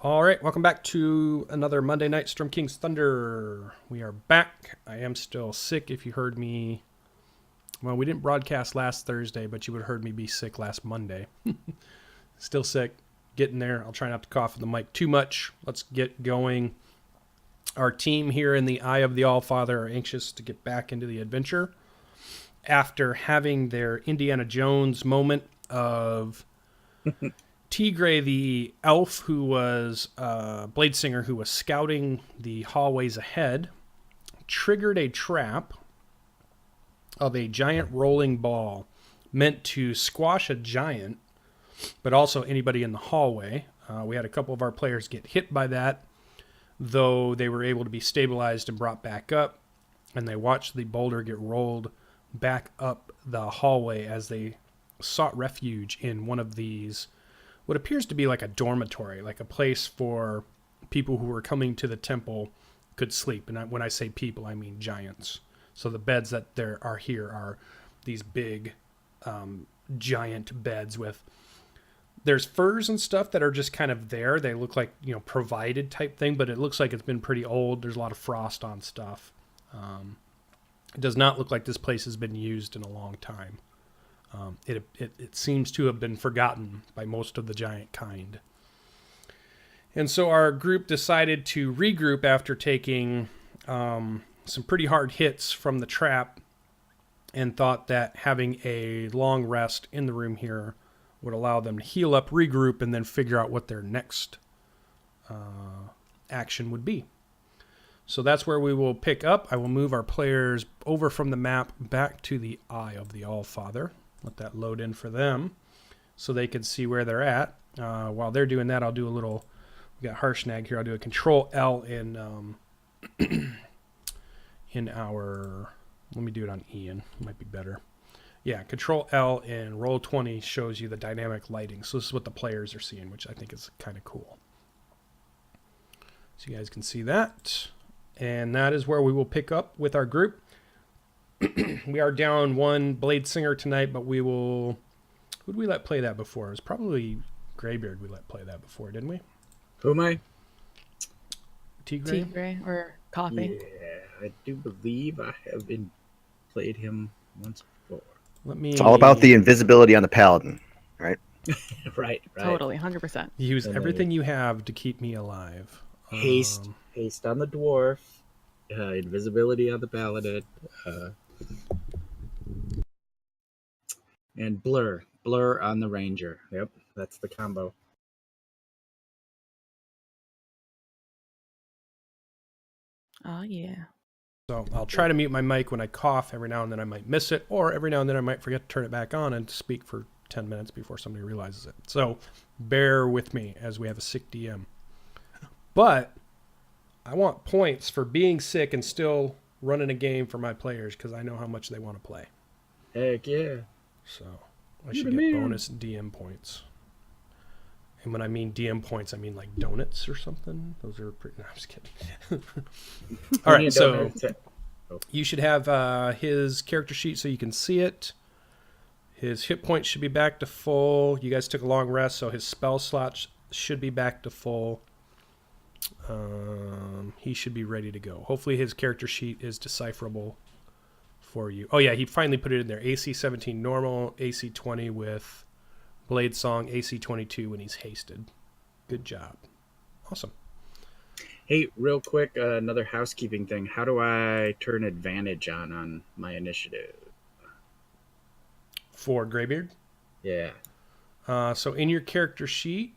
All right, welcome back to another Monday Night Storm King's Thunder. We are back. I am still sick. If you heard me, well, we didn't broadcast last Thursday, but you would have heard me be sick last Monday. Still sick, getting there. I'll try not to cough in the mic too much. Let's get going. Our team here in the Eye of the Allfather are anxious to get back into the adventure after having their Indiana Jones moment of Tigray, the elf who was Bladesinger, who was scouting the hallways ahead, triggered a trap of a giant rolling ball meant to squash a giant, but also anybody in the hallway. We had a couple of our players get hit by that, though they were able to be stabilized and brought back up, and they watched the boulder get rolled back up the hallway as they sought refuge in one of these, what appears to be like a dormitory, like a place for people who were coming to the temple could sleep. And when I say people, I mean giants. So the beds that there are here are these big giant beds with, there's furs and stuff that are just kind of there. They look like, provided type thing, but it looks like it's been pretty old. There's a lot of frost on stuff. It does not look like this place has been used in a long time. It seems to have been forgotten by most of the giant kind. And so our group decided to regroup after taking some pretty hard hits from the trap, and thought that having a long rest in the room here would allow them to heal up, regroup, and then figure out what their next action would be. So that's where we will pick up. I will move our players over from the map back to the Eye of the Allfather. Let that load in for them so they can see where they're at. While they're doing that, I'll do a little, we got Harshnag here. I'll do a Control L in our, let me do it on Ian. Might be better. Yeah, Control L in Roll20 shows you the dynamic lighting. So this is what the players are seeing, which I think is kind of cool. So you guys can see that. And that is where we will pick up with our group. We are down one Bladesinger tonight, but we will... Who did we let play that before? It was probably Greybeard we let play that before, didn't we? Who am I? Tigray or Coffee. Yeah, I do believe I have played him once before. It's all about the invisibility on the Paladin, right? Right. Totally, 100%. Use everything you have to keep me alive. Haste on the dwarf, invisibility on the Paladin, and blur on the ranger. Yep, that's the combo. Oh yeah. So I'll try to mute my mic when I cough. Every now and then I might miss it, or every now and then I might forget to turn it back on and speak for 10 minutes before somebody realizes it. So bear with me as we have a sick DM. But I want points for being sick and still running a game for my players, because I know how much they want to play. Heck yeah. So I should get bonus DM points. And when I mean DM points, I mean like donuts or something. Those are pretty... No, I'm just kidding. All right, so you should have his character sheet so you can see it. His hit points should be back to full. You guys took a long rest, so his spell slots should be back to full. He should be ready to go. Hopefully his character sheet is decipherable for you. Oh yeah, he finally put it in there. AC 17 normal, AC 20 with Blade Song, AC 22 when he's hasted. Good job. Awesome. Hey, real quick, another housekeeping thing. How do I turn advantage on my initiative? For Greybeard? Yeah. So in your character sheet,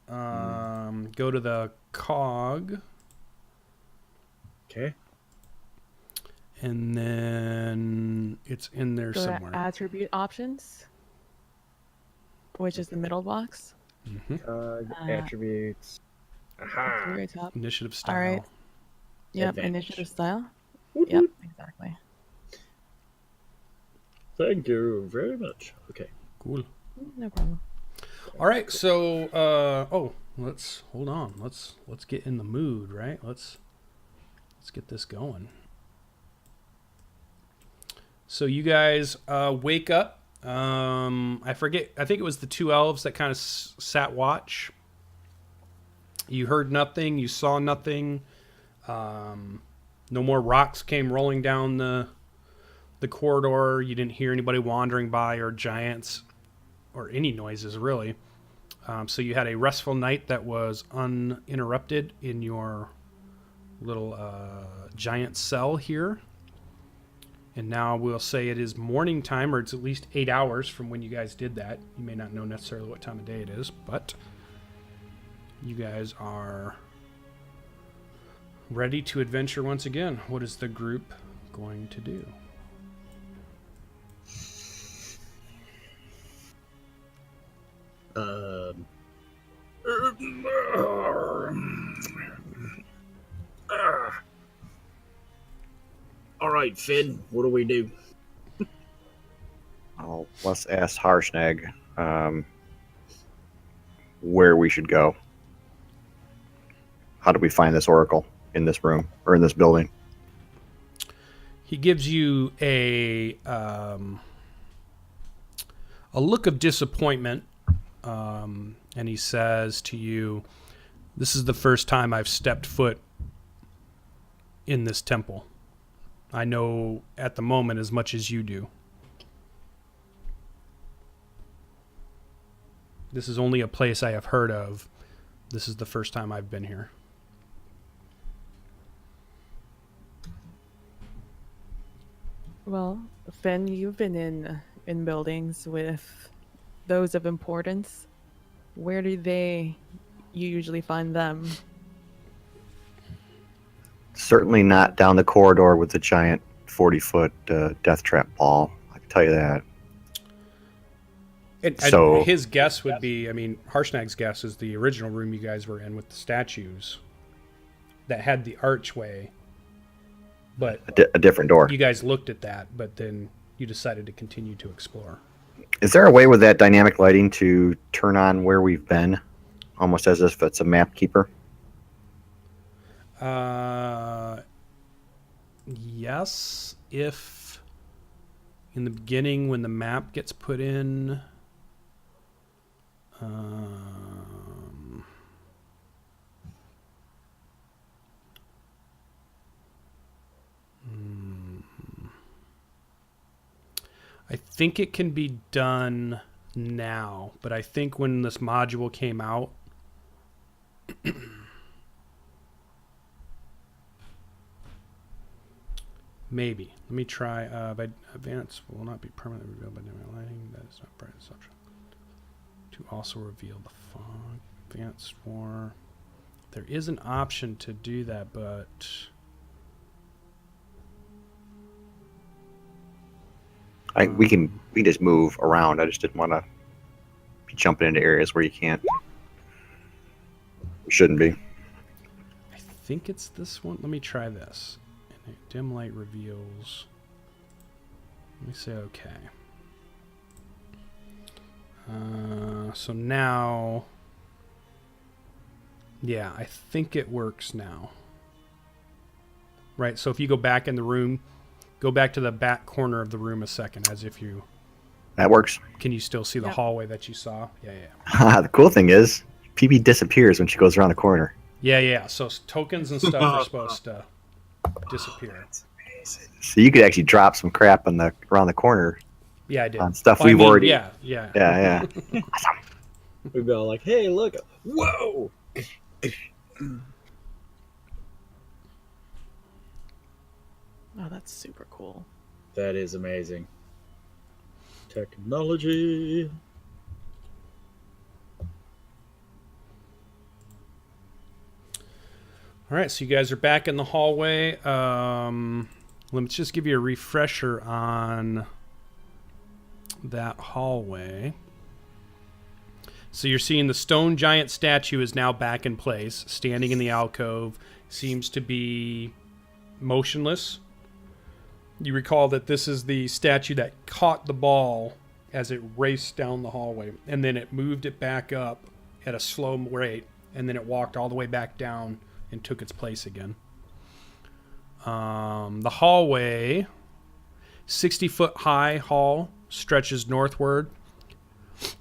go to the cog. Okay. And then it's in there Go somewhere. to attribute options, which is the middle box. Mm-hmm. Attributes. Aha. Very top. Initiative style. All right. Yep, Advantage. initiative style. Woot Yep, woot. exactly. Thank you very much. Okay. Cool. No problem. All right, so let's hold on. Let's get in the mood, right? Let's get this going. So you guys wake up. I forget. I think it was the two elves that kind of sat watch. You heard nothing. You saw nothing. No more rocks came rolling down the corridor. You didn't hear anybody wandering by or giants or any noises, really. So you had a restful night that was uninterrupted in your little giant cell here. And now we'll say it is morning time, or it's at least 8 hours from when you guys did that. You may not know necessarily what time of day it is, but you guys are ready to adventure once again. What is the group going to do? All right, Finn, what do we do? Oh, let's ask Harshnag where we should go. How do we find this oracle in this room or in this building? He gives you a look of disappointment, and he says to you, "This is the first time I've stepped foot in this temple. I know at the moment as much as you do. This is only a place I have heard of. This is the first time I've been here." Well, Finn, you've been in buildings with those of importance. Where do you usually find them? Certainly not down the corridor with the giant 40-foot death trap ball. I can tell you that. And his guess would be, I mean, Harshnag's guess is the original room you guys were in with the statues that had the archway. But a different door. You guys looked at that, but then you decided to continue to explore. Is there a way with that dynamic lighting to turn on where we've been, almost as if it's a map keeper? Yes, if in the beginning when the map gets put in, I think it can be done now, but I think when this module came out, maybe. Let me try. By advance will not be permanently revealed by dynamic lighting. That is not bright assumption. To also reveal the fog. Advanced war. There is an option to do that, but We can just move around. I just didn't want to be jumping into areas where you can't. Shouldn't be. I think it's this one. Let me try this. And a dim light reveals. Let me say okay. So now, yeah, I think it works now. Right, so if you go back in the room, go back to the back corner of the room a second, as if you... That works. Can you still see the Yep. hallway that you saw? Yeah. The cool thing is, PB disappears when she goes around the corner. Yeah. So tokens and stuff are supposed to disappear. So you could actually drop some crap around the corner Yeah, I did. on stuff Well, I we've mean, already... Yeah. Yeah. We'd be all like, hey, look. Whoa! Oh, that's super cool. That is amazing. Technology. All right, so you guys are back in the hallway. Let's just give you a refresher on that hallway. So you're seeing the stone giant statue is now back in place, standing in the alcove, seems to be motionless. You recall that this is the statue that caught the ball as it raced down the hallway, and then it moved it back up at a slow rate, and then it walked all the way back down and took its place again. The hallway, 60-foot high hall, stretches northward.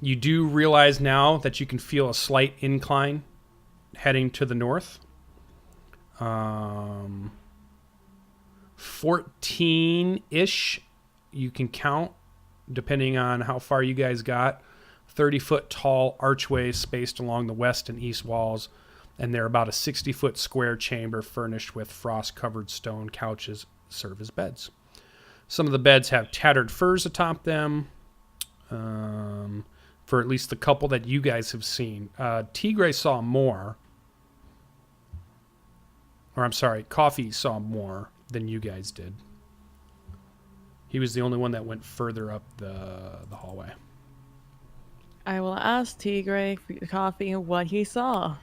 You do realize now that you can feel a slight incline heading to the north. 14-ish you can count, depending on how far you guys got. 30-foot tall archways spaced along the west and east walls, and they're about a 60-foot square chamber furnished with frost-covered stone couches serve as beds. Some of the beds have tattered furs atop them, for at least the couple that you guys have seen. Tigray saw more. Or I'm sorry, Coffee saw more than you guys did. He was the only one that went further up the hallway. I will ask Tigray Coffee what he saw.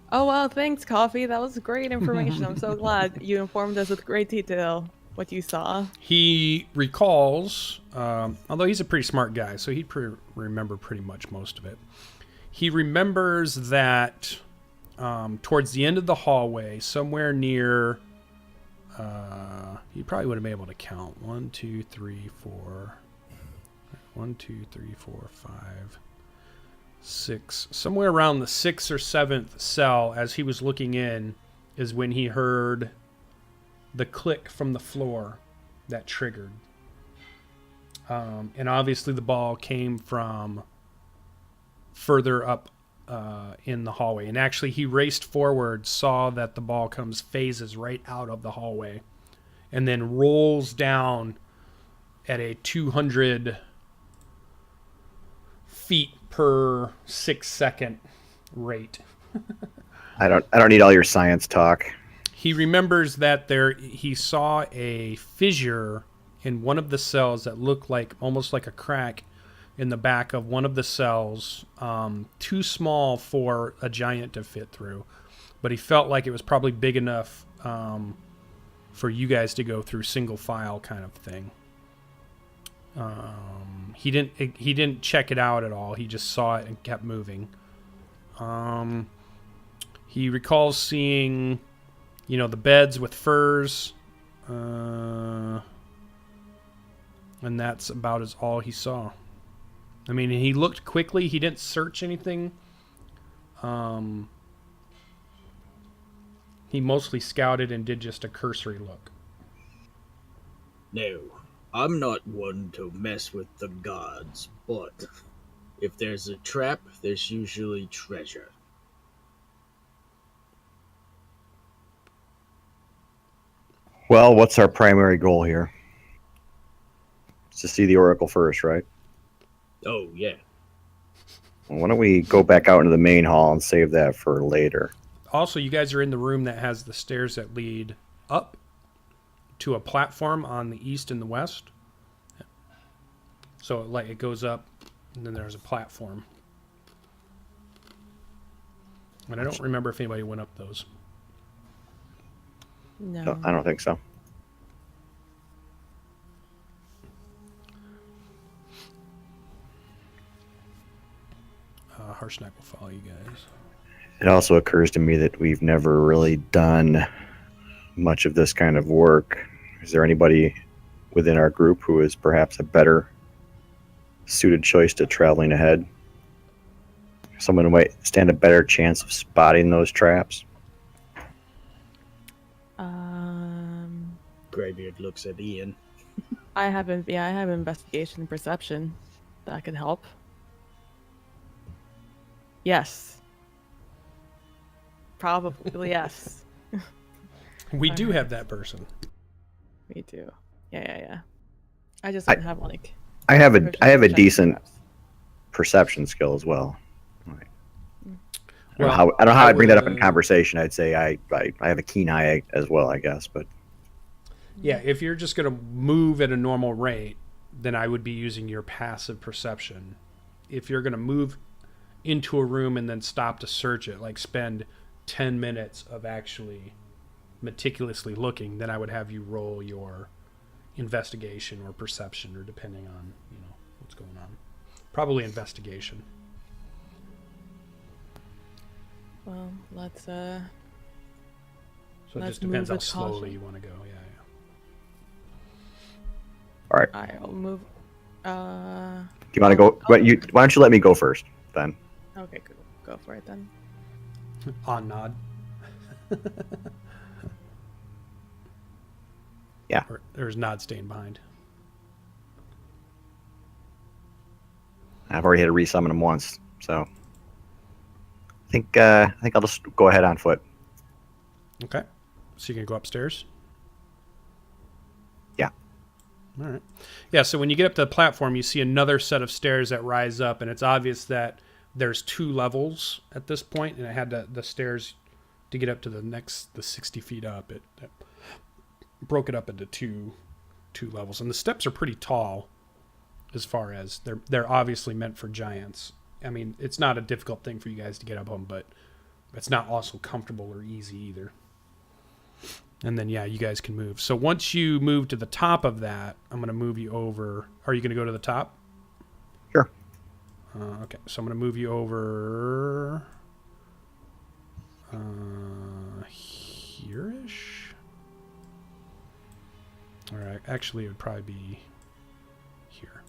Oh, well, thanks, Coffee. That was great information. I'm so glad you informed us with great detail what you saw. He recalls, although he's a pretty smart guy, so he'd remember pretty much most of it. He remembers that towards the end of the hallway, somewhere near, he probably would have been able to count. 1, 2, 3, 4. 1, 2, 3, 4, 5, 6. Somewhere around the 6th or 7th cell, as he was looking in, is when he heard the click from the floor that triggered. And obviously the ball came from further up in the hallway. And actually he raced forward, saw that the ball phases right out of the hallway, and then rolls down at a 200 feet per 6-second rate. I don't need all your science talk. He remembers that he saw a fissure in one of the cells that looked like almost like a crack in the back of one of the cells, too small for a giant to fit through, but he felt like it was probably big enough for you guys to go through single file kind of thing. He didn't check it out at all. He just saw it and kept moving. He recalls seeing, the beds with furs, and that's about all he saw. I mean, he looked quickly. He didn't search anything. He mostly scouted and did just a cursory look. No, I'm not one to mess with the gods, but if there's a trap, there's usually treasure. Well, what's our primary goal here? It's to see the Oracle first, right? Oh, yeah. Well, why don't we go back out into the main hall and save that for later? Also, you guys are in the room that has the stairs that lead up to a platform on the east and the west. So it goes up, and then there's a platform. And I don't remember if anybody went up those. No. I don't think so. Harsnack will follow you guys. It also occurs to me that we've never really done much of this kind of work. Is there anybody within our group who is perhaps a better suited choice to traveling ahead? Someone who might stand a better chance of spotting those traps? Greybeard looks at Ian. I have investigation and perception that could help. Yes. Probably yes. We do have that person. Me too. Yeah. I just don't have I have a decent traps. perception skill as well. Right. Well, I don't know how I bring that up in would- conversation. I'd say I have a keen eye as well, I guess. But Yeah, if you're just going to move at a normal rate, then I would be using your passive perception. If you're going to move into a room and then stop to search it, like spend 10 minutes of actually meticulously looking, then I would have you roll your investigation or perception, or depending on what's going on. Probably investigation. Well, let's So it Let's just depends how move with slowly caution. you want to go. Yeah. all right, I'll move. do you want to go? Why don't you let me go first then? Okay, go go for it then. On nod. Yeah. Or there's nod staying behind. I've already had to resummon him once, so I think I'll just go ahead on foot. Okay. So you can go upstairs? Yeah. All right. Yeah, so when you get up to the platform, you see another set of stairs that rise up, and it's obvious that there's 2 levels at this point, and it had the stairs to get up to the 60 feet up. It broke it up into two levels, and the steps are pretty tall. As far as they're obviously meant for giants. I mean, it's not a difficult thing for you guys to get up on, but it's not also comfortable or easy either. And then, yeah, you guys can move. So once you move to the top of that, I'm going to move you over. Are you going to go to the top? Sure. Okay, so I'm going to move you over here-ish. All right, actually, it would probably be here.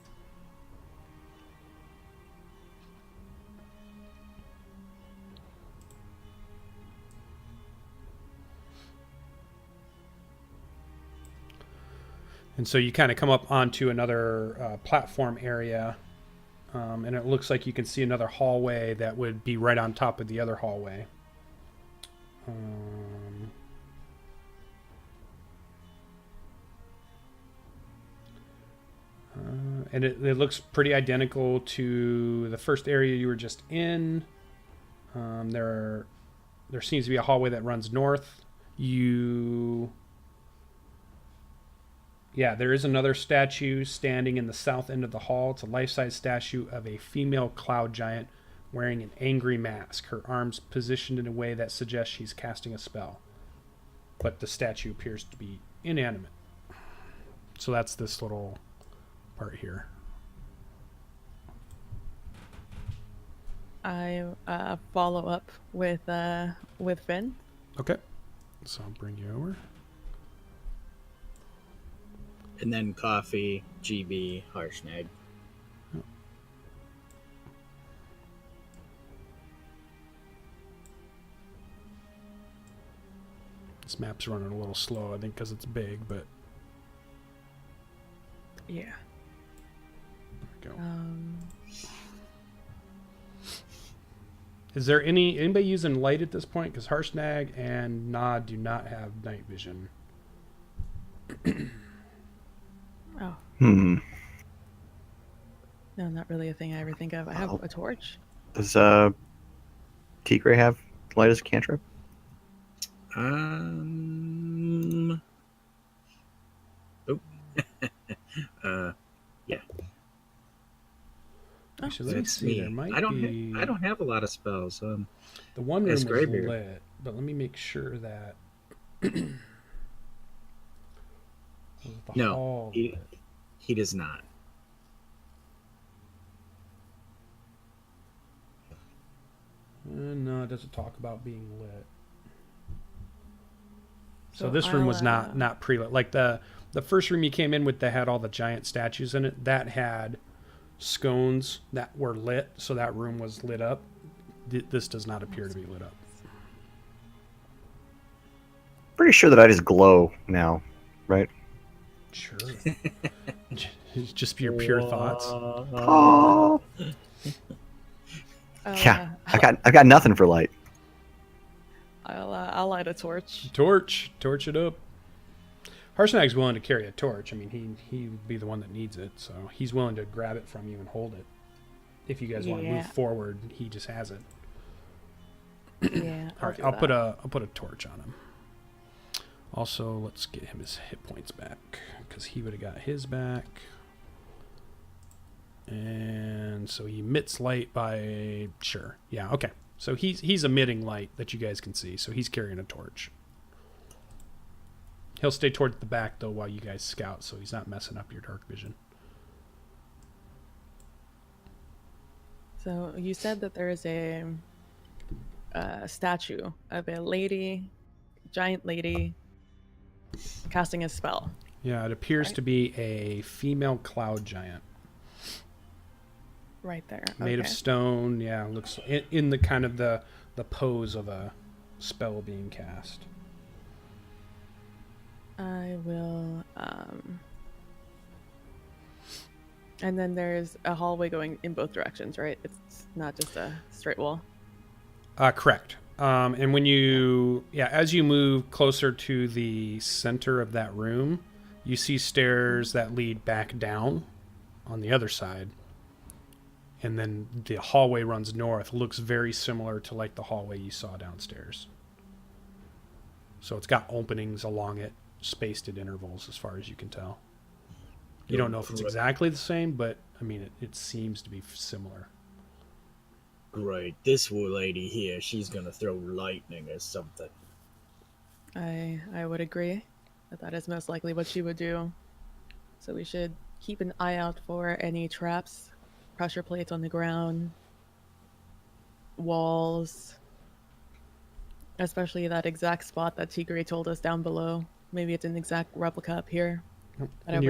And so you kind of come up onto another platform area, and it looks like you can see another hallway that would be right on top of the other hallway. And it looks pretty identical to the first area you were just in. There seems to be a hallway that runs north. Yeah, there is another statue standing in the south end of the hall. It's a life-size statue of a female cloud giant wearing an angry mask. Her arms positioned in a way that suggests she's casting a spell. But the statue appears to be inanimate. So that's this little part here. I follow up with Finn. Okay. So I'll bring you over. And then Coffee, GB, Harshnag. This map's running a little slow, I think, because it's big, but Yeah. there we go. Is there anybody using light at this point? Because Harshnag and Nod do not have night vision. Oh. Hmm. No, not really a thing I ever think of. I have a torch. Does Tigray have light as a cantrip? Oh. Yeah. Actually, let me That's see. me. There might I don't be. I don't have a lot of spells. The one room That's is Greybeard. lit, but let me make sure that. The No, hall he lit. does not. No, it doesn't talk about being lit. So So this room was I'll, not pre-lit. Like the first room you came in with that had all the giant statues in it, that had scones that were lit, so that room was lit up. This does not appear to be lit up. Pretty sure that I just glow now, right? Sure. Just your pure thoughts. Oh. I'll, Yeah, I got nothing for light. I'll light a torch. Torch it up. Harshnag's willing to carry a torch. I mean, he would be the one that needs it, so he's willing to grab it from you and hold it. If you guys want to Yeah. move forward, he just has it. Yeah. All right, I'll put a torch on him. Also, let's get him his hit points back because he would have got his back. And so he emits light by yeah, okay. So he's emitting light that you guys can see. So he's carrying a torch. He'll stay towards the back though while you guys scout, so he's not messing up your dark vision. So you said that there is a statue of a giant lady, casting a spell. Yeah, it appears Right. to be a female cloud giant. Right there. Made of Okay. stone. Yeah, looks in the kind of the pose of a spell being cast. I will. And then there's a hallway going in both directions, right? It's not just a straight wall. Correct. And when as you move closer to the center of that room, you see stairs that lead back down on the other side. And then the hallway runs north. Looks very similar to like the hallway you saw downstairs. So it's got openings along it, spaced at intervals as far as you can tell. You don't know if it's exactly the same, but I mean, it seems to be similar. Great. This lady here, she's gonna throw lightning or something. I would agree that is most likely what she would do. So we should keep an eye out for any traps, pressure plates on the ground, walls, especially that exact spot that Tigray told us down below. Maybe it's an exact replica up here. And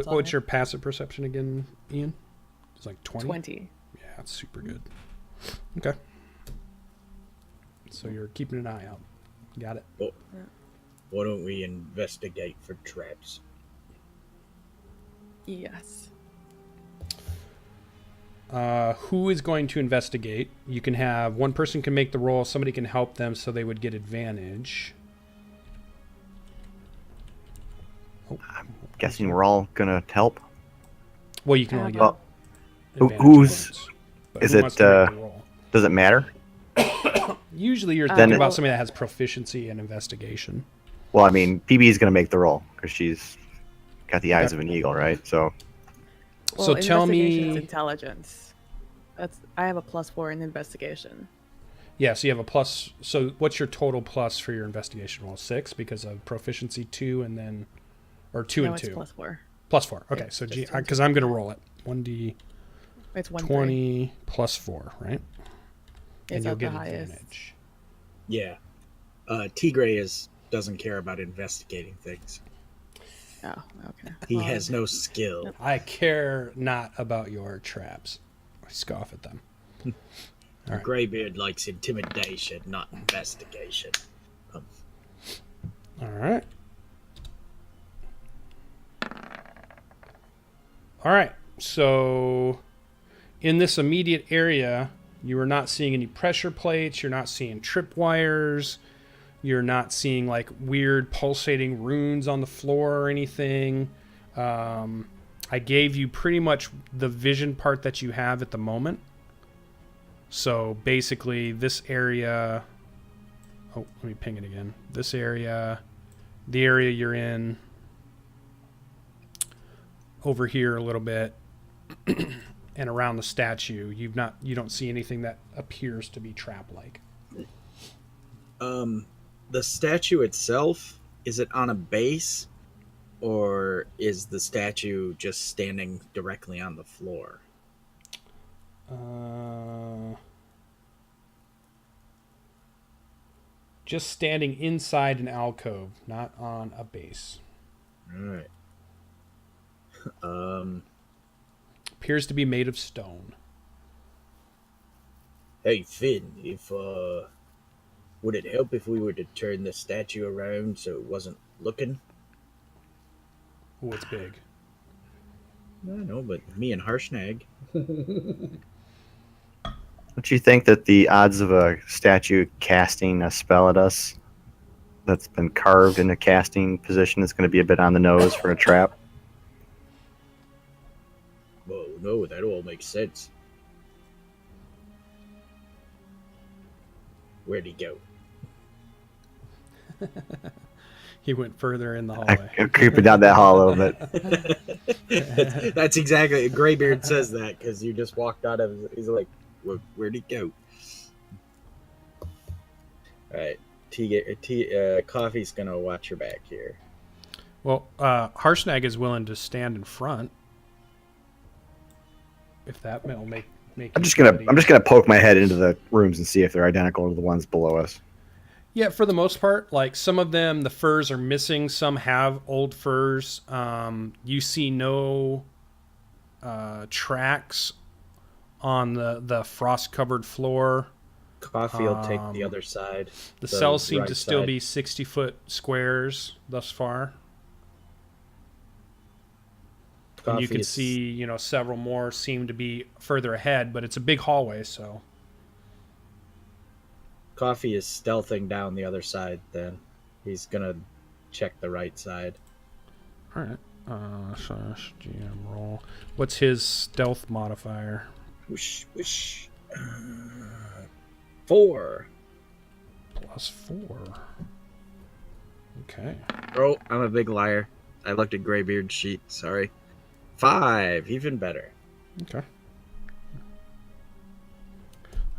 what's your passive perception again, Ian? It's like 20? 20. Yeah, that's super good. Okay. So you're keeping an eye out. Got it. Well, why don't we investigate for traps? Yes. Who is going to investigate? You can have one person can make the roll. Somebody can help them, so they would get advantage. I'm guessing we're all gonna help. Well, you can only get Well, advantage who's- points, but is who it, wants to make the roll? Does it matter? Usually you're Then thinking it- about somebody that has proficiency in investigation. Well, I mean, PB is gonna make the roll because she's got the eyes Okay. of an eagle, right? So Well, So tell investigation's me- intelligence. I have a +4 in investigation. Yeah, so you have a plus. So what's your total plus for your investigation roll? 6 because of proficiency 2 and then, or 2 No, and it's 2. +4. Plus 4. Okay, It's so just 2 and because I'm going to roll it. 1d20 It's 1 plus 4, right? It's And you'll at the get highest. advantage. Yeah. Tigray doesn't care about investigating things. Oh, okay. He Well, has no skill. I care not about your traps. I scoff at them. All right. Greybeard likes intimidation, not investigation. All right. All right. So in this immediate area, you are not seeing any pressure plates. You're not seeing tripwires. You're not seeing like weird pulsating runes on the floor or anything. I gave you pretty much the vision part that you have at the moment. So basically this area... Oh, let me ping it again. This area, the area you're in, over here a little bit, and around the statue, you don't see anything that appears to be trap-like. The statue itself, is it on a base, or is the statue just standing directly on the floor? Just standing inside an alcove, not on a base. All right. Appears to be made of stone. Hey Finn, would it help if we were to turn the statue around so it wasn't looking? Oh, it's big. I don't know, but me and Harshnag. don't you think that the odds of a statue casting a spell at us that's been carved in a casting position is going to be a bit on the nose for a trap? Whoa, no, that all makes sense. Where'd he go? He went further in the hallway. I'm creeping down that hall a little bit. That's exactly. Greybeard says that because you just walked out of. He's like, where'd he go? All right, Coffee's gonna watch your back here. Well, Harshnag is willing to stand in front. If that will make I'm just gonna poke my head into the rooms and see if they're identical to the ones below us. Yeah, for the most part, like some of them, the furs are missing. Some have old furs. You see no tracks on the frost-covered floor. Coffee will take the other side. The cells seem right to still side. be 60-foot squares thus far. And you Coffee can is- see, several more seem to be further ahead, but it's a big hallway, so. Coffee is stealthing down the other side. Then he's gonna check the right side. All right. Slash GM roll. What's his stealth modifier? Whoosh, whoosh. 4. +4. Okay. Oh, I'm a big liar. I looked at Greybeard's sheet. Sorry. 5, even better. Okay.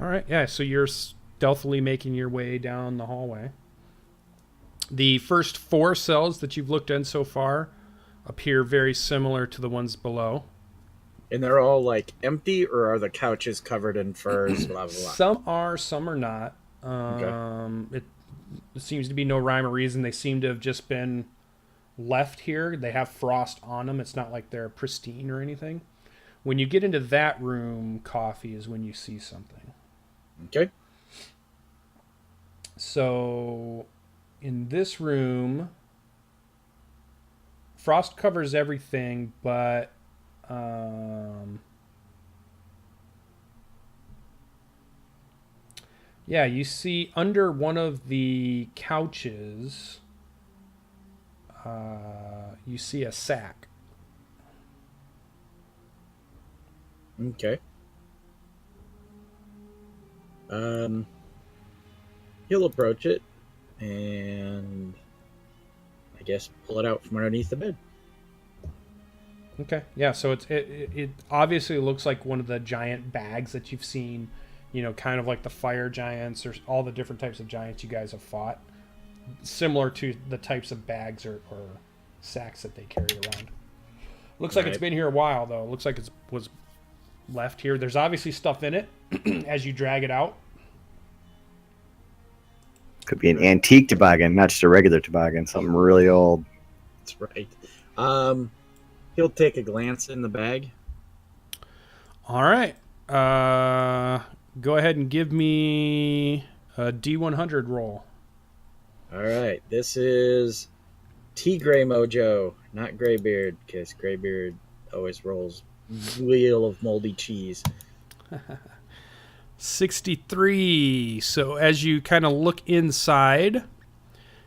All right. Yeah. So you're stealthily making your way down the hallway. The first 4 cells that you've looked in so far appear very similar to the ones below. And they're all like empty, or are the couches covered in furs? Blah blah blah. Some are, some are not. It seems to be no rhyme or reason. They seem to have just been left here. They have frost on them. It's not like they're pristine or anything. When you get into that room, Coffee, is when you see something. Okay. So in this room, frost covers everything, but yeah, you see under one of the couches, you see a sack. Okay. He'll approach it and I guess pull it out from underneath the bed. Okay, yeah, so it obviously looks like one of the giant bags that you've seen, kind of like the fire giants or all the different types of giants you guys have fought. Similar to the types of bags or sacks that they carry around. Looks like it's Right. been here a while, though. Looks like it was left here. There's obviously stuff in it as you drag it out. Could be an antique toboggan, not just a regular toboggan, something really old. That's right. He'll take a glance in the bag. All right. Go ahead and give me a D100 roll. All right. This is T-Gray Mojo, not Greybeard, because Greybeard always rolls wheel of moldy cheese. 63. So as you kind of look inside,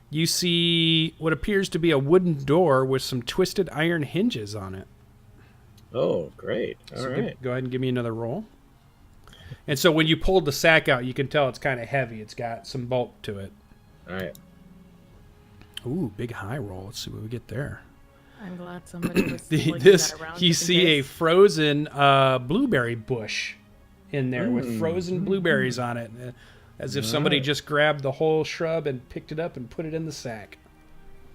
you see what appears to be a wooden door with some twisted iron hinges on it. Oh, great. All So right. go ahead and give me another roll. And so when you pulled the sack out, you can tell it's kind of heavy. It's got some bulk to it. All right. Ooh, big high roll. Let's see what we get there. I'm glad somebody was looking that around You just in see a case. frozen blueberry bush in there with frozen blueberries on it, as if somebody just grabbed the whole shrub and picked it up and put it in the sack.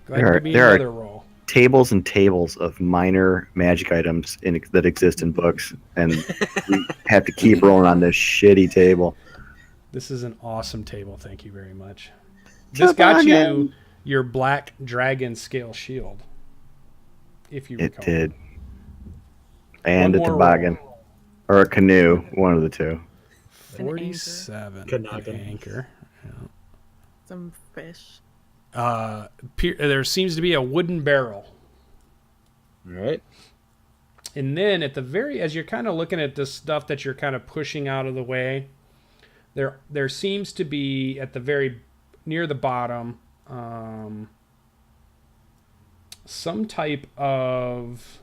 Go ahead and give me There are- another roll. Tables and tables of minor magic items that exist in books, and we have to keep rolling on this shitty table. This is an awesome table. Thank you very much. This got you your black dragon scale shield, if you It recall. did. And a One more toboggan. roll. Or a canoe, one of the two. 47. Canoggin. An anchor. Some fish. There seems to be a wooden barrel. All right. And then as you're kind of looking at this stuff that you're kind of pushing out of the way, there seems to be at the very near the bottom some type of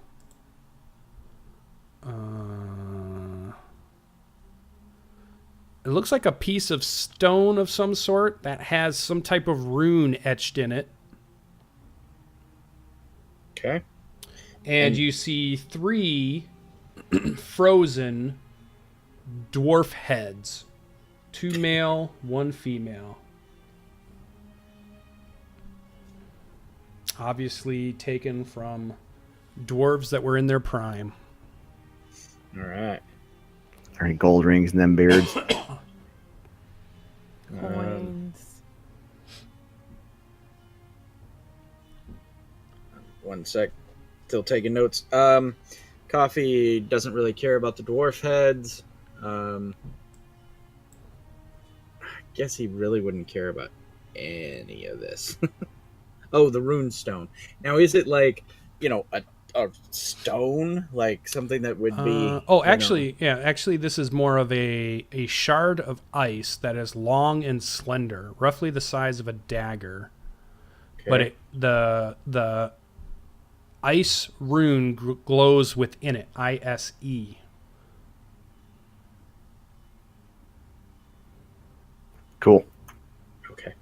it looks like a piece of stone of some sort that has some type of rune etched in it. Okay. And you see 3 frozen dwarf heads. 2 male, 1 female. Obviously taken from dwarves that were in their prime. All right. Are there any gold rings in them beards? Coins. One sec. Still taking notes. Coffee doesn't really care about the dwarf heads. I guess he really wouldn't care about any of this. Oh, the rune stone. Now, is it like, a stone? Like something that would be... actually, this is more of a shard of ice that is long and slender, roughly the size of a dagger. Okay. But the ice rune glows within it. ISE. Cool. Okay.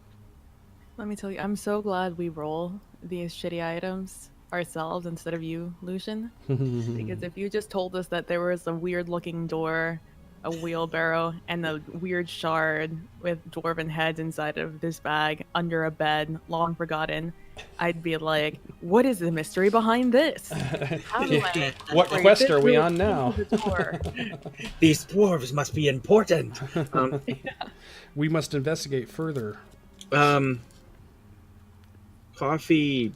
Let me tell you, I'm so glad we roll these shitty items ourselves instead of you, Lucian. Because if you just told us that there was a weird looking door, a wheelbarrow, and a weird shard with dwarven heads inside of this bag under a bed, long forgotten, I'd be like, what is the mystery behind this? How do I What break quest this are we through on now? the door? These dwarves must be important. We must investigate further. Coffee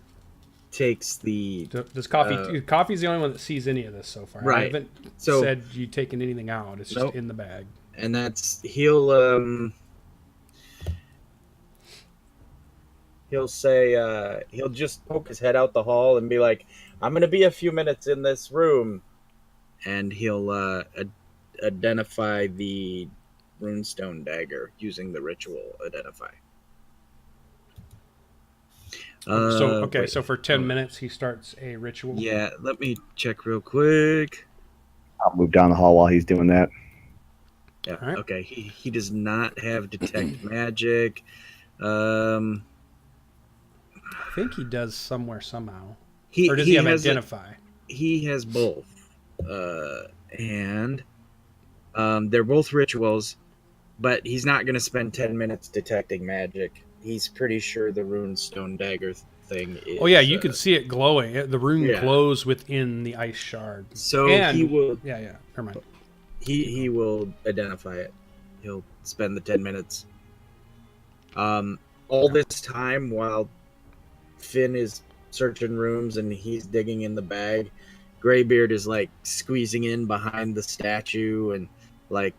takes the... Does coffee? Coffee's the only one that sees any of this so far. Right. I haven't said you taken anything out. It's just Nope. in the bag. And that's... He'll say... he'll just poke his head out the hall and be like, I'm going to be a few minutes in this room. And he'll identify the runestone dagger using the ritual identify. So for 10 minutes he starts a ritual. Yeah, let me check real quick. I'll move down the hall while he's doing that. Yeah, Right. okay. He does not have detect magic. I think he does somewhere somehow. he, Or does he have has identify? he has both. And they're both rituals, but he's not going to spend 10 minutes detecting magic. He's pretty sure the runestone dagger thing is... Oh yeah, you can see it glowing. The rune yeah. glows within the ice shard. So And- he will... Yeah. Never mind. He will identify it. He'll spend the 10 minutes. All this time while Finn is searching rooms and he's digging in the bag, Greybeard is like squeezing in behind the statue and like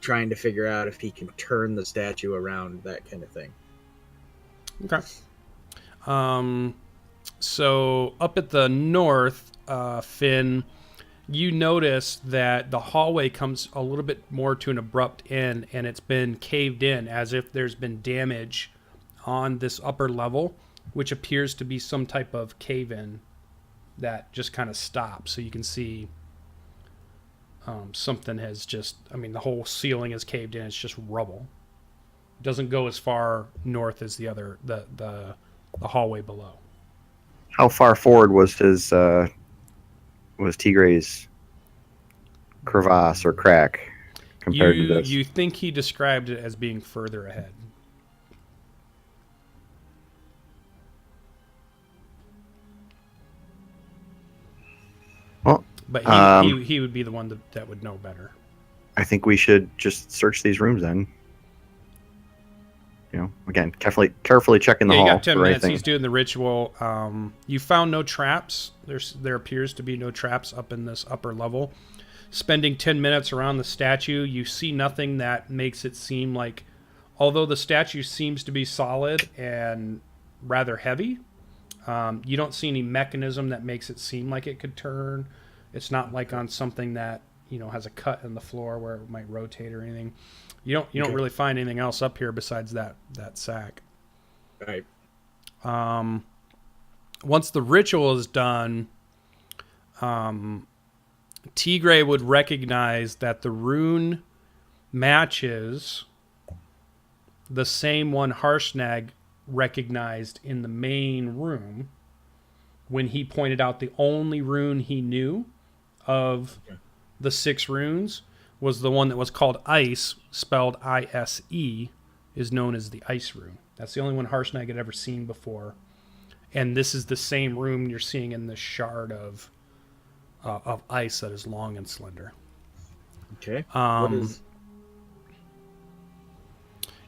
trying to figure out if he can turn the statue around, that kind of thing. Okay. So up at the north, Finn, you notice that the hallway comes a little bit more to an abrupt end, and it's been caved in as if there's been damage on this upper level, which appears to be some type of cave-in that just kind of stops. So you can see something has just... I mean, the whole ceiling is caved in. It's just rubble. It doesn't go as far north as the hallway below. How far forward was Tigre's crevasse or crack compared to this? You think he described it as being further ahead. Well, But he would be the one that would know better. I think we should just search these rooms then. Again, carefully checking the hall. You got 10 for minutes. anything. He's doing the ritual. You found no traps. There appears to be no traps up in this upper level. Spending 10 minutes around the statue, you see nothing that makes it seem like, although the statue seems to be solid and rather heavy, you don't see any mechanism that makes it seem like it could turn. It's not like on something that has a cut in the floor where it might rotate or anything. You don't really find anything else up here besides that sack. Right. Once the ritual is done, Tigre would recognize that the rune matches the same one Harshnag recognized in the main room when he pointed out the only rune he knew of the 6 runes was the one that was called Ice, spelled I-S-E, is known as the Ice rune. That's the only one Harshnag had ever seen before. And this is the same rune you're seeing in the shard of ice that is long and slender. Okay. What is...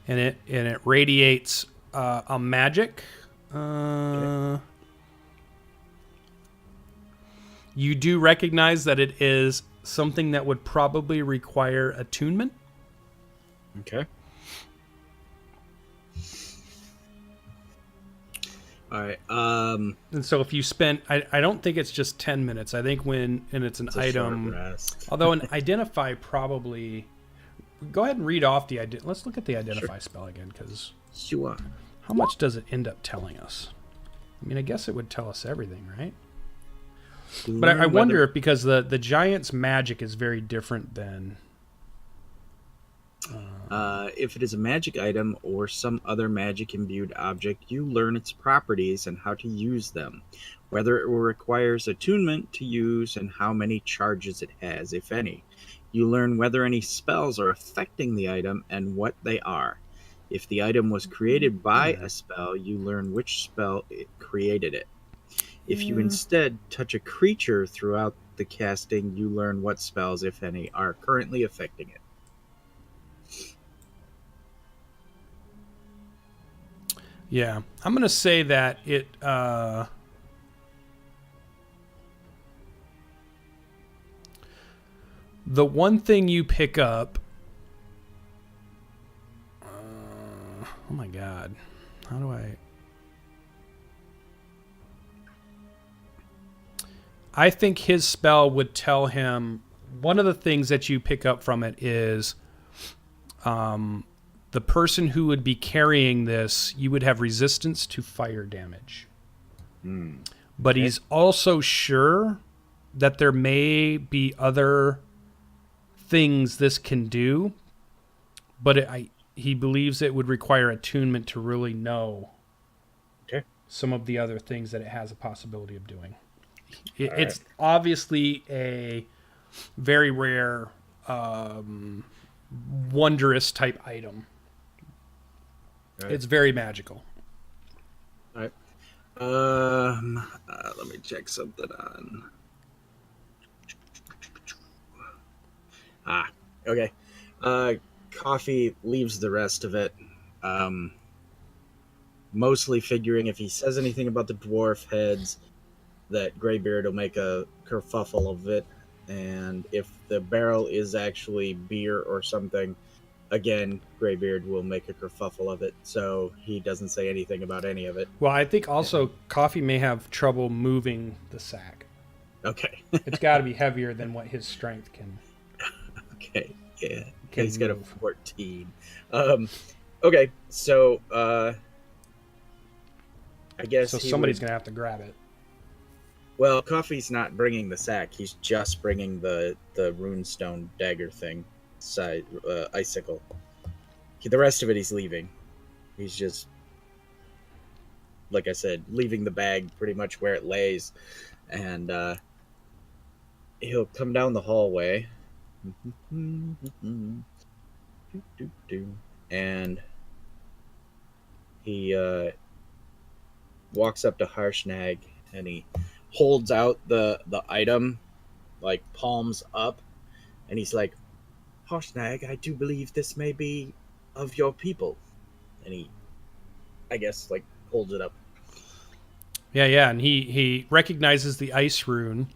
And it radiates a magic. You do recognize that it is something that would probably require attunement. Okay. All right. And so if you spend, I don't think it's just 10 minutes. I think and it's an item. Although an identify probably. Go ahead and read off the Let's look at the identify spell again, because Sure. how much does it end up telling us? I mean, I guess it would tell us everything, right? But I wonder if, because the giant's magic is very different than. If it is a magic item or some other magic imbued object, you learn its properties and how to use them, whether it requires attunement to use and how many charges it has, if any. You learn whether any spells are affecting the item and what they are. If the item was created by a spell, you learn which spell it created it. If you instead touch a creature throughout the casting, you learn what spells, if any, are currently affecting it. Yeah, I'm going to say that it... the one thing you pick up... oh my god. How do I think his spell would tell him... One of the things that you pick up from it is... the person who would be carrying this, you would have resistance to fire damage. But he's also sure that there may be other things this can do, but he believes it would require attunement to really know some of the other things that it has a possibility of doing. It's obviously a very rare, wondrous type item. It's very magical. All right. Let me check something on. Okay. Coffee leaves the rest of it. Mostly figuring if he says anything about the dwarf heads, that Greybeard will make a kerfuffle of it. And if the barrel is actually beer or something, again, Greybeard will make a kerfuffle of it, so he doesn't say anything about any of it. Well, I think also Coffee may have trouble moving the sack. Okay. It's got to be heavier than what his strength can. Okay, yeah. Can He's got a move. 14. Okay, so I guess So somebody's going to have to grab it. Well, Coffee's not bringing the sack. He's just bringing the runestone dagger thing, icicle. The rest of it he's leaving. He's just, like I said, leaving the bag pretty much where it lays, and he'll come down the hallway, and he walks up to Harshnag, and he holds out the item, like palms up, and he's like, Harshnag, I do believe this may be of your people. And he, I guess, like, holds it up. Yeah, and he recognizes the ice rune.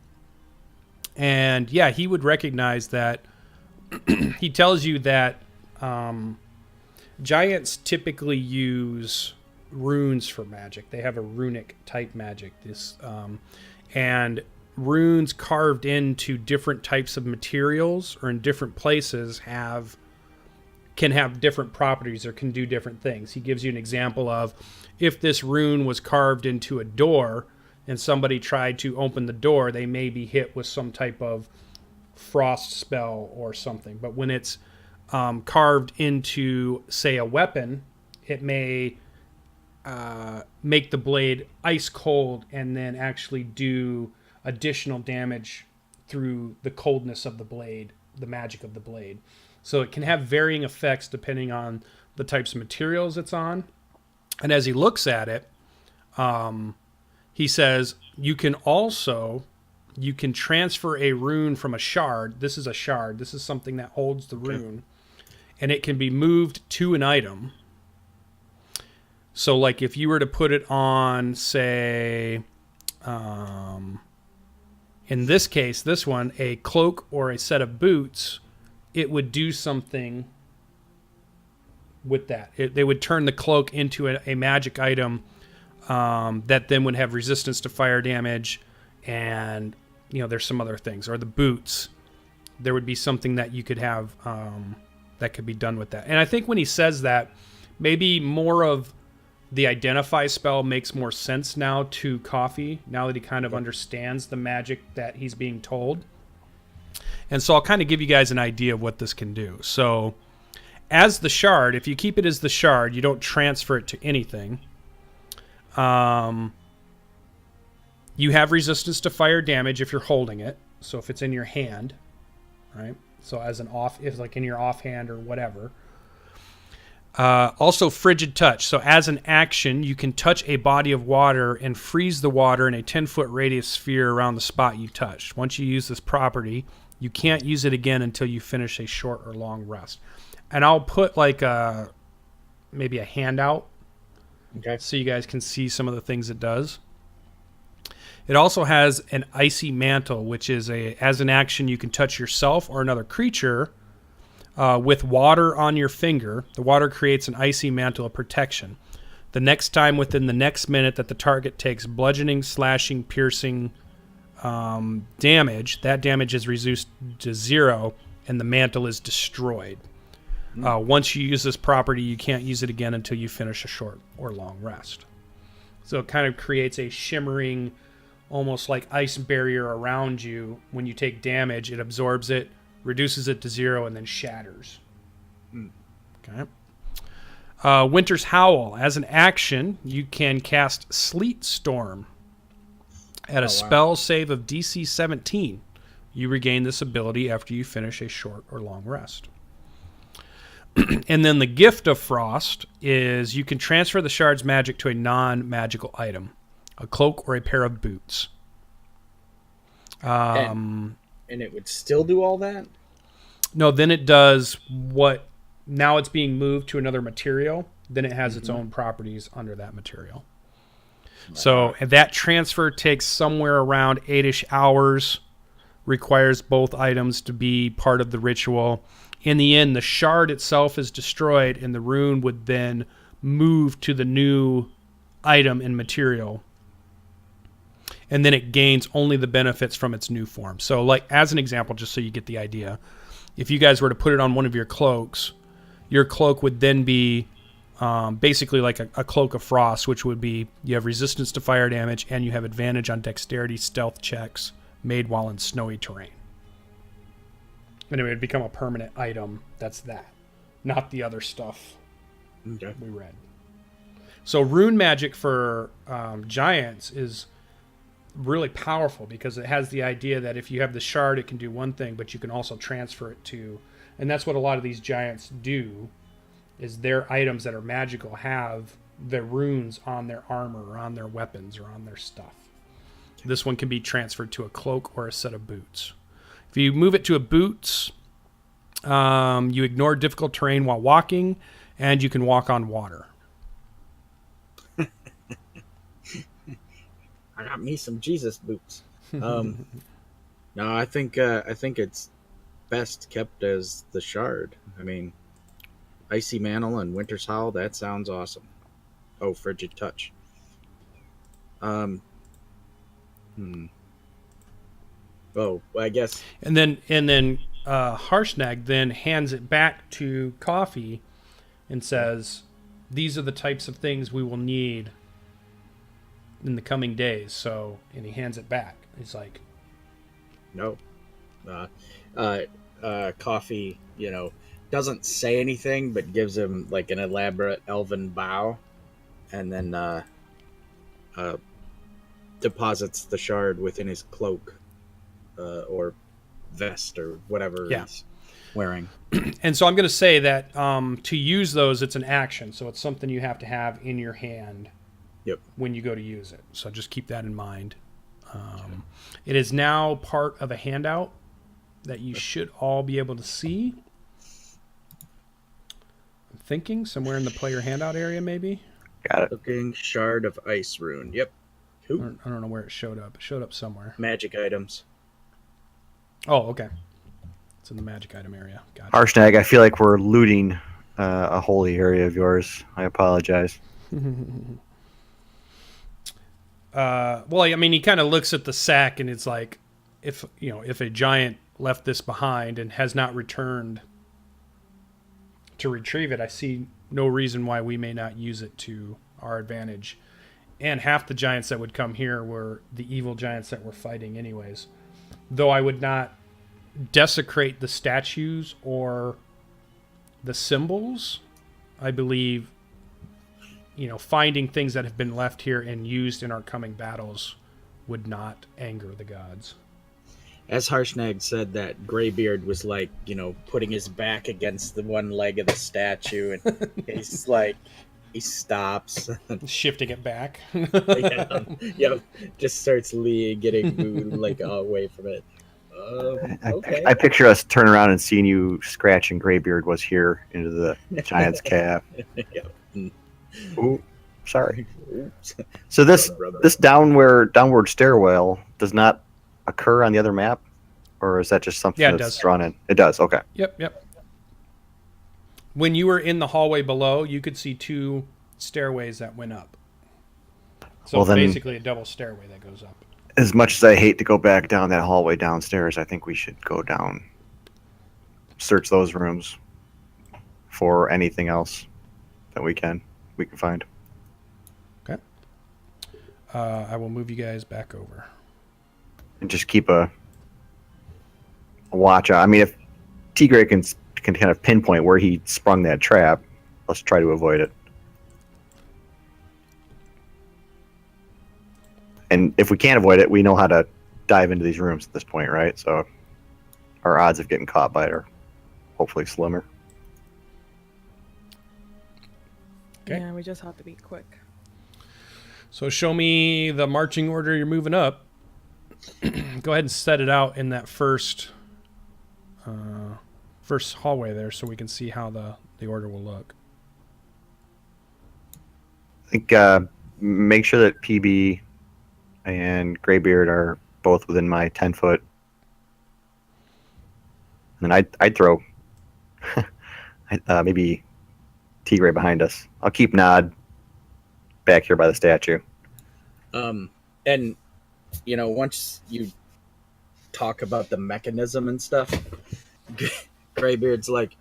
And yeah, he would recognize that. He tells you that giants typically use runes for magic. They have a runic type magic. And runes carved into different types of materials or in different places can have different properties or can do different things. He gives you an example of if this rune was carved into a door and somebody tried to open the door, they may be hit with some type of frost spell or something. But when it's carved into, say, a weapon, it may make the blade ice cold and then actually do additional damage through the coldness of the blade, the magic of the blade. So it can have varying effects depending on the types of materials it's on. And as he looks at it, he says, you can transfer a rune from a shard. This is a shard. This is something that holds the rune. And it can be moved to an item. So like if you were to put it on, say, In this case, this one, a cloak or a set of boots, it would do something with that. They would turn the cloak into a magic item that then would have resistance to fire damage, and there's some other things. Or the boots, there would be something that you could have that could be done with that. And I think when he says that, maybe more of the identify spell makes more sense now to Coffee, now that he kind of understands the magic that he's being told. And so I'll kind of give you guys an idea of what this can do. So as the shard, if you keep it as the shard, you don't transfer it to anything. You have resistance to fire damage if you're holding it. So if it's in your hand, right? So as an if like in your offhand or whatever. Also Frigid Touch. So as an action, you can touch a body of water and freeze the water in a 10-foot radius sphere around the spot you touched. Once you use this property, you can't use it again until you finish a short or long rest. And I'll put like maybe a handout, Okay. so you guys can see some of the things it does. It also has an Icy Mantle, which is as an action, you can touch yourself or another creature with water on your finger. The water creates an icy mantle of protection. The next time within the next minute that the target takes bludgeoning, slashing, piercing damage, that damage is reduced to 0 and the mantle is destroyed. Once you use this property, you can't use it again until you finish a short or long rest. So it kind of creates a shimmering, almost like ice barrier around you. When you take damage, it absorbs it, reduces it to 0, and then shatters. Okay. Winter's Howl. As an action, you can cast Sleet Storm. At a spell save of DC 17, you regain this ability after you finish a short or long rest. And then the Gift of Frost is you can transfer the shard's magic to a non-magical item, a cloak or a pair of boots. And it would still do all that? No, then it does what... Now it's being moved to another material. Then it has its own properties under that material. So that transfer takes somewhere around 8-ish hours. Requires both items to be part of the ritual. In the end, the shard itself is destroyed, and the rune would then move to the new item and material. And then it gains only the benefits from its new form. So, like as an example, just so you get the idea, if you guys were to put it on one of your cloaks, your cloak would then be basically like a cloak of frost, which would be you have resistance to fire damage and you have advantage on dexterity stealth checks made while in snowy terrain. And it would become a permanent item. That's that, not the other stuff we read. So rune magic for giants is really powerful because it has the idea that if you have the shard, it can do one thing, but you can also transfer it to, and that's what a lot of these giants do, is their items that are magical have the runes on their armor or on their weapons or on their stuff. This one can be transferred to a cloak or a set of boots. If you move it to a boots, you ignore difficult terrain while walking, and you can walk on water. I got me some Jesus boots. No, I think it's best kept as the shard. I mean, Icy Mantle and Winter's Howl, that sounds awesome. Oh, Frigid Touch. Oh, well, I guess. And then Harshnag then hands it back to Coffee and says, "These are the types of things we will need in the coming days." So, and he hands it back. He's like, "No." Coffee, doesn't say anything, but gives him like an elaborate elven bow, and then deposits the shard within his cloak or vest or whatever he's wearing. And so I'm going to say that to use those, it's an action. So it's something you have to have in your hand when you go to use it. So just keep that in mind. It is now part of a handout that you should all be able to see. I'm thinking somewhere in the player handout area, maybe. Got it. Looking shard of ice rune. Yep. I don't know where it showed up. It showed up somewhere. Magic items. Oh, okay. It's in the magic item area. Gotcha. Harshnag, I feel like we're looting a holy area of yours. I apologize. Well, I mean, he kind of looks at the sack and it's like, if a giant left this behind and has not returned to retrieve it, I see no reason why we may not use it to our advantage. And half the giants that would come here were the evil giants that we're fighting anyways. Though I would not desecrate the statues or the symbols. I believe, finding things that have been left here and used in our coming battles would not anger the gods. As Harshnag said that, Greybeard was like, putting his back against the one leg of the statue, and he's like, he stops. Shifting it back. Just starts getting moved like away from it. Okay. I picture us turning around and seeing you scratching Greybeard was here into the giant's calf. Ooh, sorry. Oops. So this downward stairwell does not occur on the other map, or is that just something Yeah, it that's does. drawn in? It does. Okay. Yep. When you were in the hallway below, you could see 2 stairways that went up. So Well, then- basically a double stairway that goes up. As much as I hate to go back down that hallway downstairs, I think we should go down, search those rooms for anything else that we can find. Okay. I will move you guys back over. And just keep a watch out. I mean, if Tigray can kind of pinpoint where he sprung that trap, let's try to avoid it. And if we can't avoid it, we know how to dive into these rooms at this point, right? So our odds of getting caught by it are hopefully slimmer. Okay. Yeah, we just have to be quick. So show me the marching order you're moving up. Go ahead and set it out in that first hallway there so we can see how the order will look. I think make sure that PB and Greybeard are both within my 10-foot. And then I'd throw maybe Tigray behind us. I'll keep Nod back here by the statue. And once you talk about the mechanism and stuff, Greybeard's like,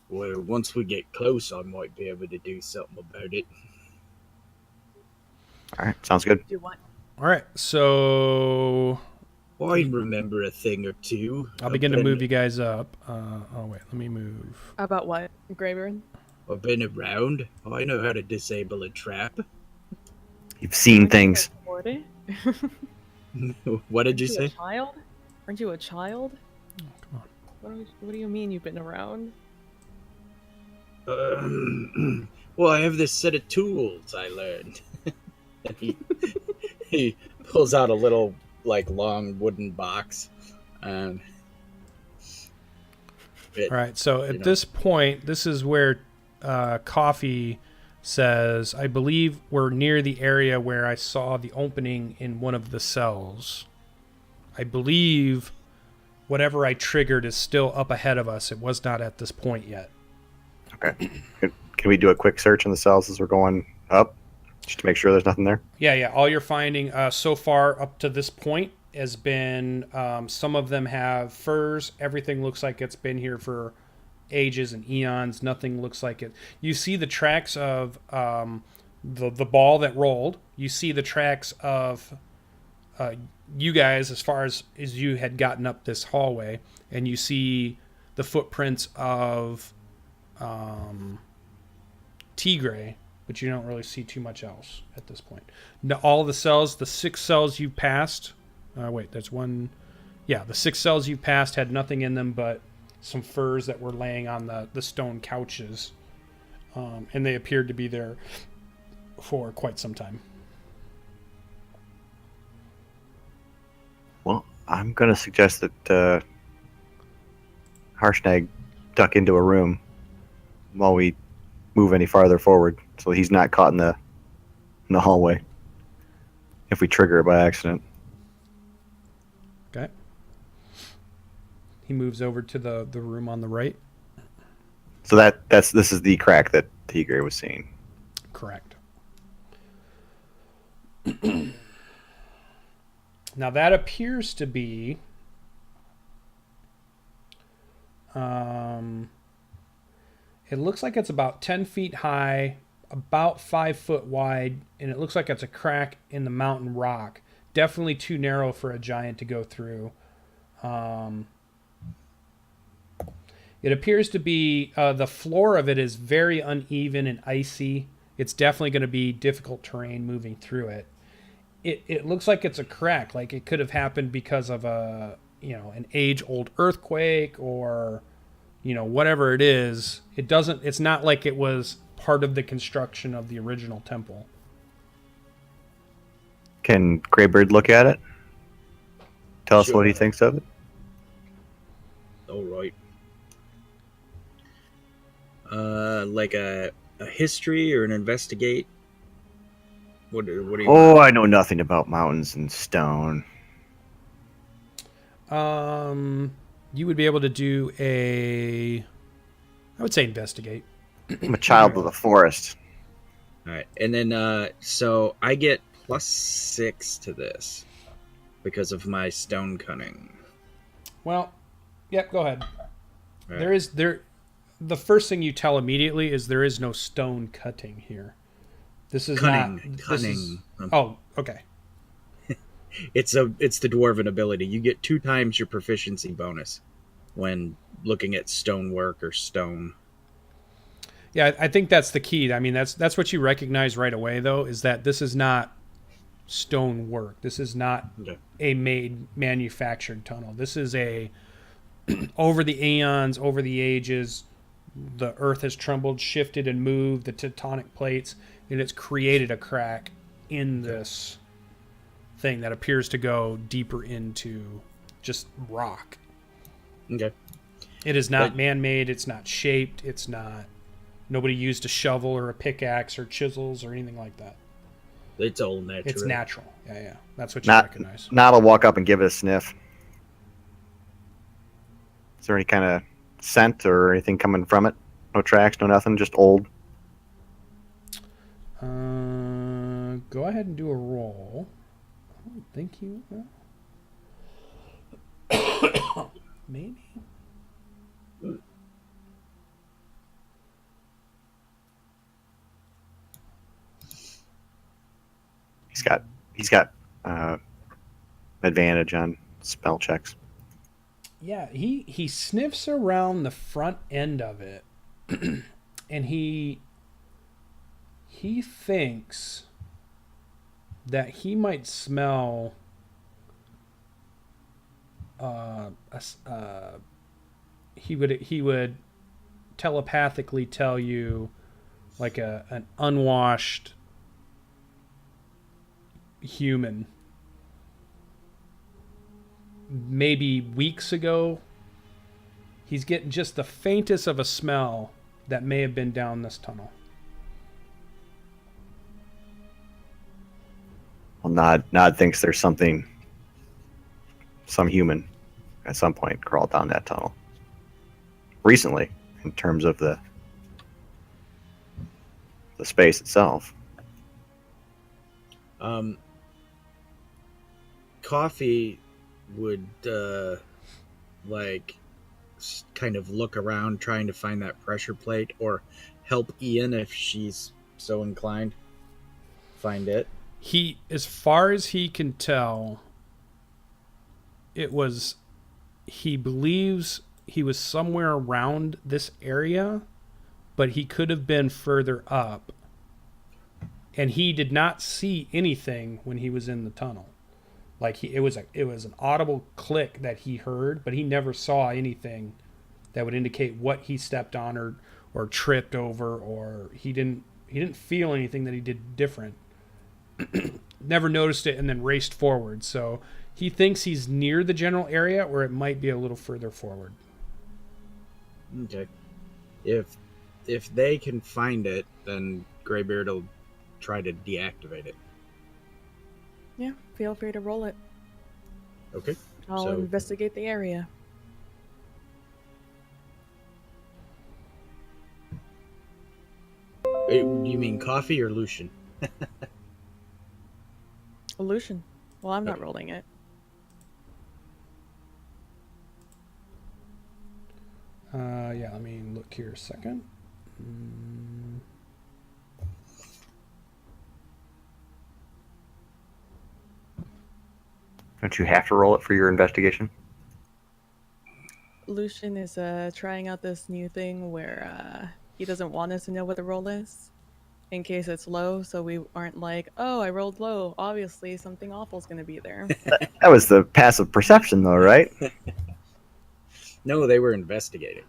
well, once we get close, I might be able to do something about it. All right, sounds good. Do what? All right. So I remember a thing or two. I'll begin to move you guys up. Let me move. About what? Greybeard? I've been around. I know how to disable a trap. You've seen things. 40? What did you Aren't say? a child? Aren't you a child? Oh, come on. What do you mean you've been around? Well, I have this set of tools I learned. he pulls out a little, long wooden box. All right. So at this point, this is where Coffee says, I believe we're near the area where I saw the opening in one of the cells. I believe whatever I triggered is still up ahead of us. It was not at this point yet. Okay. Can we do a quick search in the cells as we're going up, just to make sure there's nothing there? Yeah. All you're finding so far up to this point has been some of them have furs. Everything looks like it's been here for ages and eons. Nothing looks like it. You see the tracks of the ball that rolled. You see the tracks of you guys as far as you had gotten up this hallway, and you see the footprints of Tigray, but you don't really see too much else at this point. Now, all the cells, the 6 cells you passed. That's one. Yeah, the 6 cells you passed had nothing in them but some furs that were laying on the stone couches, and they appeared to be there for quite some time. Well, I'm going to suggest that Harshnag duck into a room while we move any farther forward, so he's not caught in the hallway if we trigger it by accident. Okay. He moves over to the room on the right. So this is the crack that Tigre was seeing. Correct. Now that appears to be it looks like it's about 10 feet high, about 5 foot wide, and it looks like it's a crack in the mountain rock. Definitely too narrow for a giant to go through. It appears to be the floor of it is very uneven and icy. It's definitely going to be difficult terrain moving through it. It looks like it's a crack, like it could have happened because of an age-old earthquake or whatever it is. It's not like it was part of the construction of the original temple. Can Greybeard look at it? Tell us what he thinks of it. All right. Like a history or an investigate? What do you want? I know nothing about mountains and stone. You would be able to do I would say investigate. I'm a child of the forest. All right, and then so I get +6 to this because of my stone cunning. Well, yep. Go ahead. Right. The first thing you tell immediately is there is no stone cutting here. This is cunning. Oh, okay. It's the dwarven ability. You get 2 times your proficiency bonus when looking at stonework or stone. Yeah, I think that's the key. I mean, that's what you recognize right away, though, is that this is not stone work. This is not a manufactured tunnel. This is over the aeons, over the ages, the earth has trembled, shifted, and moved, the tectonic plates, and it's created a crack in this thing that appears to go deeper into just rock. Okay. It is not man-made. It's not shaped. It's not... Nobody used a shovel or a pickaxe or chisels or anything like that. It's all natural. It's natural. Yeah. That's what you recognize. Now I'll walk up and give it a sniff. Is there any kind of scent or anything coming from it? No tracks, no nothing, just old. Go ahead and do a roll. I don't think you will. Maybe. He's got advantage on spell checks. Yeah, he sniffs around the front end of it, and he thinks that he might smell he would telepathically tell you like an unwashed human. Maybe weeks ago, he's getting just the faintest of a smell that may have been down this tunnel. Well, Nod thinks there's some human at some point crawled down that tunnel. Recently, in terms of the space itself. Coffee would kind of look around trying to find that pressure plate or help Ian if she's so inclined find it. He, as far as he can tell, he believes he was somewhere around this area, but he could have been further up, and he did not see anything when he was in the tunnel. Like it was an audible click that he heard, but he never saw anything that would indicate what he stepped on or tripped over, or he didn't feel anything that he did different. Never noticed it, and then raced forward. So he thinks he's near the general area, or it might be a little further forward. Okay. If they can find it, then Greybeard will try to deactivate it. Yeah, feel free to roll it. Okay. I'll investigate the area. You mean Coffee or Lucian? Illusion. Well, I'm not rolling it. Yeah, let me look here a second. Don't you have to roll it for your investigation? Lucian is trying out this new thing where he doesn't want us to know what the roll is in case it's low, so we aren't like, oh, I rolled low. Obviously, something awful is going to be there. That was the passive perception, though, right? No, they were investigating.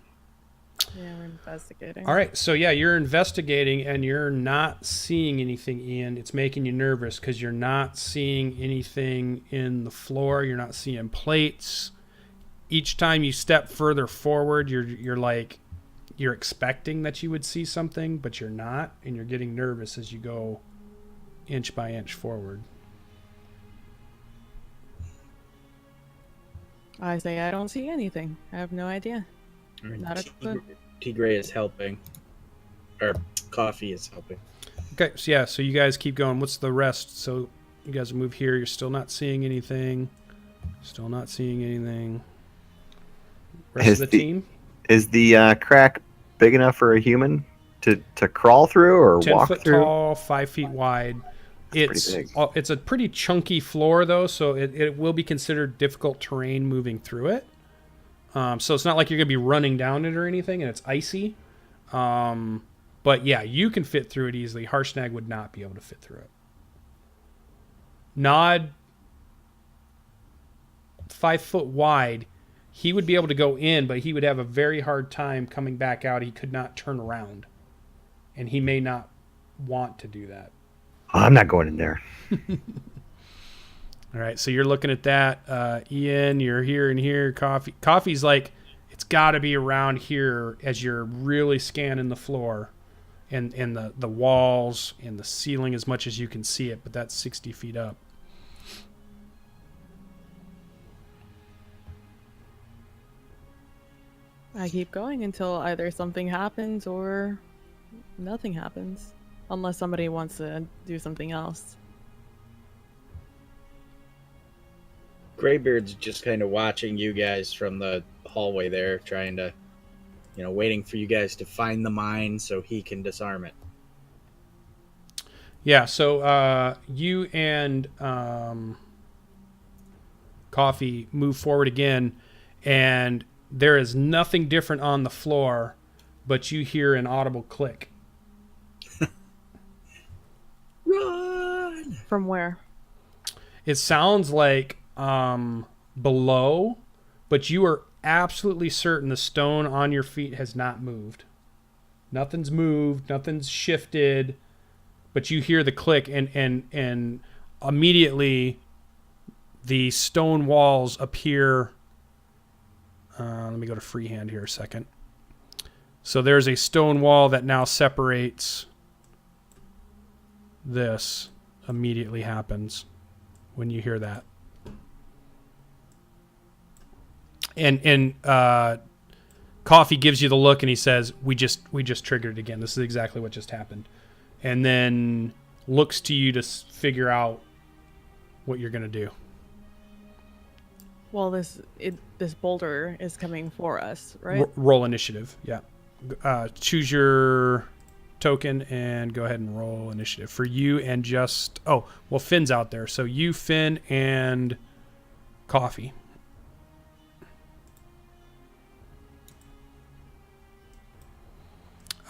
Yeah, we're investigating. All right, so yeah, you're investigating and you're not seeing anything, Ian. It's making you nervous because you're not seeing anything in the floor. You're not seeing plates. Each time you step further forward, you're expecting that you would see something, but you're not, and you're getting nervous as you go inch by inch forward. I say I don't see anything. I have no idea. Not a clue. Tigray is helping. Or Coffee is helping. Okay, so yeah, so you guys keep going. What's the rest? So you guys move here. You're still not seeing anything. Still not seeing anything. Rest of the team? Is the crack big enough for a human to crawl through or 10 walk foot through? tall, 5 feet wide. It's pretty big. It's a pretty chunky floor, though, so it will be considered difficult terrain moving through it. So it's not like you're going to be running down it or anything, and it's icy. But yeah, you can fit through it easily. Harshnag would not be able to fit through it. Nod, 5 foot wide. He would be able to go in, but he would have a very hard time coming back out. He could not turn around, and he may not want to do that. I'm not going in there. All right, so you're looking at that. Ian, you're here and here. Coffee's like, it's got to be around here as you're really scanning the floor and the walls and the ceiling as much as you can see it, but that's 60 feet up. I keep going until either something happens or nothing happens. Unless somebody wants to do something else. Greybeard's just kind of watching you guys from the hallway there, trying to, waiting for you guys to find the mine so he can disarm it. Yeah, so you and Coffee move forward again, and there is nothing different on the floor, but you hear an audible click. Run! From where? It sounds like below, but you are absolutely certain the stone on your feet has not moved. Nothing's moved, nothing's shifted, but you hear the click, and immediately the stone walls appear. Let me go to freehand here a second. So there's a stone wall that now separates. This immediately happens when you hear that. And Coffee gives you the look and he says, we just triggered it again. This is exactly what just happened. And then looks to you to figure out what you're going to do. Well, this boulder is coming for us, right? Roll initiative. Yeah. Choose your token and go ahead and roll initiative for you and just Finn's out there, so you, Finn, and Coffee.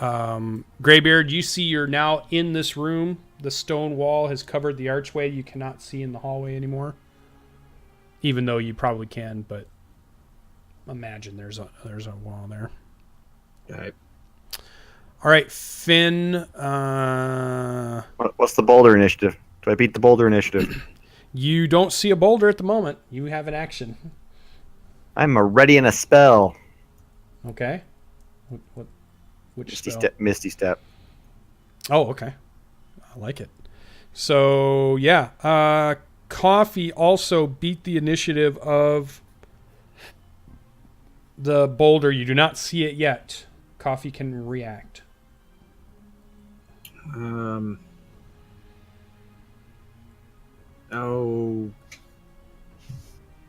Greybeard, you see you're now in this room. The stone wall has covered the archway. You cannot see in the hallway anymore, even though you probably can, but imagine there's a wall there. All right, Finn. What's the boulder initiative? Do I beat the boulder initiative? You don't see a boulder at the moment. You have an action. I'm ready in a spell. Okay. Which Misty spell? Misty Step. Oh, okay. I like it. So, yeah. Coffee also beat the initiative of the boulder. You do not see it yet. Coffee can react. Oh,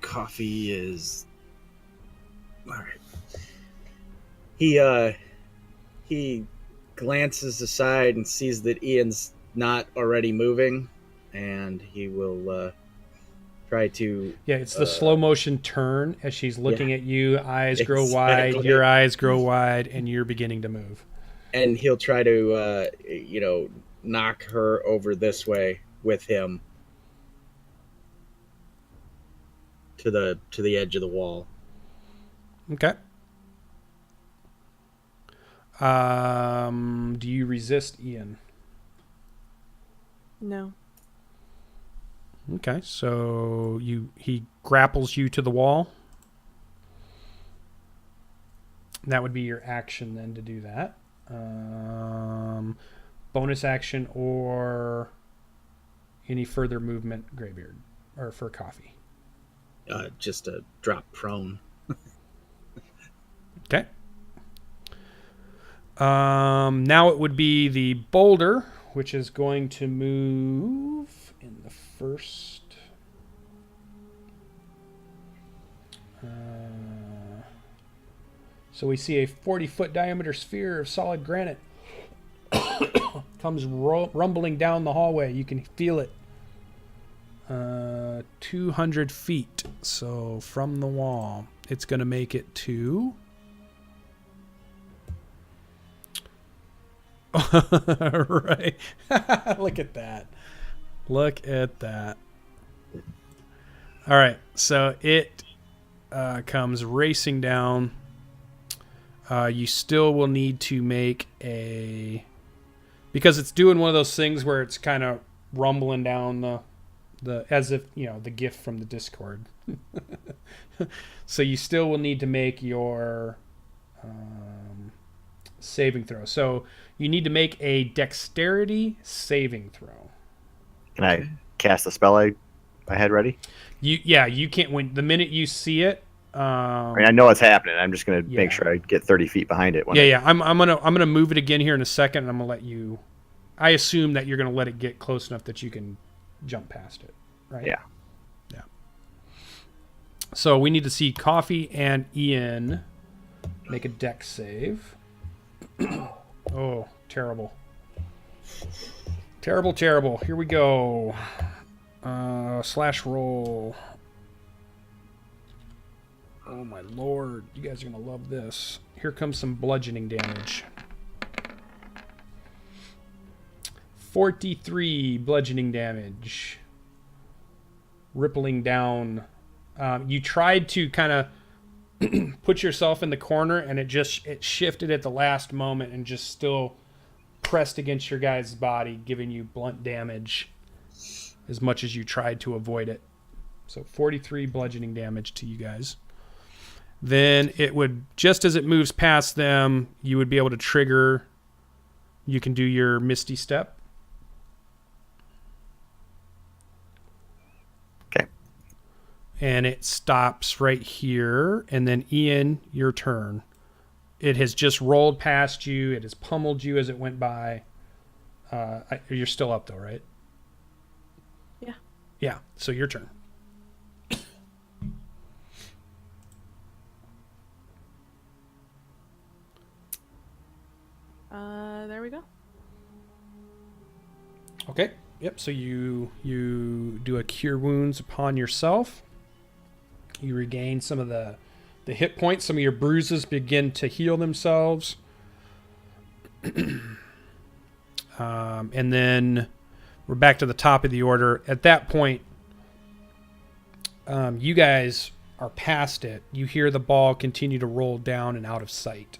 coffee is all right. He glances aside and sees that Ian's not already moving, and he will try to. Yeah, it's the slow motion turn as she's looking at you. Eyes grow wide, Exactly. your eyes grow wide, and you're beginning to move. And he'll try to, knock her over this way with him to the edge of the wall. Okay. Do you resist Ian? No. Okay, so he grapples you to the wall. That would be your action then to do that. Bonus action or any further movement, Greybeard, or for coffee. Just a drop prone. Okay. Now it would be the boulder, which is going to move in the first. So we see a 40-foot diameter sphere of solid granite comes rumbling down the hallway. You can feel it. 200 feet. So from the wall, it's going to make it to. Right. Look at that. Look at that. All right. So it comes racing down. You still will need to make a, because it's doing one of those things where it's kind of rumbling down the as if, the gift from the Discord. So you still will need to make your saving throw. So you need to make a dexterity saving throw. Can I cast the spell I had ready? You can't win the minute you see it. I mean, I know it's happening. I'm just gonna Yeah. make sure I get 30 feet behind it. I'm gonna move it again here in a second, and I'm gonna let you. I assume that you're gonna let it get close enough that you can jump past it, right? Yeah. Yeah. So we need to see Coffee and Ian make a dex save. Oh, terrible. Terrible. Here we go. Slash roll. Oh my lord, you guys are going to love this. Here comes some bludgeoning damage. 43 bludgeoning damage. Rippling down. You tried to kind of put yourself in the corner, and it shifted at the last moment and just still pressed against your guy's body, giving you blunt damage as much as you tried to avoid it. So 43 bludgeoning damage to you guys. Then it would, just as it moves past them, you would be able to trigger. You can do your Misty Step. Okay. And it stops right here. And then Ian, your turn. It has just rolled past you. It has pummeled you as it went by. You're still up though, right? Yeah. Yeah. So your turn. There we go. Okay. Yep. So you do a cure wounds upon yourself. You regain some of the hit points. Some of your bruises begin to heal themselves. And then we're back to the top of the order. At that point, you guys are past it. You hear the ball continue to roll down and out of sight.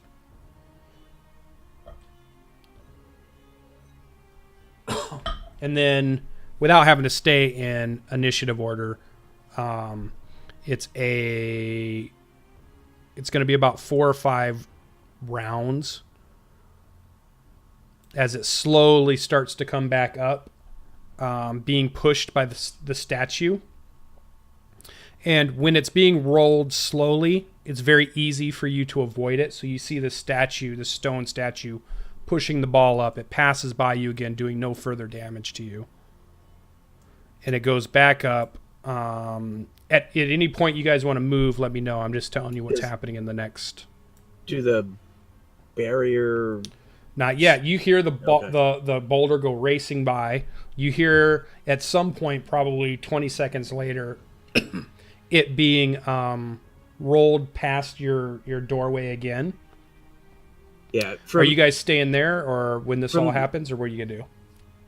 And then, without having to stay in initiative order, it's going to be about 4 or 5 rounds as it slowly starts to come back up, being pushed by the statue. And when it's being rolled slowly, it's very easy for you to avoid it. So you see the statue, the stone statue, pushing the ball up. It passes by you again, doing no further damage to you. And it goes back up. At any point you guys want to move, let me know. I'm just telling you what's happening in the next. Do the barrier... Not yet. You hear the boulder go racing by. You hear at some point, probably 20 seconds later, it being rolled past your doorway again. Yeah. Are you guys staying there, or when this all happens, or what are you gonna do?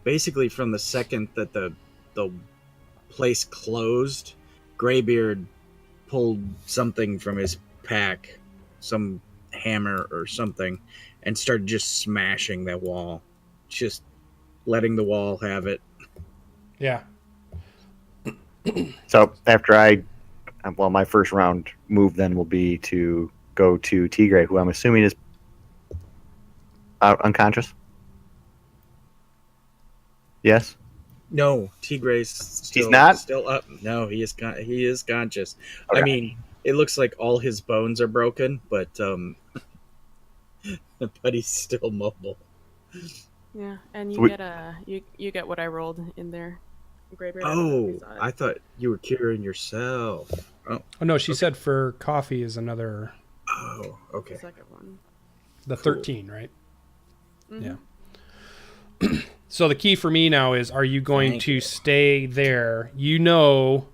Basically, from the second that the place closed, Greybeard pulled something from his pack, some hammer or something, and started just smashing that wall, just letting the wall have it. Yeah. So after my first round move then will be to go to Tigray, who I'm assuming is unconscious. Yes. No, Tigray's still, He's not? still up. No, he is conscious. Okay. I mean, it looks like all his bones are broken, but but he's still mobile. Yeah, and So you get what I rolled in there. Greybeard. Oh, I thought you were curing yourself. Oh no, she said for coffee is another. Oh, okay. The second one. The Cool. 13, right? Mhm. Yeah. So the key for me now is, are you going Thank to you. stay there? You know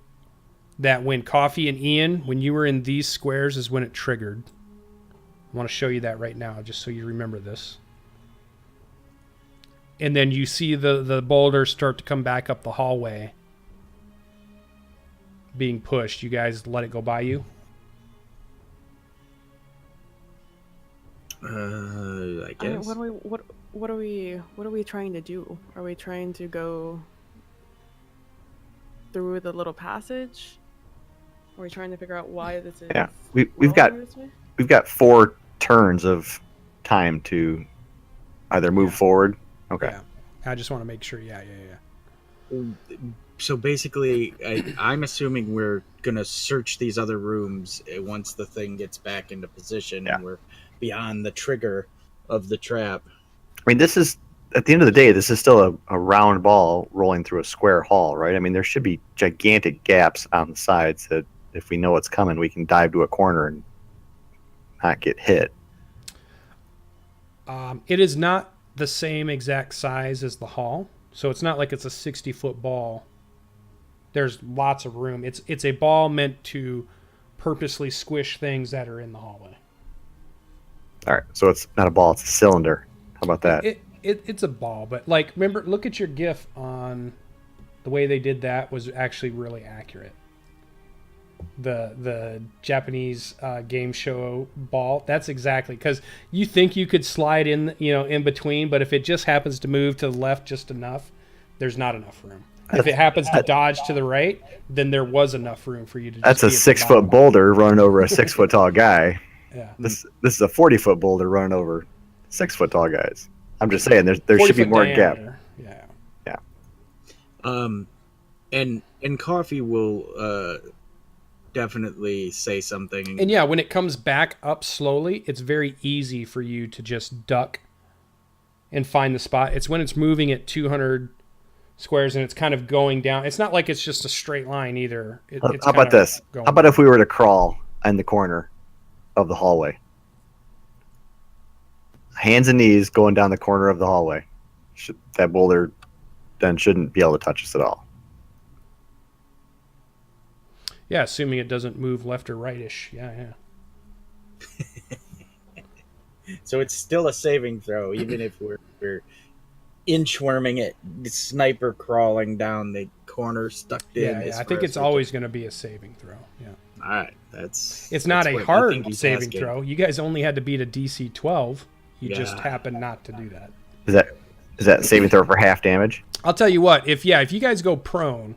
that when Coffee and Ian, when you were in these squares, is when it triggered. I want to show you that right now, just so you remember this. And then you see the boulders start to come back up the hallway, being pushed. You guys let it go by you? I guess. What are we trying to do? Are we trying to go through the little passage? Are we trying to figure out why this is? Yeah, we've got rolling this way? 4 turns of time to either move forward. Okay. Yeah. I just want to make sure. Yeah. So basically, I'm assuming we're gonna search these other rooms once the thing gets back into position, Yeah. and we're beyond the trigger of the trap. I mean, this is, at the end of the day, this is still a round ball rolling through a square hall, right? I mean, there should be gigantic gaps on the sides that if we know what's coming, we can dive to a corner and not get hit. It is not the same exact size as the hall, so it's not like it's a 60-foot ball. There's lots of room. It's a ball meant to purposely squish things that are in the hallway. All right, so it's not a ball, it's a cylinder. How about that? It's a ball, but like, remember, look at your GIF on the way they did that was actually really accurate. The Japanese game show ball, that's exactly, because you think you could slide in between, but if it just happens to move to the left just enough, there's not enough room. If it happens to dodge to the right, then there was enough room for you to. That's just a be at the 6-foot bottom. boulder running over a 6-foot tall guy. Yeah. This is a 40-foot boulder running over 6-foot tall guys. I'm just saying, there should be 40-foot more gap. diameter. Yeah. And Coffee will definitely say something. And yeah, when it comes back up slowly, it's very easy for you to just duck and find the spot. It's when it's moving at 200 squares and it's kind of going down. It's not like it's just a straight line either. It's How about this? How about if we were to crawl in the corner of the hallway? Hands and knees going down the corner of the hallway. That boulder then shouldn't be able to touch us at all. Yeah, assuming it doesn't move left or rightish. Yeah. So it's still a saving throw, even if we're inchworming it, sniper crawling down the corner, stuck in. Yeah. I think it's always going to be a saving throw. Yeah. All right, it's not that's a what I hard think he's saving asking. throw. You guys only had to beat a DC 12. You just Yeah. happened not to do that. Is that saving throw for half damage? I'll tell you what. If you guys go prone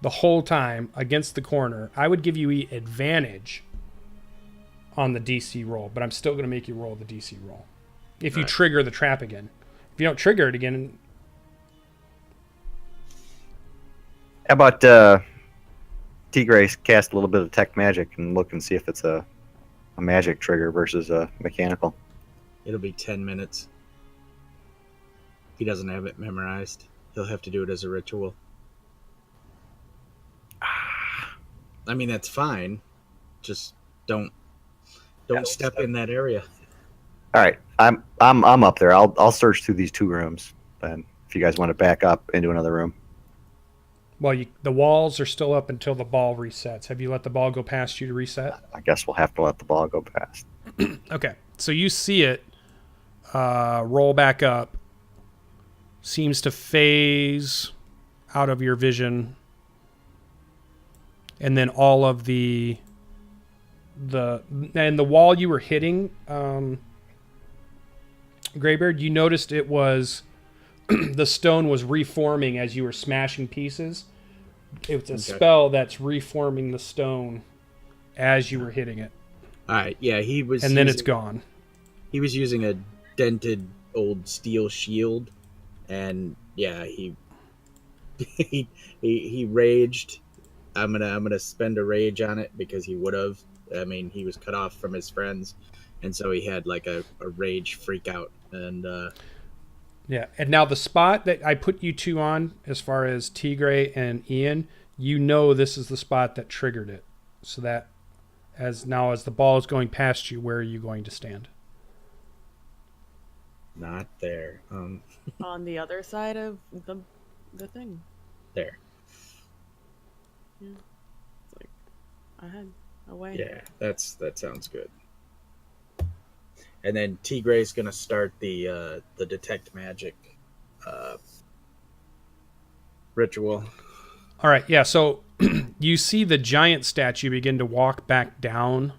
the whole time against the corner, I would give you advantage on the DC roll, but I'm still going to make you roll the DC roll if you trigger the trap again. If you don't trigger it again, How about Tigray cast a little bit of tech magic and look and see if it's a magic trigger versus a mechanical? It'll be 10 minutes. He doesn't have it memorized. He'll have to do it as a ritual. I mean, that's fine. Just don't step in that area. All right, I'm up there. I'll search through these 2 rooms. Then, if you guys want to back up into another room. Well, the walls are still up until the ball resets. Have you let the ball go past you to reset? I guess we'll have to let the ball go past. Okay, so you see it roll back up. Seems to phase out of your vision. And then all of the wall you were hitting, Greybeard, you noticed it was the stone was reforming as you were smashing pieces. It's a spell that's reforming the stone as you were hitting it. All right, yeah, he was. And then it's gone. He was using a dented old steel shield, and yeah, he raged. I'm gonna spend a rage on it because he would have. I mean, he was cut off from his friends, and so he had like a rage freak out. And yeah, and now the spot that I put you 2 on, as far as Tigray and Ian, you know this is the spot that triggered it. So that as the ball is going past you, where are you going to stand? not there. On the other side of the thing. There. Yeah. It's like ahead, away. Yeah, that sounds good. And then Tigray's gonna start the detect magic ritual. All right, yeah. So you see the giant statue begin to walk back down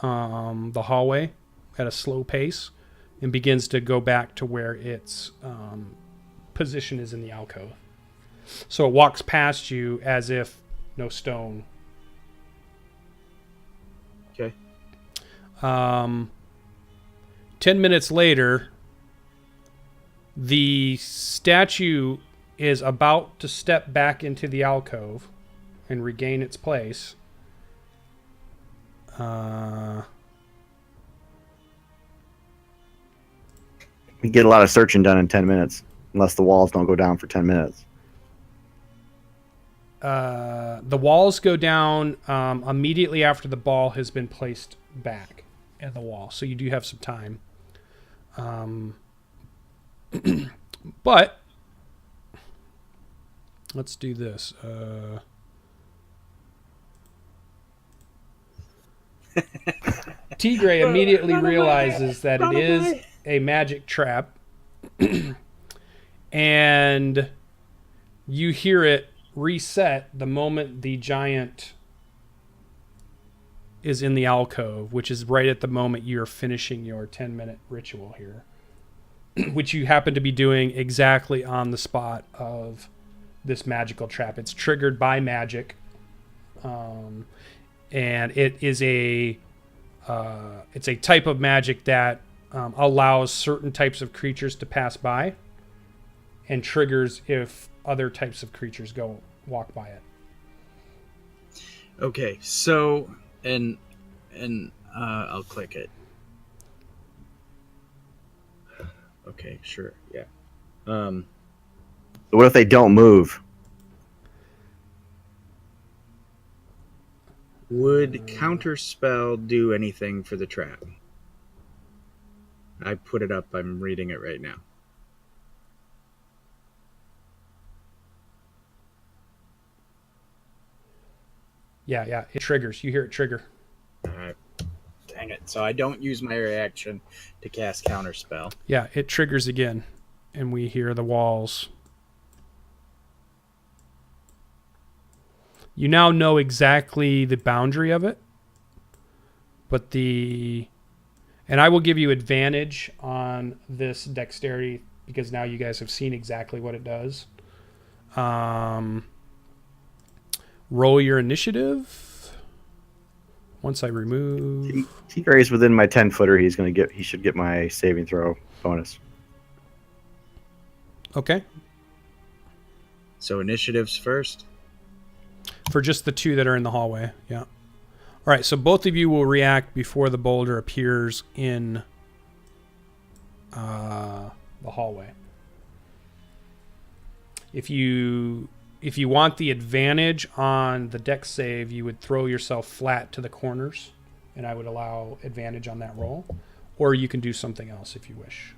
the hallway at a slow pace, and begins to go back to where its position is in the alcove. So it walks past you as if no stone. Okay. 10 minutes later, the statue is about to step back into the alcove and regain its place. We get a lot of searching done in 10 minutes, unless the walls don't go down for 10 minutes. The walls go down immediately after the ball has been placed back in the wall, so you do have some time. But let's do this. Tigray immediately realizes that it is a magic trap, and you hear it reset the moment the giant is in the alcove, which is right at the moment you're finishing your 10-minute ritual here, which you happen to be doing exactly on the spot of this magical trap. It's triggered by magic, and it is it's a type of magic that allows certain types of creatures to pass by, and triggers if other types of creatures walk by it. Okay, so and I'll click it. Okay, sure, yeah. What if they don't move? Would counterspell do anything for the trap? I put it up. I'm reading it right now. Yeah, it triggers. You hear it trigger. Dang it. So I don't use my reaction to cast counterspell. Yeah, it triggers again, and we hear the walls. You now know exactly the boundary of it, but and I will give you advantage on this dexterity because now you guys have seen exactly what it does. Roll your initiative. Once I remove... Tigray is within my 10-footer. He should get my saving throw bonus. Okay. So initiatives first? For just the 2 that are in the hallway, yeah. All right, so both of you will react before the boulder appears in the hallway. If you want the advantage on the dex save, you would throw yourself flat to the corners, and I would allow advantage on that roll. Or you can do something else if you wish.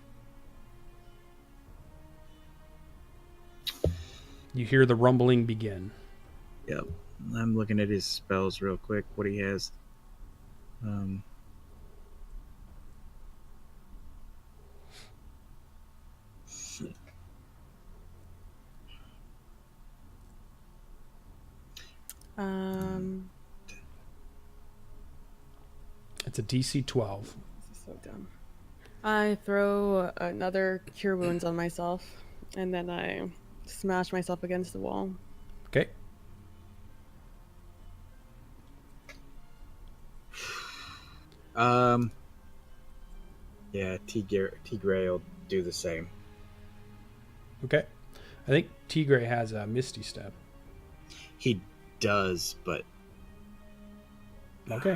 You hear the rumbling begin. Yep. I'm looking at his spells real quick, what he has. It's a DC 12. This is so dumb. I throw another Cure Wounds on myself, and then I smash myself against the wall. Okay. Yeah, T-Gray will do the same. Okay. I think Tigray has a Misty Step. He does, but Okay.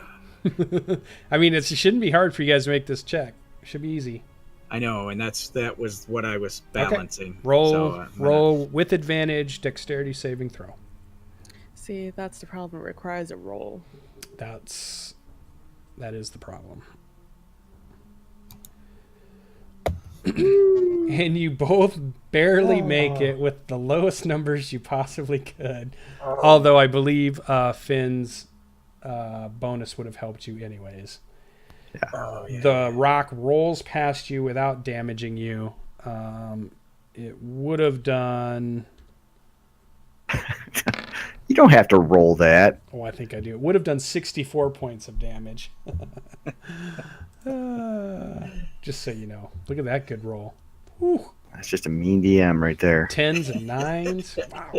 I mean, it shouldn't be hard for you guys to make this check. It should be easy. I know, and that was what I was balancing. Okay. Roll So, roll with advantage, dexterity saving throw. See, that's the problem. It requires a roll. That is the problem. And you both barely make it with the lowest numbers you possibly could. Although I believe Finn's bonus would have helped you anyways. Yeah. Oh, yeah. The rock rolls past you without damaging you. It would have done... You don't have to roll that. Oh, I think I do. It would have done 64 points of damage. Just so you know. Look at that good roll. Whew. That's just a mean DM right there. 10s and 9s. Wow.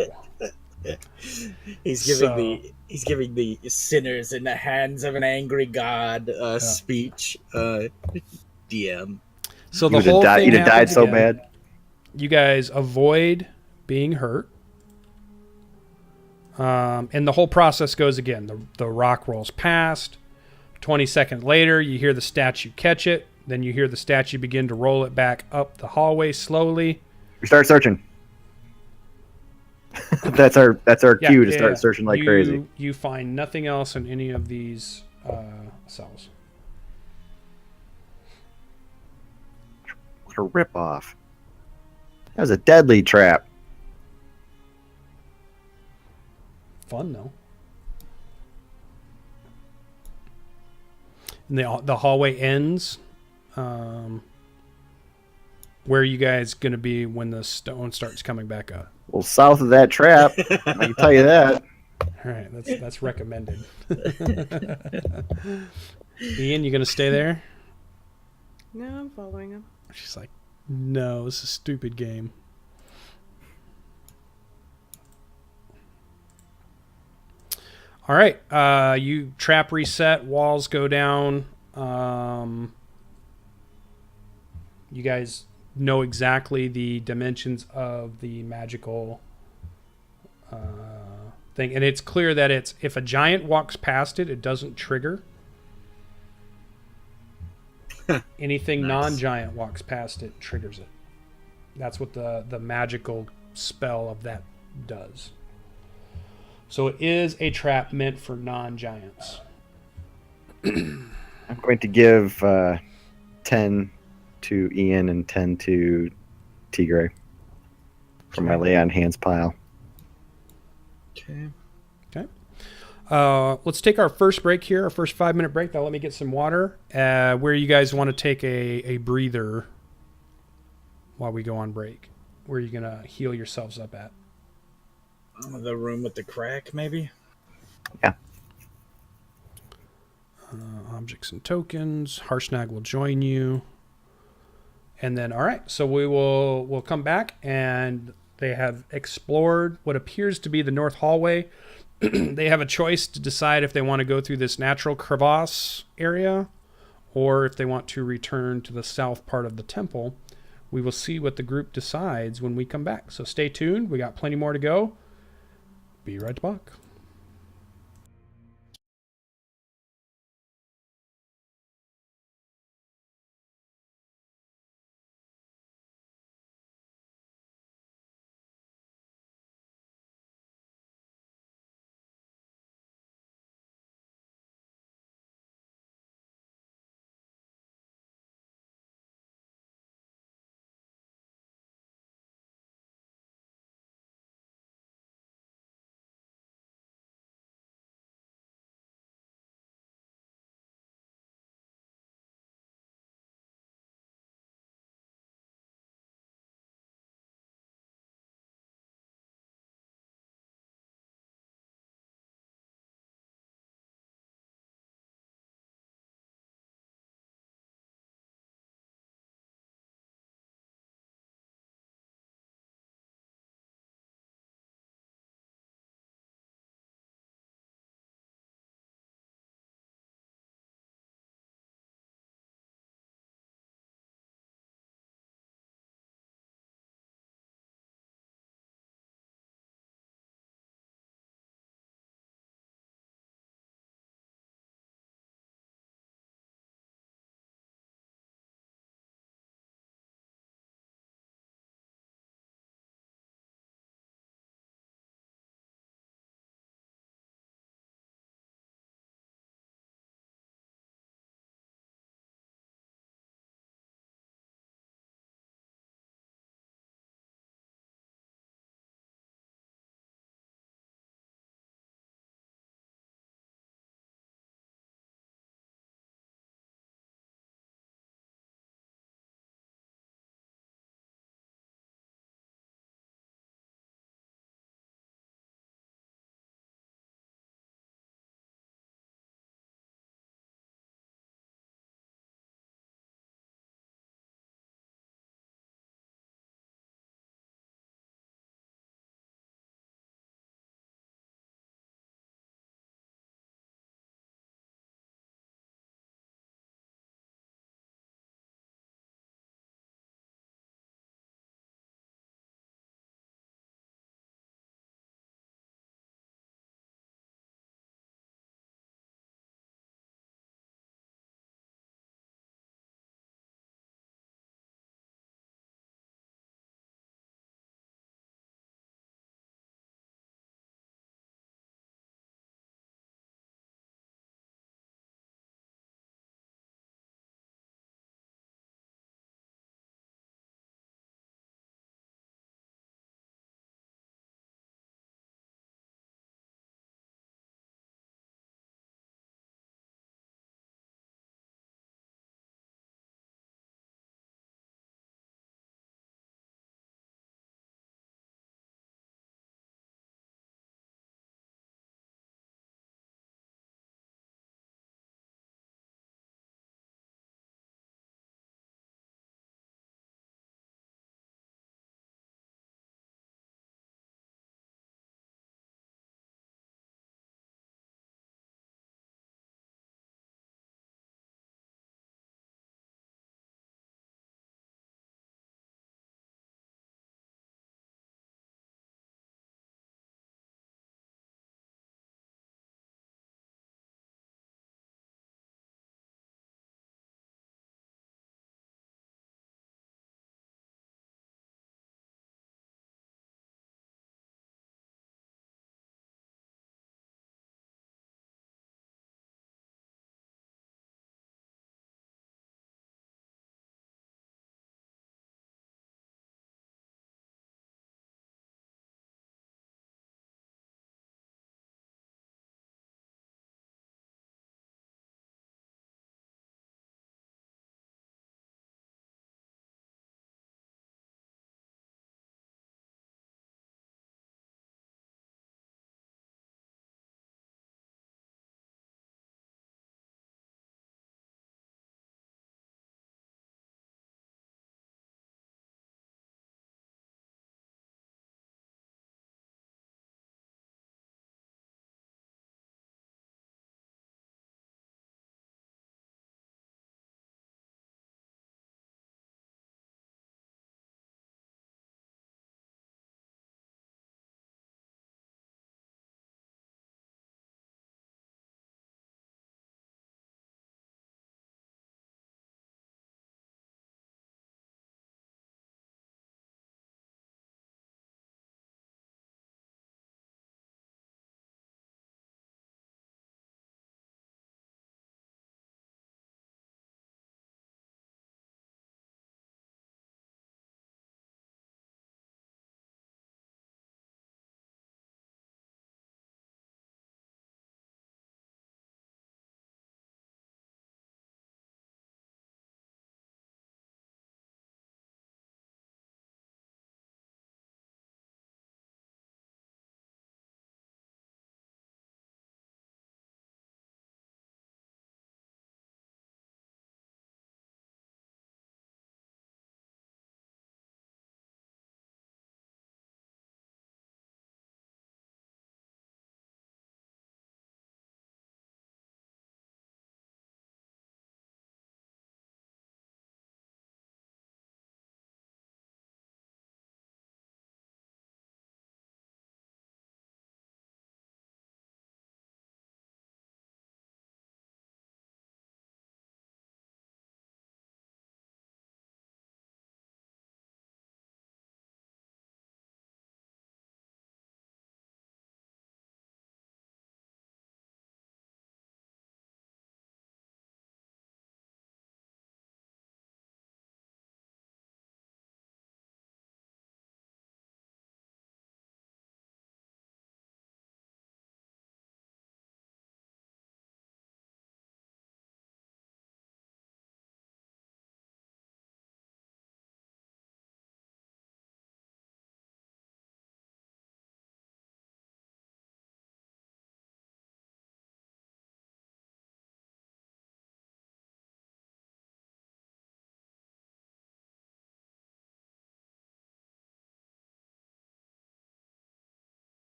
He's giving the sinners in the hands of an angry god speech. DM. So the whole thing you'd have died happens so again. bad. You guys avoid being hurt. And the whole process goes again. The rock rolls past. 20 seconds later, you hear the statue catch it. Then you hear the statue begin to roll it back up the hallway slowly. We start searching. that's our cue to start searching like crazy. You find nothing else in any of these cells. What a ripoff. That was a deadly trap. Fun though. And the hallway ends. Where are you guys going to be when the stone starts coming back up? Well, south of that trap, I can tell you that. All right, that's recommended. Ian, you going to stay there? No, I'm following him. She's like, no, this is a stupid game. All right, you trap reset, walls go down. You guys know exactly the dimensions of the magical thing, and it's clear that if a giant walks past it, it doesn't trigger. Anything non-giant walks past it triggers it. That's what the magical spell of that does. So it is a trap meant for non-giants. I'm going to give 10 to Ian and 10 to Tigray from my lay on hands pile. Okay. Let's take our first break here, our first 5-minute break. Now let me get some water. Where you guys want to take a breather while we go on break? Where are you going to heal yourselves up at? The room with the crack, maybe? Yeah. Objects and tokens. Harshnag will join you. And then, all right, so we'll come back, and they have explored what appears to be the north hallway. They have a choice to decide if they want to go through this natural crevasse area or if they want to return to the south part of the temple. We will see what the group decides when we come back. So stay tuned. We got plenty more to go. Be right back.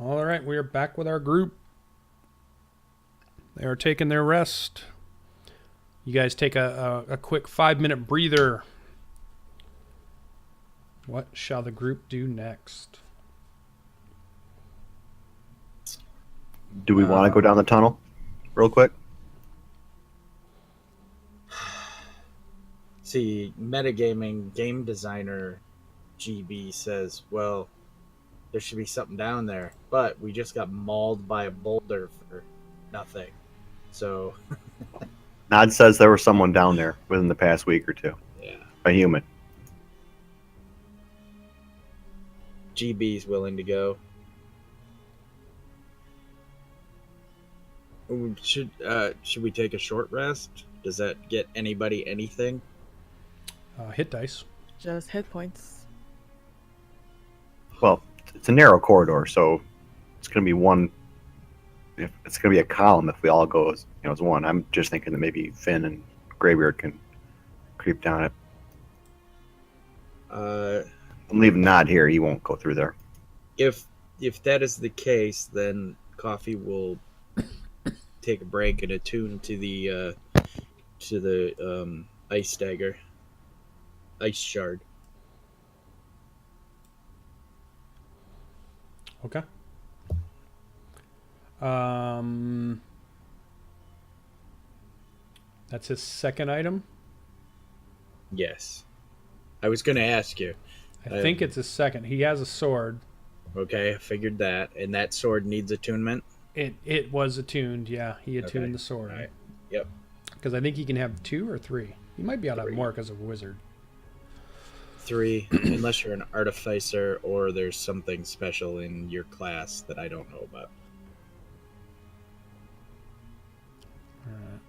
All right, we are back with our group. They are taking their rest. You guys take a quick 5-minute breather. What shall the group do next? Do we want to go down the tunnel real quick? See, metagaming game designer GB says, well, there should be something down there, but we just got mauled by a boulder for nothing. So, Nod says there was someone down there within the past week or two. yeah. A human. GB's willing to go. Should we take a short rest? Does that get anybody anything? Hit dice. Just hit points. Well, it's a narrow corridor, so it's going to be one. If it's going to be a column if we all go as one. I'm just thinking that maybe Finn and Greybeard can creep down it. I'm leaving Nod here. He won't go through there. If that is the case, then Coffee will take a break and attune to the ice dagger, ice shard. Okay. That's his second item. Yes, I was going to ask you. I think it's his second. He has a sword. Okay, I figured that, and that sword needs attunement. It was attuned. Yeah, he attuned Okay. the sword. All right. Yep. Because I think he can have 2 or 3. He might be able to have 3. more because of a wizard. 3, unless you're an artificer or there's something special in your class that I don't know about. All right.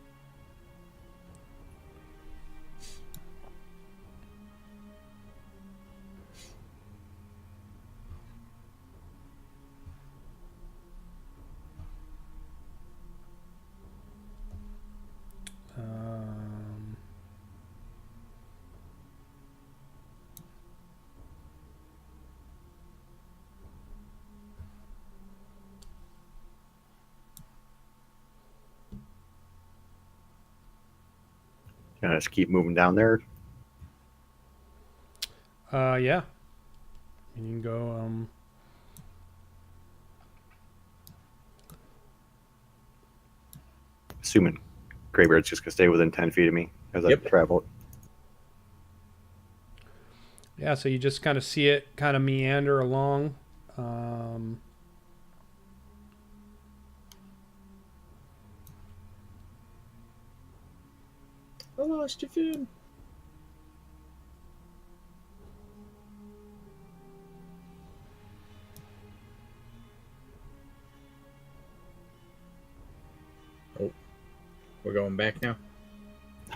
Can I just keep moving down there? Yeah. You can go. Assuming Greybeard's just going to stay within 10 feet of me as Yep. I travel. Yeah, so you just kind of see it kind of meander along. I lost you, Finn. Oh, we're going back now.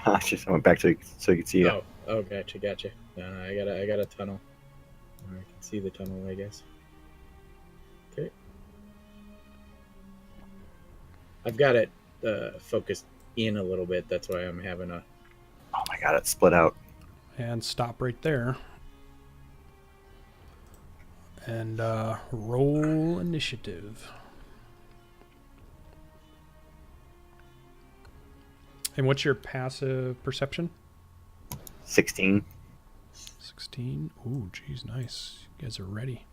I just went back so you could see it. Oh, gotcha. I got a tunnel. I can see the tunnel, I guess. Okay. I've got it focused in a little bit. That's why I'm having a. Oh my god, it's split out. And stop right there. And roll initiative. And what's your passive perception? 16. 16. Ooh, geez, nice. You guys are ready.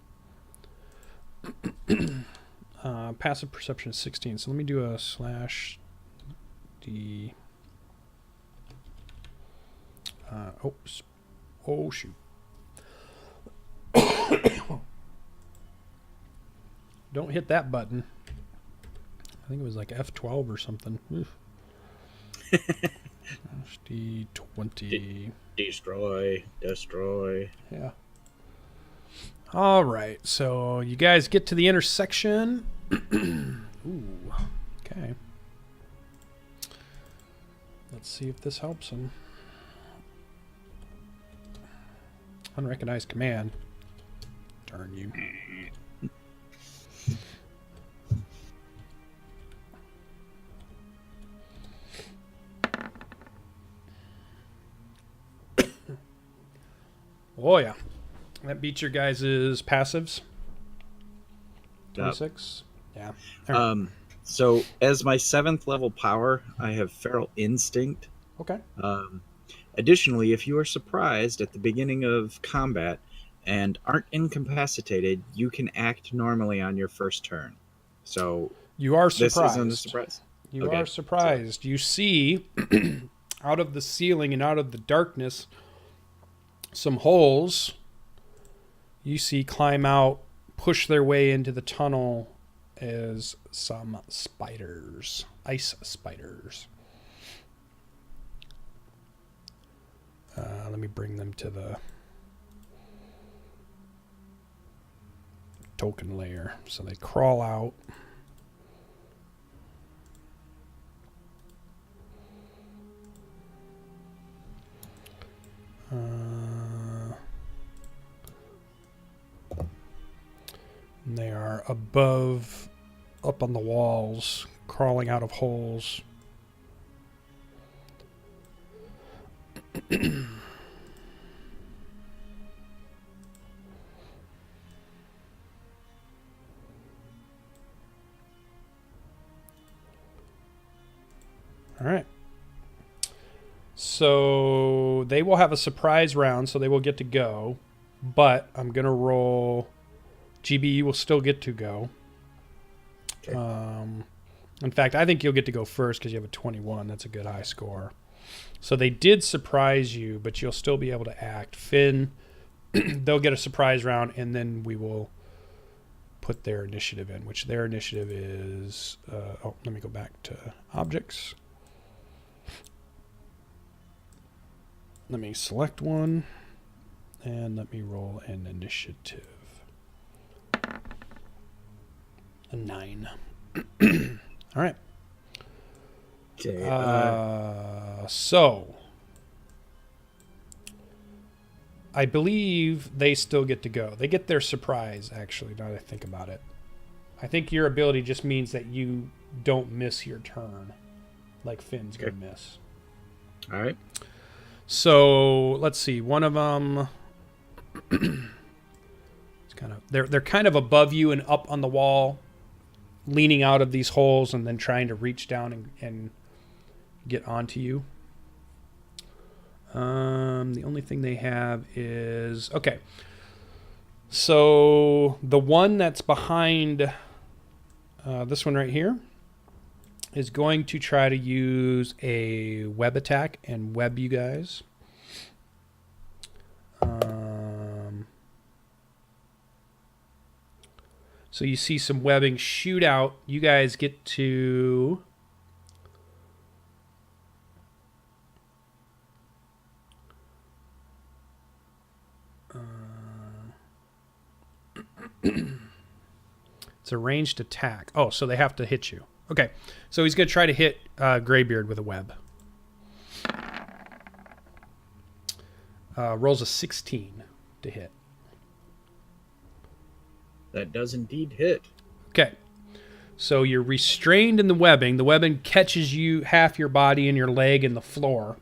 Passive perception is 16. So let me do a /d. Oh, shoot. Don't hit that button. I think it was like F12 or something. Oof. D20. Destroy. Yeah. All right. So you guys get to the intersection. Ooh. Okay. Let's see if this helps him. Unrecognized command. Darn you. Oh yeah, that beats your guys' passives. 26? Yeah. All right. So as my 7th level power, I have Feral Instinct. Okay. Additionally, if you are surprised at the beginning of combat and aren't incapacitated, you can act normally on your first turn. So You are this surprised. isn't a surprise. You Okay, are surprised. You see out of the ceiling and out of the darkness some holes. You see climb out, push their way into the tunnel as some spiders, ice spiders. Let me bring them to the token layer. So they crawl out. And they are above, up on the walls, crawling out of holes. All right. So they will have a surprise round, so they will get to go. But I'm going to roll... GB, you will still get to go. Okay. In fact, I think you'll get to go first because you have a 21. That's a good high score. So they did surprise you, but you'll still be able to act. Finn, they'll get a surprise round, and then we will put their initiative in, which their initiative is... let me go back to objects. Let me select one, and let me roll an initiative. A 9. All right. Okay. So I believe they still get to go. They get their surprise, actually, now that I think about it. I think your ability just means that you don't miss your turn, like Finn's going to miss. All right. So let's see. One of them, it's kind of they're kind of above you and up on the wall, leaning out of these holes and then trying to reach down and get onto you. The only thing they have is okay. So the one that's behind this one right here is going to try to use a web attack and web you guys. So you see some webbing shoot out. You guys get to... It's a ranged attack. Oh, so they have to hit you. Okay, so he's going to try to hit Greybeard with a web. Rolls a 16 to hit. That does indeed hit. Okay, so you're restrained in the webbing. The webbing catches you half your body and your leg in the floor,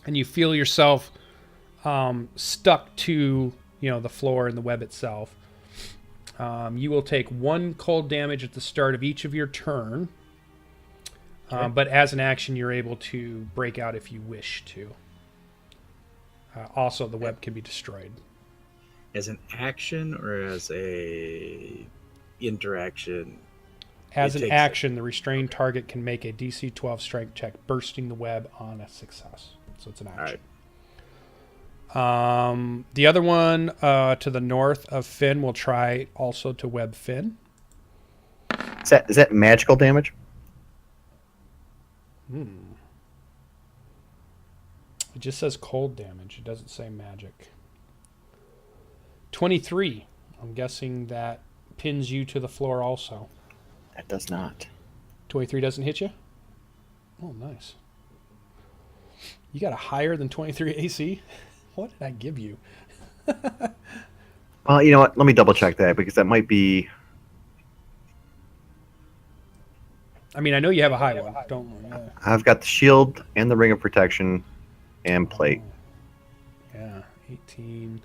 and you feel yourself stuck to the floor and the web itself. You will take 1 cold damage at the start of each of your turn. Okay. But as an action, you're able to break out if you wish to. Also, the web can be destroyed. As an action or as a interaction? As an action, the restrained target can make a DC 12 strength check, bursting the web on a success. So it's an action. All right. The other one to the north of Finn will try also to web Finn. Is that magical damage? It just says cold damage. It doesn't say magic. 23. I'm guessing that pins you to the floor also. That does not. 23 doesn't hit you? Oh, nice. You got a higher than 23 AC? What did I give you? Well, you know what? Let me double check that because that might be... I mean, I know you have a high one. Don't worry. Yeah. I've got the shield and the ring of protection and plate. Yeah, 18,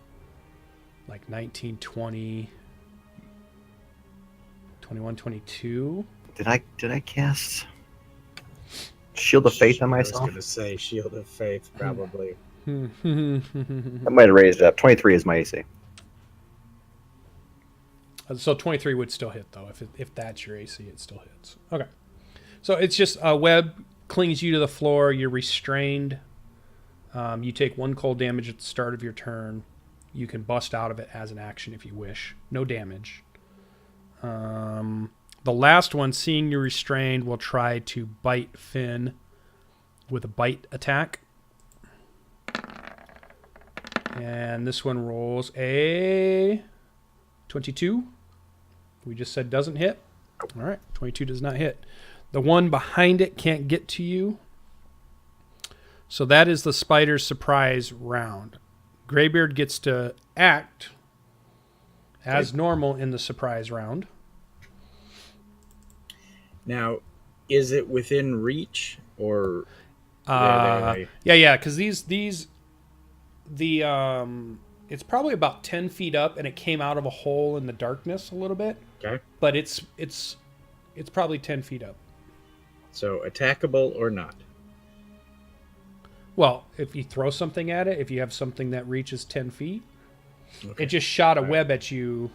like 19, 20. 21, 22. Did I cast Shield of Faith on I was myself? going to say Shield of Faith, probably. I might have raised it up. 23 is my AC. So 23 would still hit, though. If that's your AC, it still hits. Okay. So it's just a web clings you to the floor. You're restrained. You take 1 cold damage at the start of your turn. You can bust out of it as an action if you wish. No damage. The last one, seeing you restrained, will try to bite Finn with a bite attack. And this one rolls a 22. We just said doesn't hit. All right, 22 does not hit. The one behind it can't get to you. So that is the spider's surprise round. Greybeard gets to act as normal in the surprise round. Now, is it within reach or? Yeah, because it's probably about 10 feet up, and it came out of a hole in the darkness a little bit. Okay. But it's probably 10 feet up. So attackable or not? Well, if you throw something at it, if you have something that reaches 10 feet, Okay. it just shot a web at you.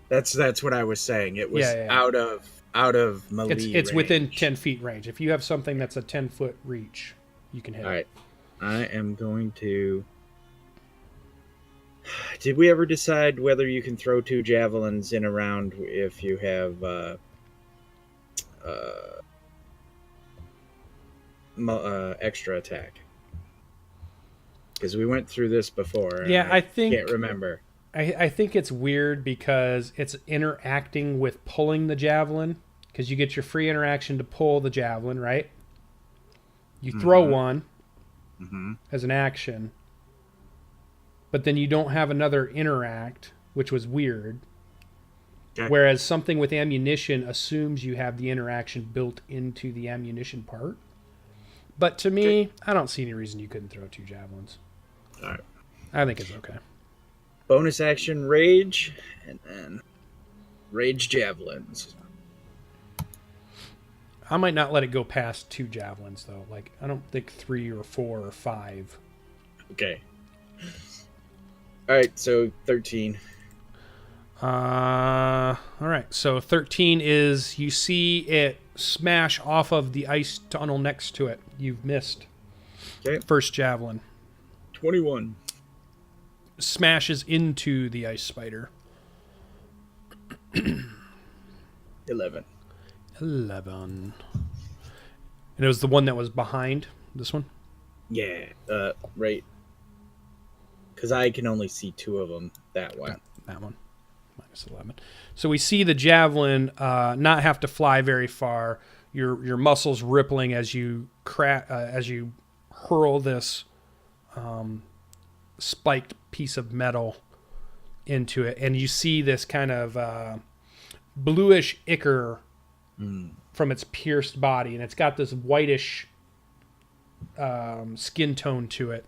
That's what I was saying. It was out of melee. It's range. within 10 feet range. If you have something that's a 10-foot reach, you can hit All it. right. I am going to. Did we ever decide whether you can throw 2 javelins in a round if you have extra attack? Because we went through this before. And Yeah, I think can't remember. I think it's weird because it's interacting with pulling the javelin, because you get your free interaction to pull the javelin, right? You throw one as an action, but then you don't have another interact, which was weird. Okay. Whereas something with ammunition assumes you have the interaction built into the ammunition part. But to me, I don't see any reason you couldn't throw 2 javelins. All right. I think it's okay. Bonus action rage, and then rage javelins. I might not let it go past 2 javelins, though. Like, I don't think 3 or 4 or 5. Okay. All right, so 13. All right, so 13 is you see it smash off of the ice tunnel next to it. You've missed. Okay. First javelin. 21. Smashes into the ice spider. 11. 11. And it was the one that was behind this one? Yeah, right. Because I can only see 2 of them that way. That one. Minus 11. So we see the javelin not have to fly very far. Your muscles rippling as you hurl this spiked piece of metal into it, and you see this kind of bluish ichor from its pierced body, and it's got this whitish skin tone to it.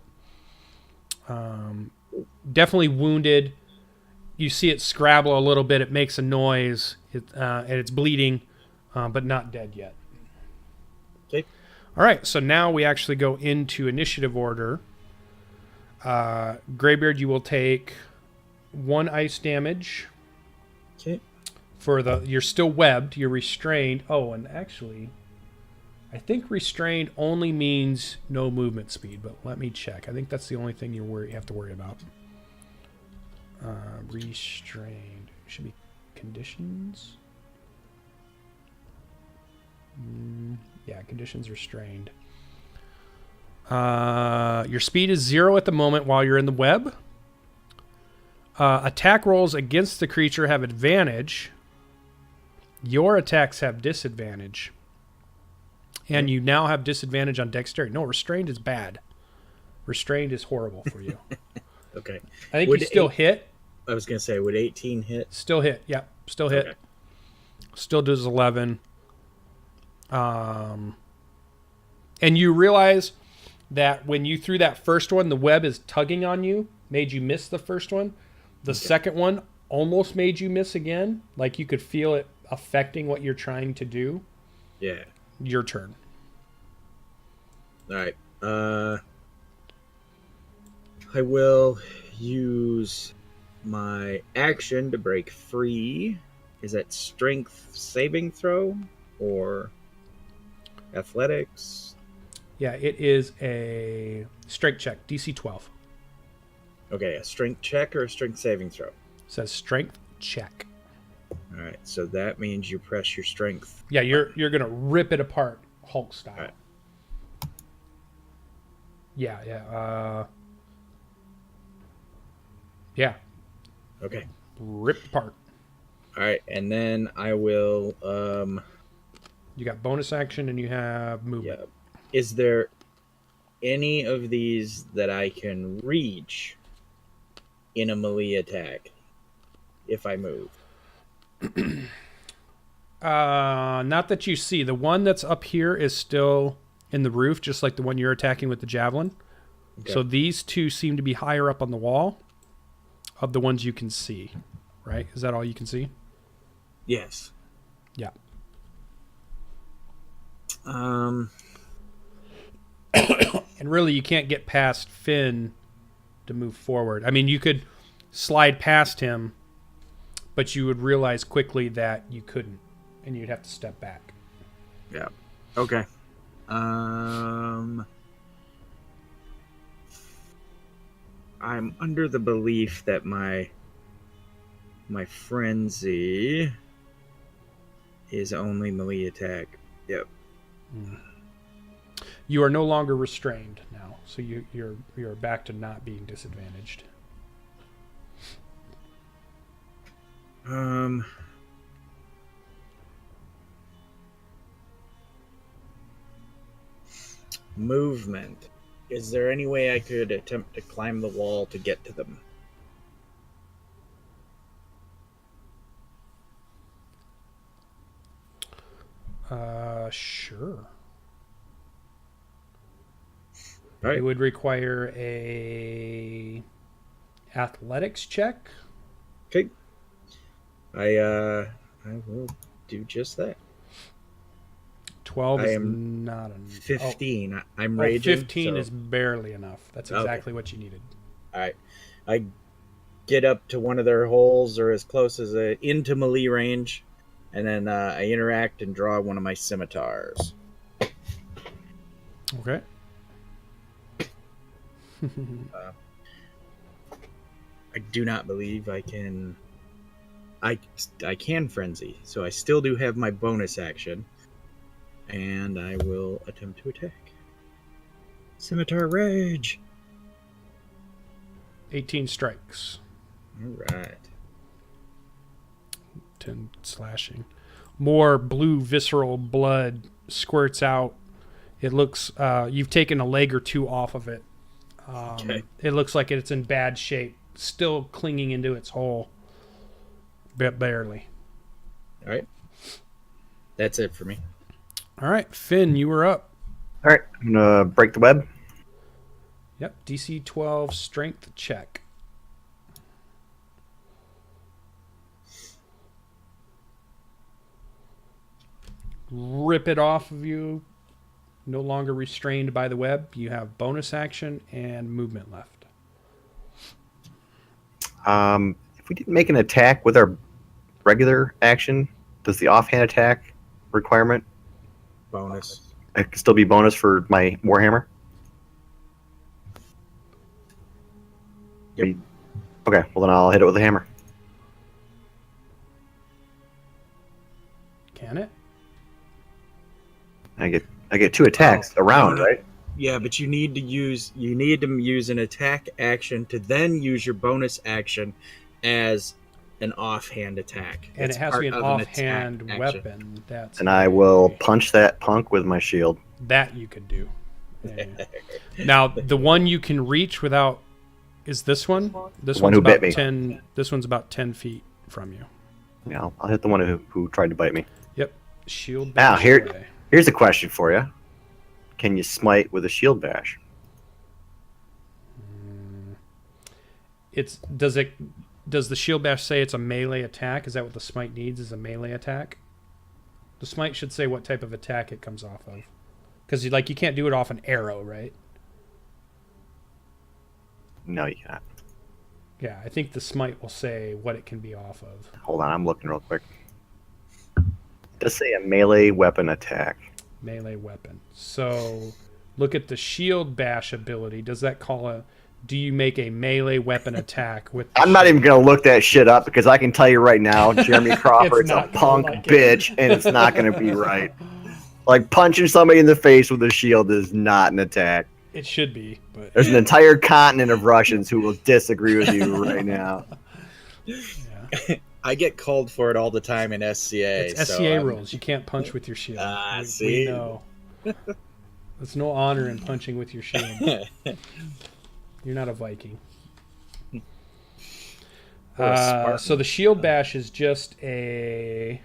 Definitely wounded. You see it scrabble a little bit. It makes a noise, and it's bleeding, but not dead yet. Okay. All right, so now we actually go into initiative order. Greybeard, you will take 1 ice damage. Okay. You're still webbed. You're restrained. Oh, and actually, I think restrained only means no movement speed, but let me check. I think that's the only thing you have to worry about. Restrained. Should be conditions. Yeah, conditions restrained. Your speed is 0 at the moment while you're in the web. Attack rolls against the creature have advantage. Your attacks have disadvantage. And you now have disadvantage on dexterity. No, restrained is bad. Restrained is horrible for you. Okay. I think you still hit. I was going to say, would 18 hit? Still hit. Yep. Still hit. Okay. Still does 11. And you realize that when you threw that first one, the web is tugging on you, made you miss the first one. The second one almost made you miss again. Like you could feel it affecting what you're trying to do, Yeah. your turn. All right. I will use my action to break free. Is that strength saving throw or athletics? Yeah, it is a strength check, DC 12. Okay, a strength check or a strength saving throw? It says strength check. All right, so that means you press your strength. Yeah, you're gonna rip it apart, Hulk style. All right. Yeah. Yeah, Okay. rip apart. All right, and then I will. You got bonus action and you have movement. Yeah. Is there any of these that I can reach in a melee attack if I move? Not that you see. The one that's up here is still in the roof, just like the one you're attacking with the javelin. Okay. So these two seem to be higher up on the wall of the ones you can see, right? Is that all you can see? Yes. Yeah. And really, you can't get past Finn to move forward. I mean, you could slide past him, but you would realize quickly that you couldn't, and you'd have to step back. Yeah. Okay. I'm under the belief that my frenzy is only melee attack. Yep. You are no longer restrained now, so you're back to not being disadvantaged. Movement. Is there any way I could attempt to climb the wall to get to them? Sure. All right. It would require a athletics check. Okay. I will do just that. 12 I is am not enough. 15. I'm Oh, raging. 15 so- is barely enough. That's Okay. exactly what you needed. All right. I get up to one of their holes or as close as into melee range, and then I interact and draw one of my scimitars. Okay. I do not believe I can. I can frenzy, so I still do have my bonus action, and I will attempt to attack. Scimitar rage. 18 strikes. All right. 10 slashing. More blue visceral blood squirts out. It looks you've taken a leg or two off of it. Okay. It looks like it's in bad shape, still clinging into its hole, but barely. All right. That's it for me. All right, Finn, you were up. All right, I'm gonna break the web. Yep, DC 12 strength check. Rip it off of you. No longer restrained by the web. You have bonus action and movement left. If we didn't make an attack with our regular action, does the offhand attack requirement Bonus. it could still be bonus for my Warhammer? Yep. Okay, well then I'll hit it with a hammer. Can it? I get two attacks around, no. right? Yeah, but you need to use an attack action to then use your bonus action as an offhand attack. And It's it has to be an part of attack offhand action. weapon. That's And I will punch that punk with my shield. that you could do. Yeah. Now the one you can reach without is this one. This The one one's who bit about me. 10. This one's about 10 feet from you. Yeah, I'll hit the one who tried to bite me. Yep. Shield. Now, bash here- away. Here's a question for you. Can you smite with a shield bash? Does the shield bash say it's a melee attack? Is that what the smite needs? Is a melee attack? The smite should say what type of attack it comes off of. Because you can't do it off an arrow, right? No, you can't. Yeah, I think the smite will say what it can be off of. Hold on, I'm looking real quick. It does say a melee weapon attack. Melee weapon. So look at the shield bash ability. Does that do you make a melee weapon attack with I'm not even going to look that shit up because I can tell you right now, Jeremy Crawford's a not gonna punk like it. bitch, and it's not going to be right. Like, punching somebody in the face with a shield is not an attack. It should be, but There's an entire continent of Russians who will disagree with you right now. yeah. I get called for it all the time in SCA. It's SCA rules. You can't punch with your shield. See? We know. There's no honor in punching with your shield. You're not a Viking. So the shield bash is just a...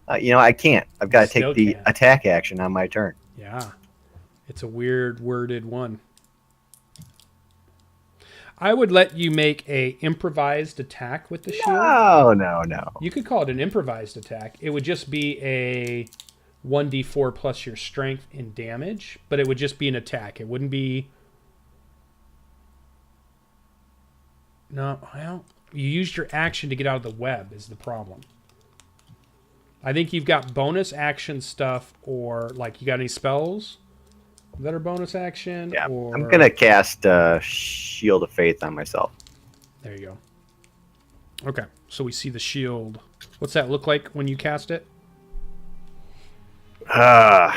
I can't. I've got to Still take the can't. attack action on my turn. Yeah. It's a weird worded one. I would let you make a improvised attack with the shield. No. You could call it an improvised attack. It would just be a 1d4 plus your strength in damage, but it would just be an attack. It wouldn't be... No, well, you used your action to get out of the web is the problem. I think you've got bonus action stuff, or like you got any spells that are bonus action? Yeah, or... I'm going to cast Shield of Faith on myself. There you go. Okay, so we see the shield. What's that look like when you cast it? That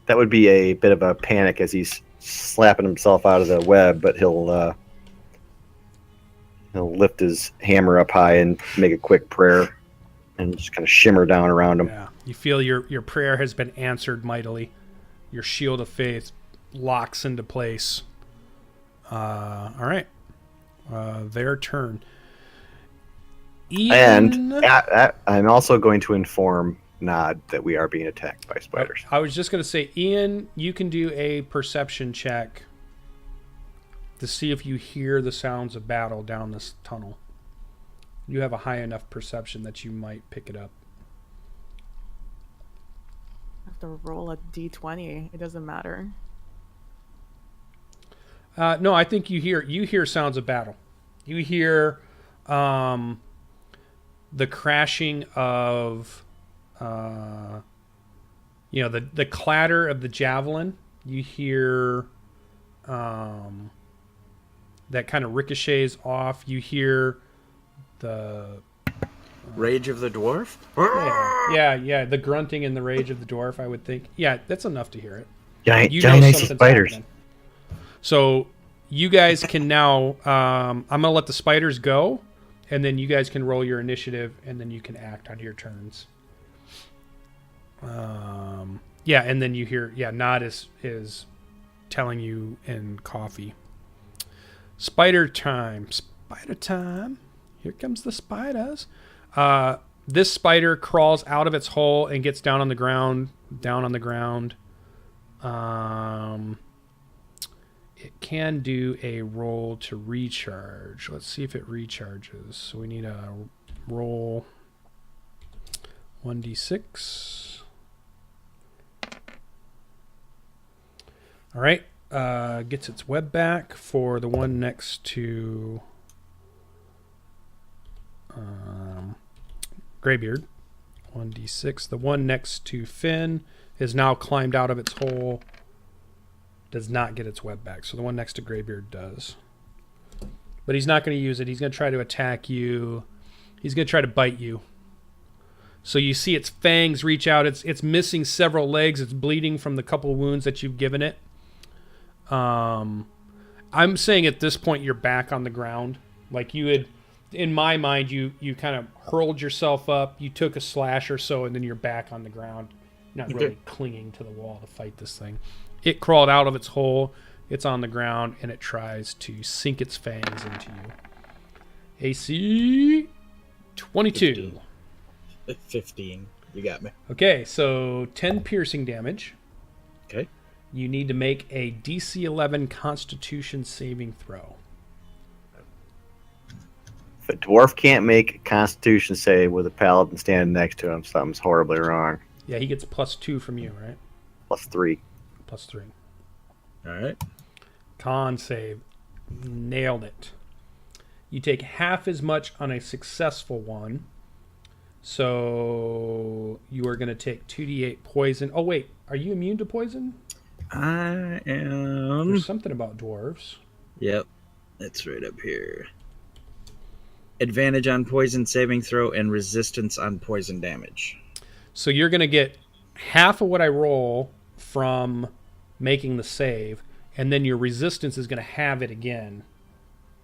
would be a bit of a panic as he's slapping himself out of the web, but he'll lift his hammer up high and make a quick prayer and just kind of shimmer down around him. Yeah, you feel your prayer has been answered mightily. Your shield of faith locks into place. All right, their turn. Ian... And I'm also going to inform Nod that we are being attacked by spiders. I was just going to say, Ian, you can do a perception check to see if you hear the sounds of battle down this tunnel. You have a high enough perception that you might pick it up. I have to roll a d20. It doesn't matter. No, I think you hear sounds of battle. You hear the crashing of the clatter of the javelin. You hear that kind of ricochets off. You hear the Rage of the Dwarf? yeah, the grunting and the rage of the dwarf, I would think. Yeah, that's enough to hear it. Giant something's spiders. happening. So you guys can now... I'm going to let the spiders go, and then you guys can roll your initiative, and then you can act on your turns. Yeah, and then you hear... Yeah, Nod is telling you in coffee. Spider time. Spider time. Here comes the spiders. This spider crawls out of its hole and gets down on the ground. It can do a roll to recharge. Let's see if it recharges. So we need a roll 1d6. All right. Gets its web back for the one next to Greybeard. 1d6. The one next to Finn is now climbed out of its hole. Does not get its web back. So the one next to Greybeard does. But he's not going to use it. He's going to try to attack you. He's going to try to bite you. So you see its fangs reach out. It's missing several legs. It's bleeding from the couple wounds that you've given it. I'm saying at this point you're back on the ground. Like you had, in my mind, you kind of hurled yourself up. You took a slash or so, and then you're back on the ground. Not really clinging to the wall to fight this thing. It crawled out of its hole. It's on the ground, and it tries to sink its fangs into you. AC 22. 15. You got me. Okay, so 10 piercing damage. Okay. You need to make a DC 11 Constitution saving throw. a dwarf can't make a Constitution save with a paladin standing next to him, something's horribly wrong. Yeah, he gets +2 from you, right? +3. +3. All right. Con save. Nailed it. You take half as much on a successful one. So you are going to take 2d8 poison. Oh, wait. Are you immune to poison? I am. There's something about dwarves. Yep. It's right up here. Advantage on poison saving throw and resistance on poison damage. So you're going to get half of what I roll from making the save, and then your resistance is going to have it again.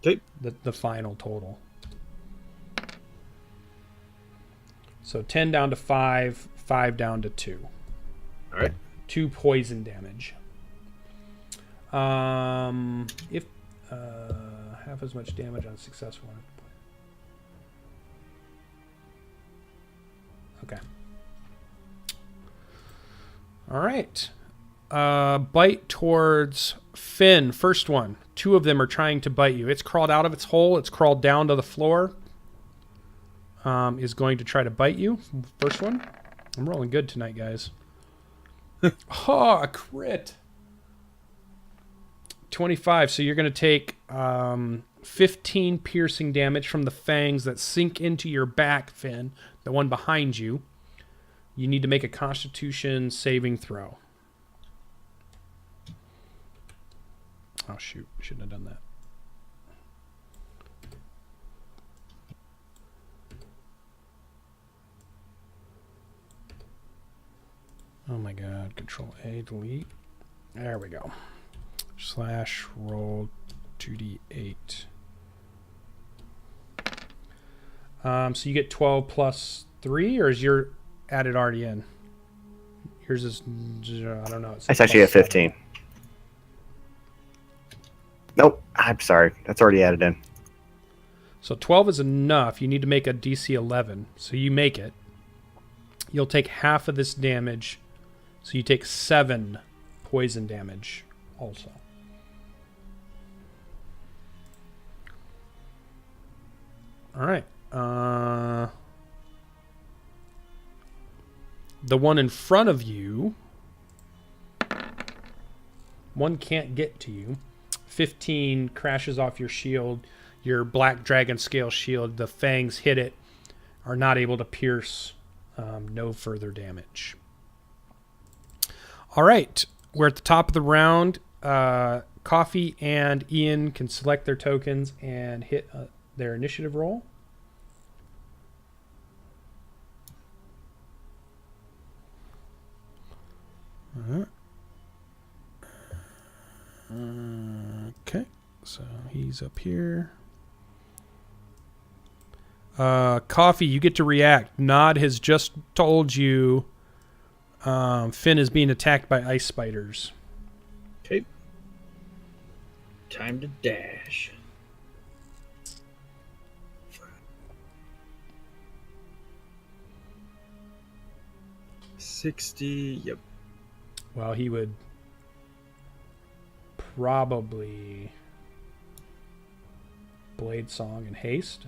Okay. The final total. So 10 down to 5, 5 down to 2. All right. 2 poison damage. If half as much damage on successful. Okay. All right. Bite towards Finn. First one. 2 of them are trying to bite you. It's crawled out of its hole. It's crawled down to the floor. Is going to try to bite you. First one. I'm rolling good tonight, guys. Oh, a crit. 25. So you're going to take 15 piercing damage from the fangs that sink into your back, Finn. The one behind you. You need to make a Constitution saving throw. Oh, shoot. Shouldn't have done that. Oh my god. Control A, delete. There we go. / roll 2d8. So you get 12 plus 3, or is your added already in? Yours is, I don't know. It's actually at 15. Nope, I'm sorry. That's already added in. So 12 is enough. You need to make a DC 11. So you make it. You'll take half of this damage. So you take 7 poison damage also. All right. The one in front of you, one can't get to you. 15 crashes off your shield, your black dragon scale shield. The fangs hit it, are not able to pierce. No further damage. All right, we're at the top of the round. Coffee and Ian can select their tokens and hit their initiative roll. Okay, so he's up here. Coffee, you get to react. Nod has just told you Finn is being attacked by ice spiders. Okay. Time to dash. $60. Yep. Well, he would probably Blade Song and haste,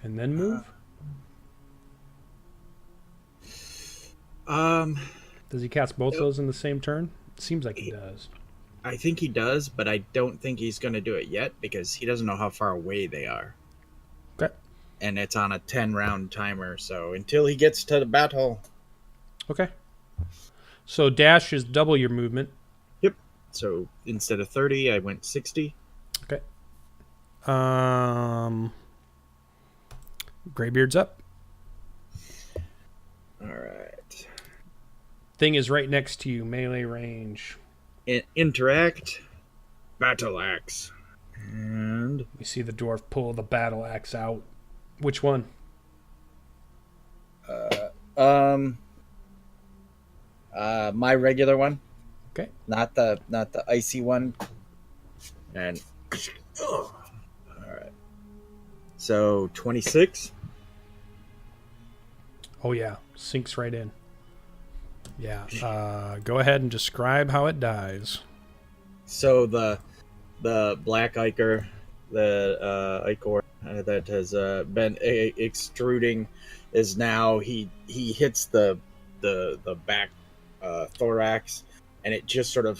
and then move. Does he cast both those in the same turn? Seems like he does. I think he does, but I don't think he's going to do it yet because he doesn't know how far away they are. Okay. And it's on a 10-round timer, so until he gets to the battle. Okay. So dash is double your movement. Yep. So instead of 30, I went 60. Okay. Greybeard's up. All right. Thing is right next to you, melee range. Interact, battle axe, and We see the dwarf pull the battle axe out. Which one? my regular one. Okay. Not the icy one. And all right. So 26. Oh yeah, sinks right in. Yeah. Go ahead and describe how it dies. So the black ichor the ichor that has been extruding is now he hits the back thorax, and it just sort of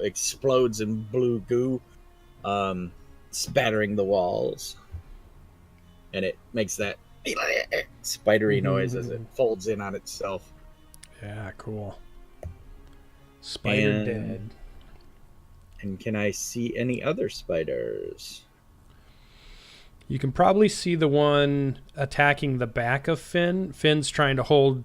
explodes in blue goo, spattering the walls, and it makes that spidery noise as it folds in on itself. Yeah, cool. Spider dead. And can I see any other spiders? You can probably see the one attacking the back of Finn. Finn's trying to hold.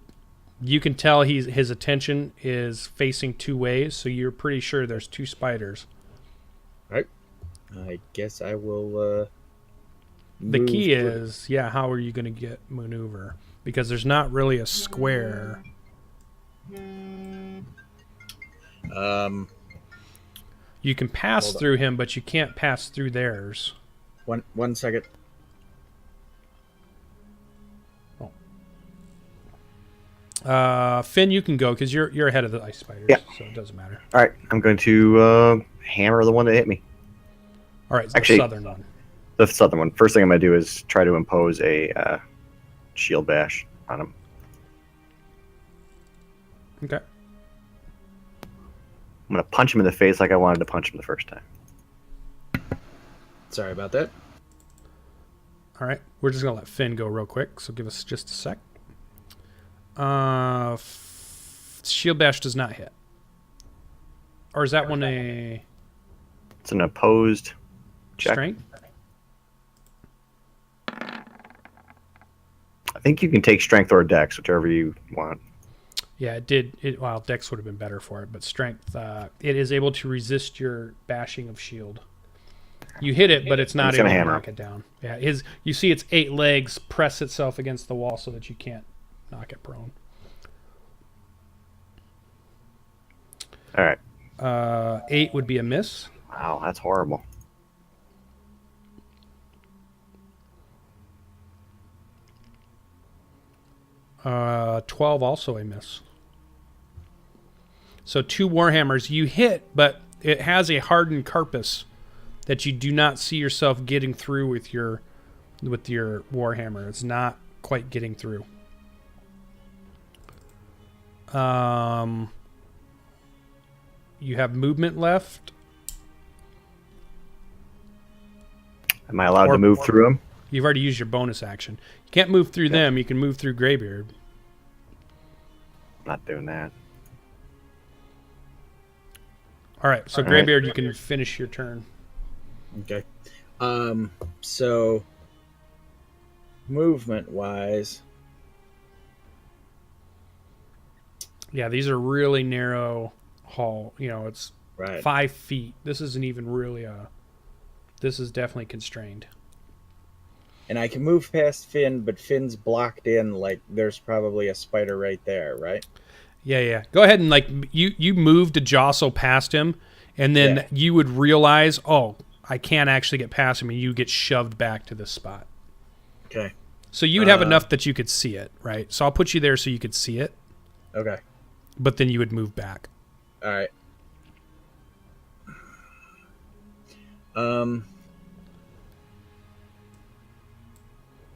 You can tell his attention is facing two ways, so you're pretty sure there's two spiders. All right. I guess I will. The key is, how are you going to get maneuver? Because there's not really a square. You can pass through him, but you can't pass through theirs. One second. Finn, you can go because you're ahead of the ice spiders, so it doesn't matter. All right, I'm going to hammer the one that hit me. All right, actually, the southern one. The southern one. First thing I'm going to do is try to impose a shield bash on him. Okay. I'm going to punch him in the face like I wanted to punch him the first time. Sorry about that. All right, we're just going to let Finn go real quick, so give us just a sec. Shield bash does not hit. Or is that one a... It's an opposed check. Strength? I think you can take strength or dex, whichever you want. Yeah, it did. Well, dex would have been better for it, but strength. It is able to resist your bashing of shield. You hit it, but it's not able to knock it down. Yeah, you see its 8 legs press itself against the wall so that you can't knock it prone. All right. 8 would be a miss. Wow, that's horrible. Uh, 12 also a miss. So 2 warhammers you hit, but it has a hardened carapace that you do not see yourself getting through with your warhammer. It's not quite getting through. You have movement left. Am I allowed to move through him? You've already used your bonus action. You can't move through them. You can move through Greybeard. Not doing that. All right, so Greybeard, you can finish your turn. Okay. So movement-wise, yeah, these are really narrow hall. You know, it's 5 feet. This isn't even really this is definitely constrained. And I can move past Finn, but Finn's blocked in. Like there's probably a spider right there, right? Yeah. Go ahead and you move to jostle past him, and then you would realize, oh, I can't actually get past him, and you get shoved back to this spot. Okay. So you would have enough that you could see it, right? So I'll put you there so you could see it. Okay. But then you would move back. All right.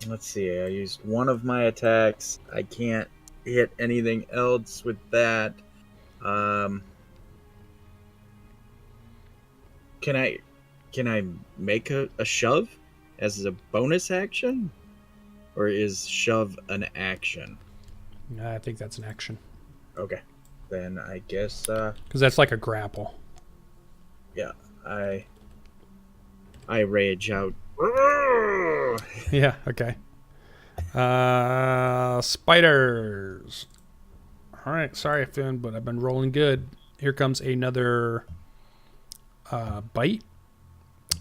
Let's see. I used one of my attacks. I can't hit anything else with that. Can I make a shove as a bonus action, or is shove an action? I think that's an action. Okay, then I guess because that's like a grapple. Yeah, I rage out. Yeah. Okay. Spiders. All right. Sorry, Finn, but I've been rolling good. Here comes another bite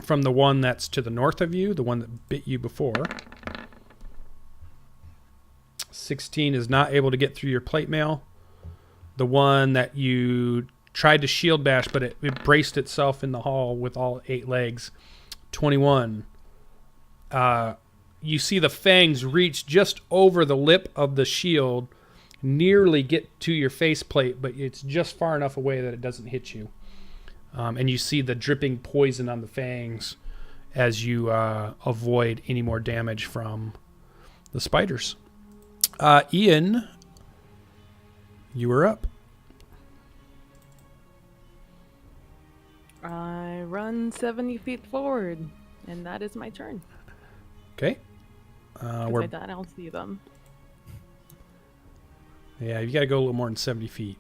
from the one that's to the north of you, the one that bit you before. 16 is not able to get through your plate mail. The one that you tried to shield bash, but it braced itself in the hall with all 8 legs. 21. You see the fangs reach just over the lip of the shield, nearly get to your faceplate, but it's just far enough away that it doesn't hit you. And you see the dripping poison on the fangs as you avoid any more damage from the spiders. Ian, you were up. I run 70 feet forward, and that is my turn. Okay. I don't see them. Yeah, you got to go a little more than 70 feet.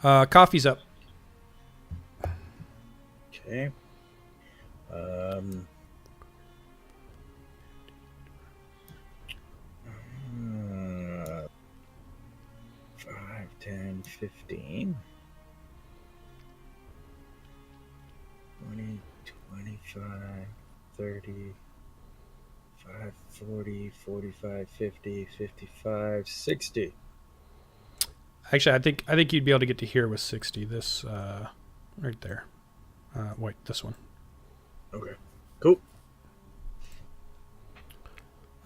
Coffee's up. Okay. 5, 10, 15. 20, 25, 30, 5, 40, 45, 50, 55, 60. Actually, I think you'd be able to get to here with 60. This right there. Wait, this one. Okay. Cool.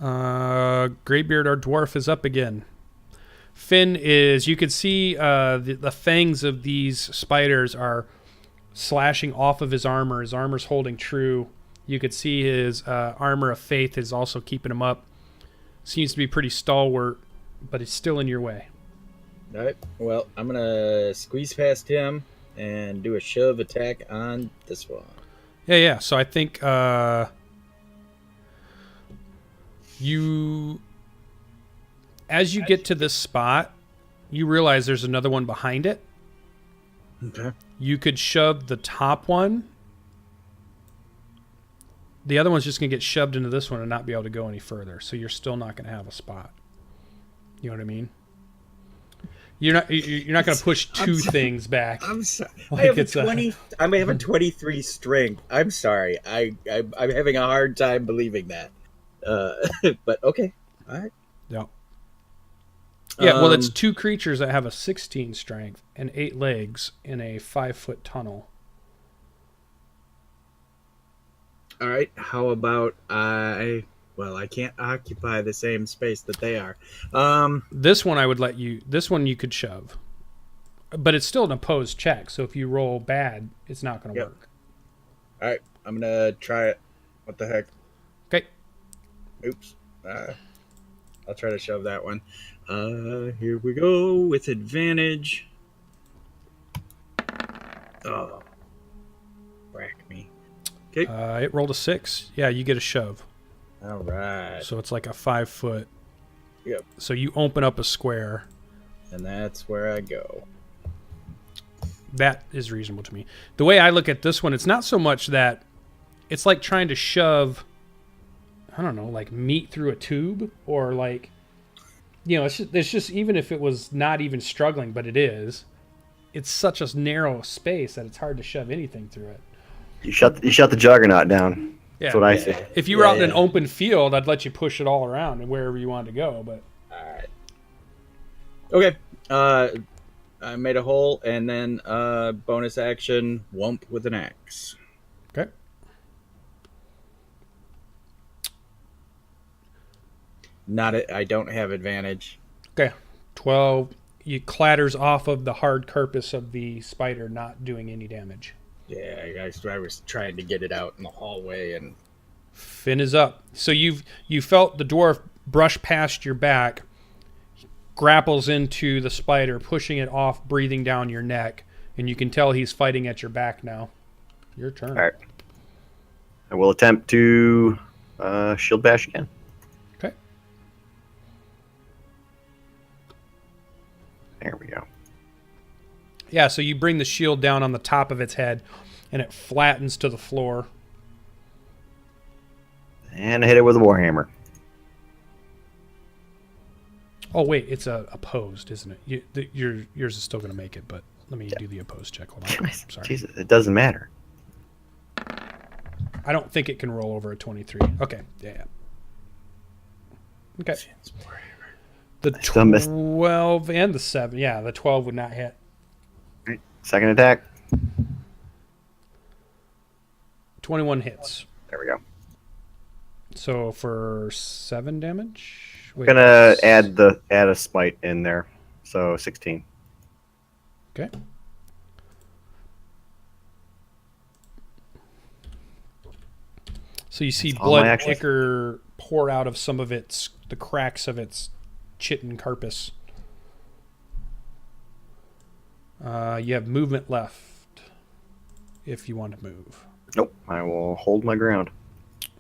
Greybeard, our dwarf, is up again. Finn is. You can see the fangs of these spiders are slashing off of his armor. His armor's holding true. You could see his armor of faith is also keeping him up. Seems to be pretty stalwart, but it's still in your way. All right. Well, I'm going to squeeze past him and do a shove attack on this one. Yeah. So I think as you get to this spot, you realize there's another one behind it. Okay. You could shove the top one. The other one's just going to get shoved into this one and not be able to go any further. So you're still not going to have a spot. You know what I mean? You're not going to push two things back. I'm sorry. Like I have it's 20. I may have a 23 strength. I'm sorry. I'm having a hard time believing that. But okay. All right. Yeah. Yeah. Well, it's two creatures that have a 16 strength and 8 legs in a 5-foot tunnel. All right. How about Well, I can't occupy the same space that they are. This one I would let you. This one you could shove, but it's still an opposed check. So if you roll bad, it's not going to work. All right, I'm gonna try it. What the heck? Okay. Oops. I'll try to shove that one. Here we go with advantage. Oh, whack me. Okay. It rolled a 6. Yeah, you get a shove. All right. So it's like a 5-foot. Yep. So you open up a square. And that's where I go. That is reasonable to me. The way I look at this one, it's not so much that it's like trying to shove, I don't know, like meat through a tube, or like, you know, it's just even if it was not even struggling, but it is, it's such a narrow space that it's hard to shove anything through it. You shut the juggernaut down. Yeah. That's what I say. If you were out in an open field, I'd let you push it all around and wherever you wanted to go. But all right. Okay. I made a hole, and then bonus action, whomp with an axe. Okay. I don't have advantage. Okay. 12. You clatters off of the hard carapace of the spider, not doing any damage. Yeah, I was trying to get it out in the hallway, and Finn is up. So you felt the dwarf brush past your back, grapples into the spider, pushing it off, breathing down your neck, and you can tell he's fighting at your back now. Your turn. All right. I will attempt to shield bash again. Okay. There we go. Yeah, so you bring the shield down on the top of its head, and it flattens to the floor. And I hit it with a warhammer. Oh, wait, it's opposed, isn't it? Yours is still going to make it, but let me do the opposed check. Hold on. Sorry. Jesus, it doesn't matter. I don't think it can roll over a 23. Okay, yeah. Okay. The still missed. 12 and the 7. Yeah, the 12 would not hit. Right. Second attack. 21 hits. There we go. So for 7 damage? Wait, I'm gonna add a smite in there. So 16. Okay. So you see That's all my blood actions. ichor pour out of some of the cracks of its chitin carapace. You have movement left if you want to move. Nope. I will hold my ground.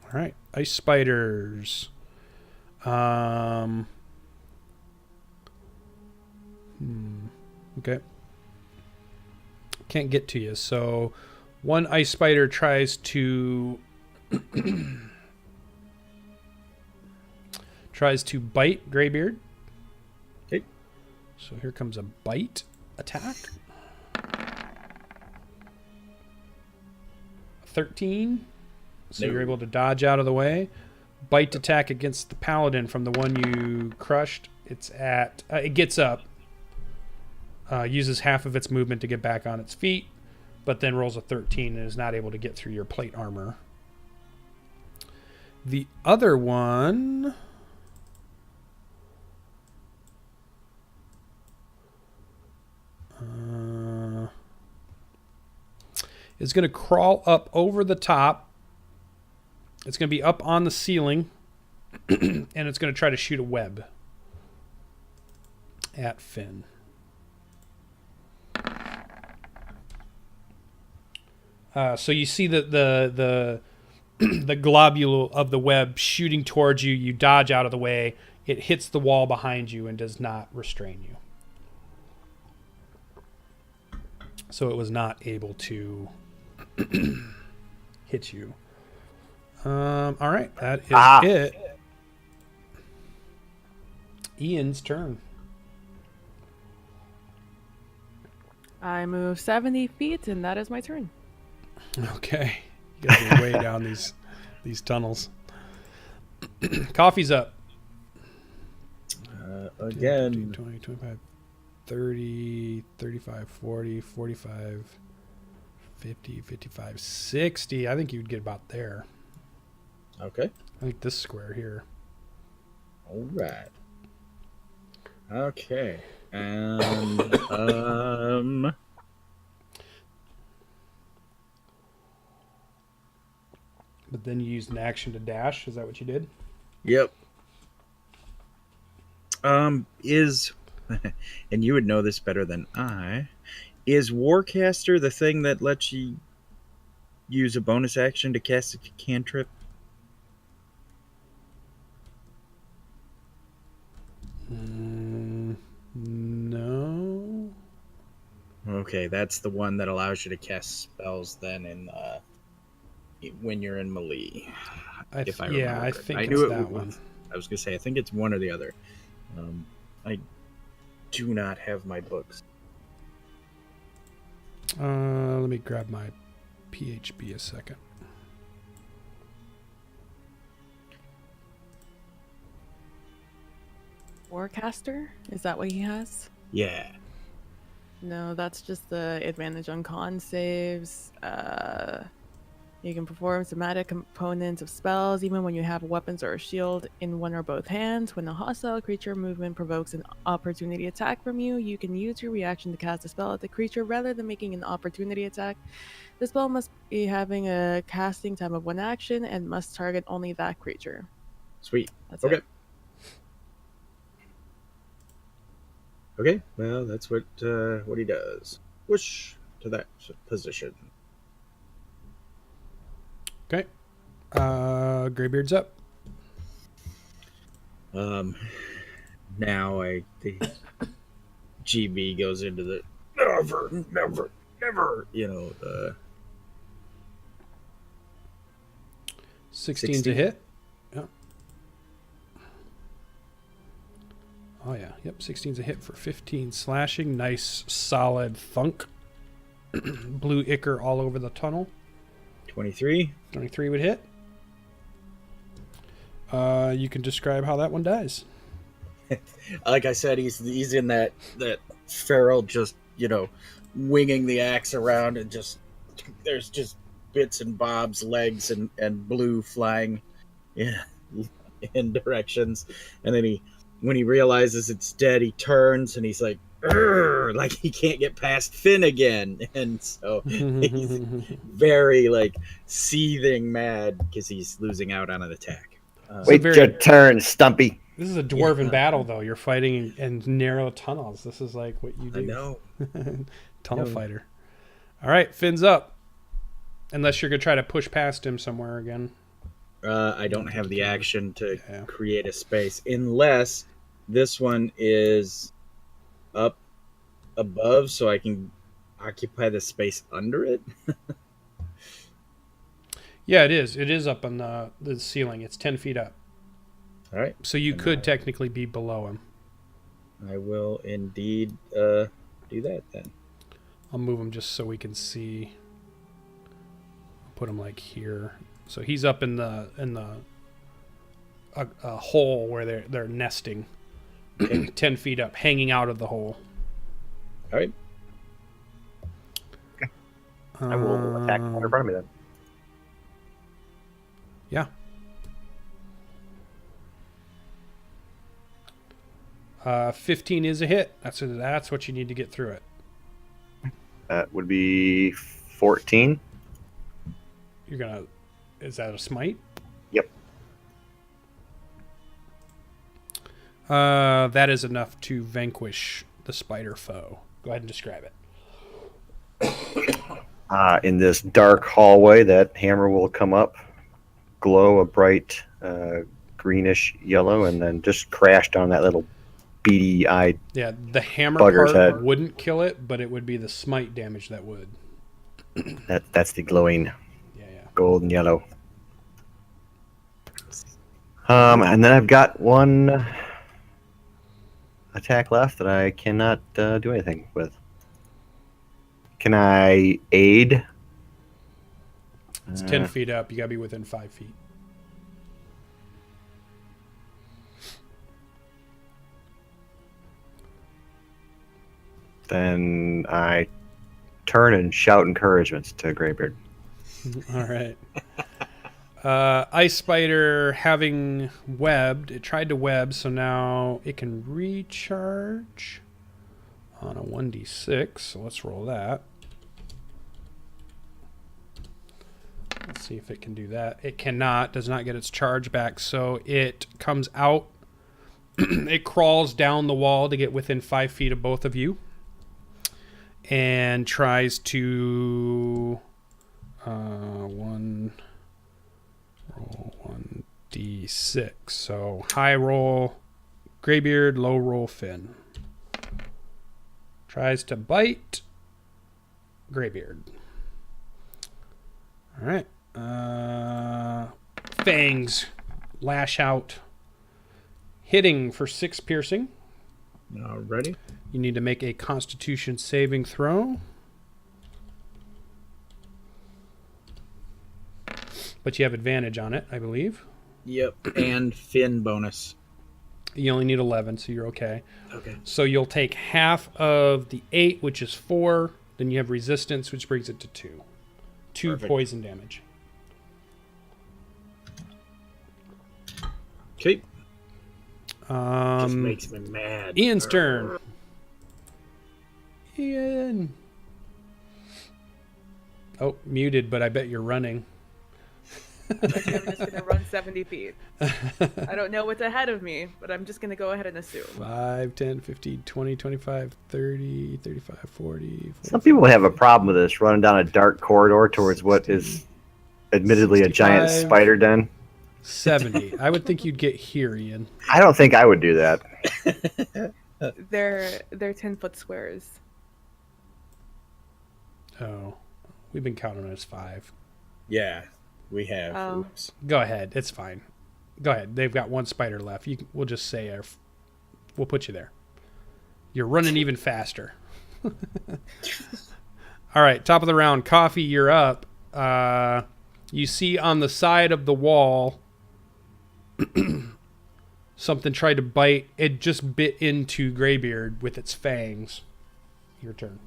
All right. Ice spiders. Okay. Can't get to you. So one ice spider tries to bite Greybeard. Okay. So here comes a bite attack. 13. So you're able to dodge out of the way. Bite attack against the Paladin from the one you crushed. It's at it gets up. Uses half of its movement to get back on its feet, but then rolls a 13 and is not able to get through your plate armor. The other one is going to crawl up over the top. It's going to be up on the ceiling, and it's going to try to shoot a web at Finn. So you see the globule of the web shooting towards you. You dodge out of the way. It hits the wall behind you and does not restrain you. So it was not able to hit you. All right, that is it. Ian's turn. I move 70 feet, and that is my turn. Okay. You guys are way down these tunnels. Coffee's up. Again. 15, 20, 25, 30, 35, 40, 45, 50, 55, 60. I think you'd get about there. Okay. I think this square here. All right. Okay. And But then you used an action to dash. Is that what you did? Yep. Is and you would know this better than I. Is Warcaster the thing that lets you use a bonus action to cast a cantrip? No. Okay, that's the one that allows you to cast spells then in when you're in melee. If I remember. I think I it's knew that one. I was gonna say I think it's one or the other. I do not have my books. Let me grab my PHB a second. Warcaster? Is that what he has? Yeah. No, that's just the advantage on con saves. You can perform somatic components of spells even when you have weapons or a shield in one or both hands. When a hostile creature movement provokes an opportunity attack from you, you can use your reaction to cast a spell at the creature rather than making an opportunity attack. The spell must be having a casting time of 1 action and must target only that creature. Sweet. That's Okay. it. Okay, well, that's what he does. Whoosh to that position. Okay. Greybeard's up. Now the GB goes into the never, 16's a 16. hit. Yep. Oh yeah. Yep. 16's a hit for 15 slashing. Nice solid thunk. Blue ichor all over the tunnel. 23. 23 would hit. You can describe how that one dies. Like I said, he's in that feral, just winging the axe around, and there's just bits and bobs, legs and blue flying, in directions, and then when he realizes it's dead, he turns and he's like, like he can't get past Finn again, and so he's very like seething mad because he's losing out on an attack. Wait your turn, Stumpy. This is a dwarven battle, though. You're fighting in narrow tunnels. This is like what you do. I know. Tunnel fighter. All right, Finn's up. Unless you're going to try to push past him somewhere again. I don't have the action to create a space unless this one is up above so I can occupy the space under it. Yeah, it is. It is up on the ceiling. It's 10 feet up. All right. So you could technically be below him. I will indeed do that then. I'll move him just so we can see. Put him like here. So he's up in the a hole where they're nesting. 10 feet up, hanging out of the hole. All right. Okay. I will attack in front of me then. Yeah. 15 is a hit. That's what you need to get through it. That would be 14. Is that a smite? Yep. That is enough to vanquish the spider foe. Go ahead and describe it. In this dark hallway, that hammer will come up, glow a bright greenish yellow, and then just crash down that little beady-eyed. Yeah, the hammer bugger's part head. wouldn't kill it, but it would be the smite damage that would. That's the glowing gold and yellow. And then I've got one attack left that I cannot do anything with. Can I aid? It's 10 feet up. You gotta be within 5 feet. Then I turn and shout encouragements to Greybeard. All right. Ice Spider having webbed. It tried to web, so now it can recharge on a 1d6. So let's roll that. Let's see if it can do that. It cannot. Does not get its charge back. So it comes out. It crawls down the wall to get within 5 feet of both of you. And tries to... roll 1d6. So high roll Greybeard, low roll Finn. Tries to bite Greybeard. All right. Fangs lash out, hitting for 6 piercing. Alrighty. You need to make a Constitution saving throw. But you have advantage on it, I believe. Yep, and Finn bonus. You only need 11, so you're okay. Okay. So you'll take half of the 8, which is 4. Then you have resistance, which brings it to 2. 2 Perfect. poison damage. Okay. Just makes me mad. Ian's turn. Ian. Oh, muted, but I bet you're running. I'm just going to run 70 feet. I don't know what's ahead of me, but I'm just going to go ahead and assume. 5, 10, 15, 20, 25, 30, 35, 40. 45. Some people have a problem with this, running down a dark corridor towards what is admittedly 65, a giant spider den. 70. I would think you'd get here, Ian. I don't think I would do that. They're 10-foot squares. Oh, we've been counting as 5. Yeah, we have. Oh. Oops. Go ahead. It's fine. Go ahead. They've got 1 spider left. We'll just say we'll put you there. You're running even faster. All right, top of the round. Coffee, you're up. You see on the side of the wall something tried to bite. It just bit into Greybeard with its fangs. Your turn.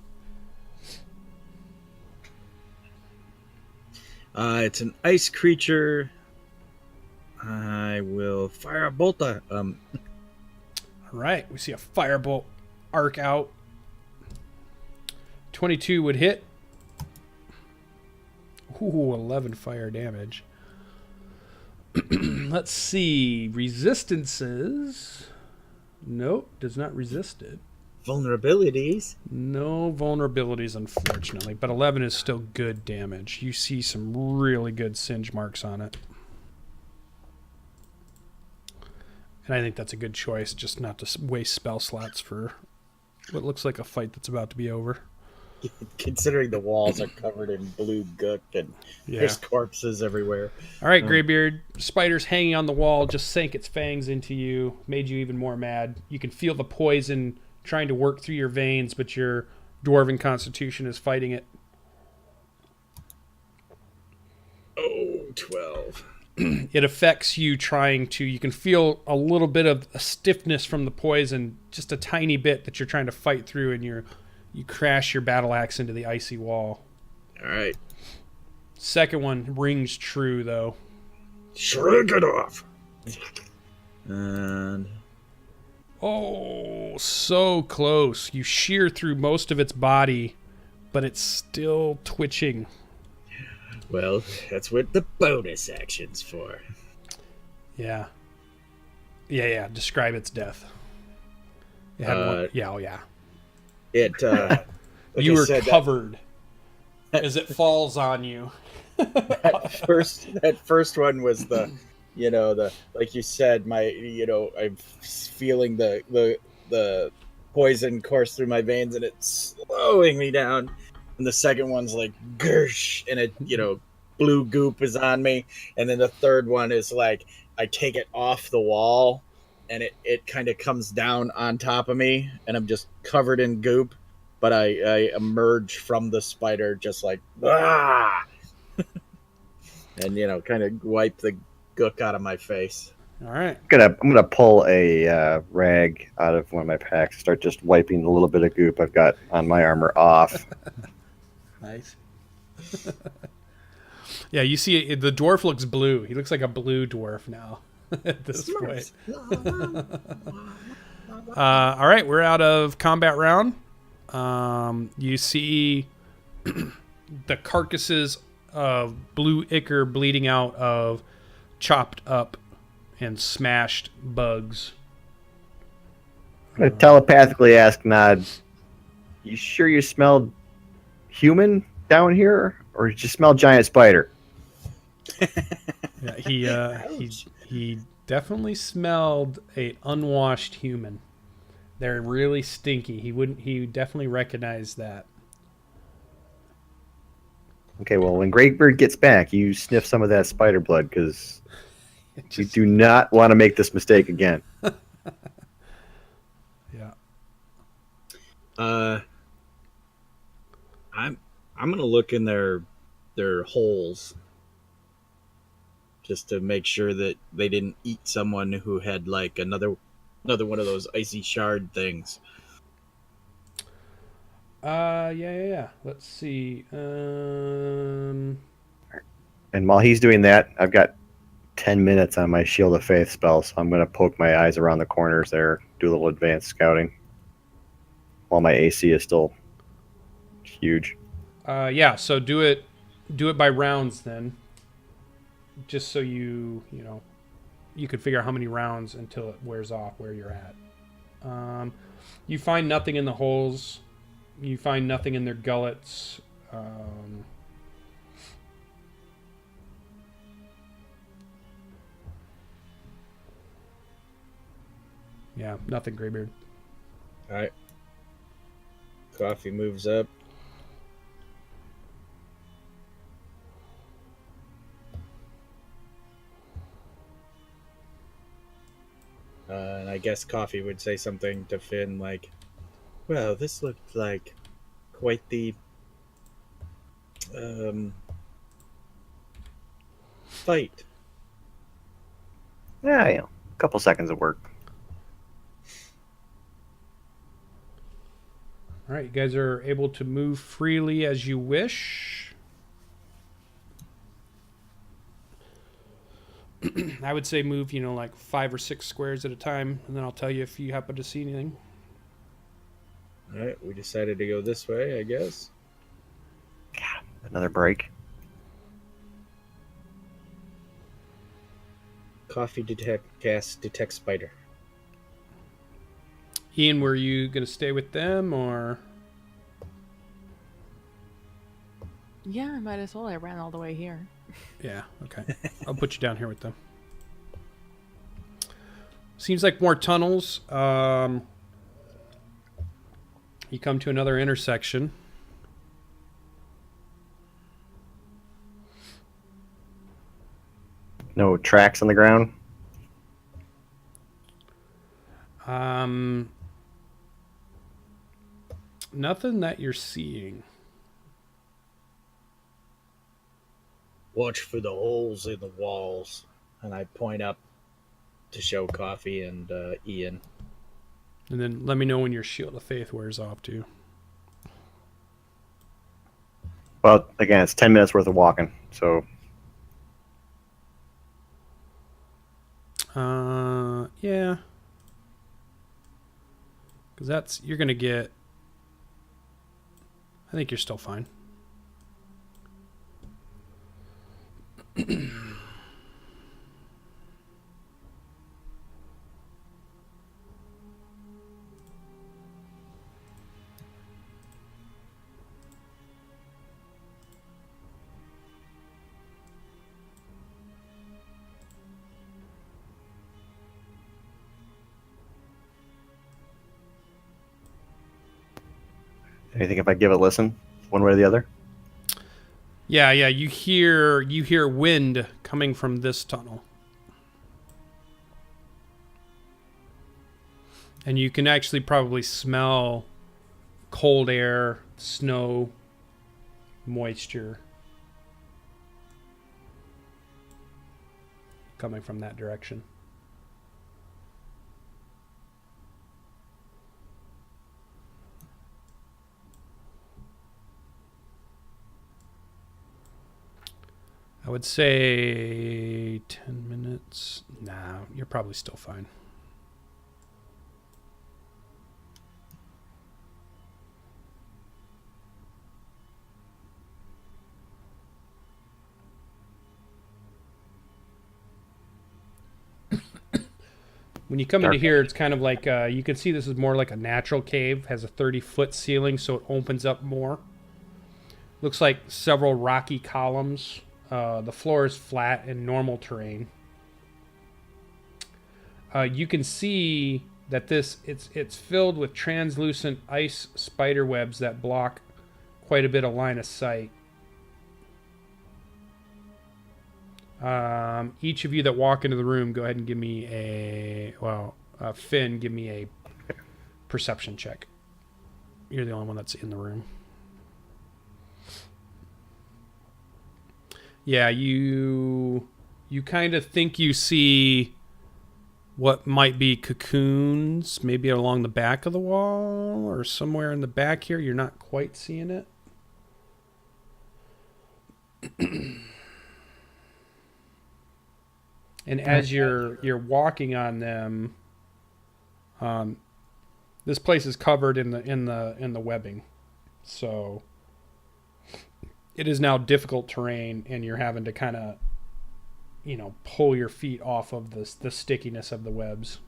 It's an ice creature. I will fire a bolt. All right, we see a firebolt arc out 22 would hit. Ooh, 11 fire damage. Let's see. Resistances. Nope, does not resist it. Vulnerabilities. No vulnerabilities, unfortunately. But 11 is still good damage. You see some really good singe marks on it. And I think that's a good choice, just not to waste spell slots for what looks like a fight that's about to be over. Considering the walls are covered in blue gook and there's corpses everywhere. All right, Greybeard. Spider's hanging on the wall, just sank its fangs into you, made you even more mad. You can feel the poison trying to work through your veins, but your dwarven constitution is fighting it. Oh, 12. It affects you you can feel a little bit of a stiffness from the poison, just a tiny bit that you're trying to fight through, and you crash your battle axe into the icy wall. All right. Second one rings true, though. Shrink it off. And... oh, so close. You shear through most of its body, but it's still twitching. Well, that's what the bonus action's for. Yeah. Yeah. Describe its death. It had one. Yeah, oh yeah. It, like you I were said, covered as it falls on you. that first one was the, like you said, I'm feeling the poison course through my veins and it's slowing me down. And the second one's like gersh, and it, blue goop is on me. And then the third one is like I take it off the wall, and it kind of comes down on top of me, and I'm just covered in goop. But I emerge from the spider just like ah, and kind of wipe the gook out of my face. All right. I'm gonna pull a rag out of one of my packs, start just wiping the little bit of goop I've got on my armor off. Nice. Yeah, you see the dwarf looks blue. He looks like a blue dwarf now at this point. All right, we're out of combat round. You see the carcasses of blue ichor bleeding out of chopped up and smashed bugs. I'm gonna telepathically ask Nod, you sure you smelled human down here, or did you smell giant spider? Yeah, he definitely smelled an unwashed human. They're really stinky. He definitely recognized that. Okay, well, when Greybeard gets back, you sniff some of that spider blood, because you do not want to make this mistake again. Yeah. I'm gonna look in their holes just to make sure that they didn't eat someone who had like another one of those icy shard things. Yeah. Let's see. And while he's doing that, I've got 10 minutes on my Shield of Faith spell, so I'm going to poke my eyes around the corners there, do a little advanced scouting, while my AC is still huge. Yeah. So do it by rounds then, just so you could figure out how many rounds until it wears off where you're at. You find nothing in the holes. You find nothing in their gullets. Yeah, nothing, Greybeard. All right. Coffee moves up. And I guess Coffee would say something to Finn like, well, this looked like quite the fight. Yeah, a couple seconds of work. All right, you guys are able to move freely as you wish. I would say move, like 5 or 6 squares at a time, and then I'll tell you if you happen to see anything. All right, we decided to go this way, I guess. Another break. Coffee detect spider. Ian, were you going to stay with them or? Yeah, I might as well. I ran all the way here. Yeah, okay. I'll put you down here with them. Seems like more tunnels. You come to another intersection. No tracks on the ground. Nothing that you're seeing. Watch for the holes in the walls. And I point up to show Coffee and Ian. And then let me know when your Shield of Faith wears off, too. Well, again, it's 10 minutes worth of walking, so... Yeah. Because you're going to get... I think you're still fine. Anything if I give it a listen, one way or the other? Yeah, you hear wind coming from this tunnel. And you can actually probably smell cold air, snow, moisture coming from that direction. I would say 10 minutes. Nah, you're probably still fine. When you come into here, it's kind of like, you can see this is more like a natural cave. Has a 30-foot ceiling, so it opens up more. Looks like several rocky columns. The floor is flat and normal terrain. You can see that it's filled with translucent ice spider webs that block quite a bit of line of sight. Each of you that walk into the room, go ahead and give me Finn, give me a perception check. You're the only one that's in the room. Yeah, you kind of think you see what might be cocoons, maybe along the back of the wall or somewhere in the back here. You're not quite seeing it. And as you're walking on them, this place is covered in the webbing, so it is now difficult terrain, and you're having to kind of, pull your feet off of the stickiness of the webs.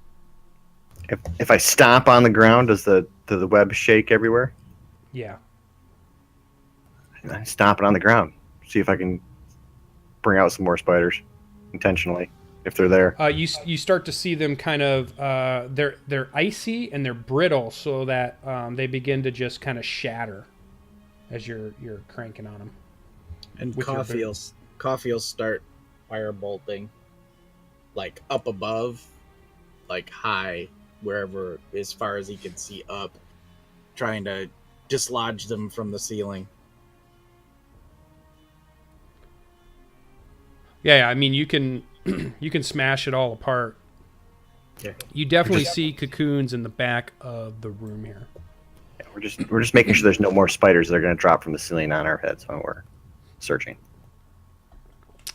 If I stomp on the ground, does the web shake everywhere? Yeah. I stomp it on the ground. See if I can bring out some more spiders intentionally, if they're there. You start to see them kind of they're icy and they're brittle, so that they begin to just kind of shatter as you're cranking on them. And Coffee will start firebolting, like up above, like high, wherever, as far as he can see up, trying to dislodge them from the ceiling. Yeah, I mean, you can smash it all apart. Yeah. You definitely see cocoons in the back of the room here. Yeah, we're just making sure there's no more spiders that are going to drop from the ceiling on our heads when we're searching.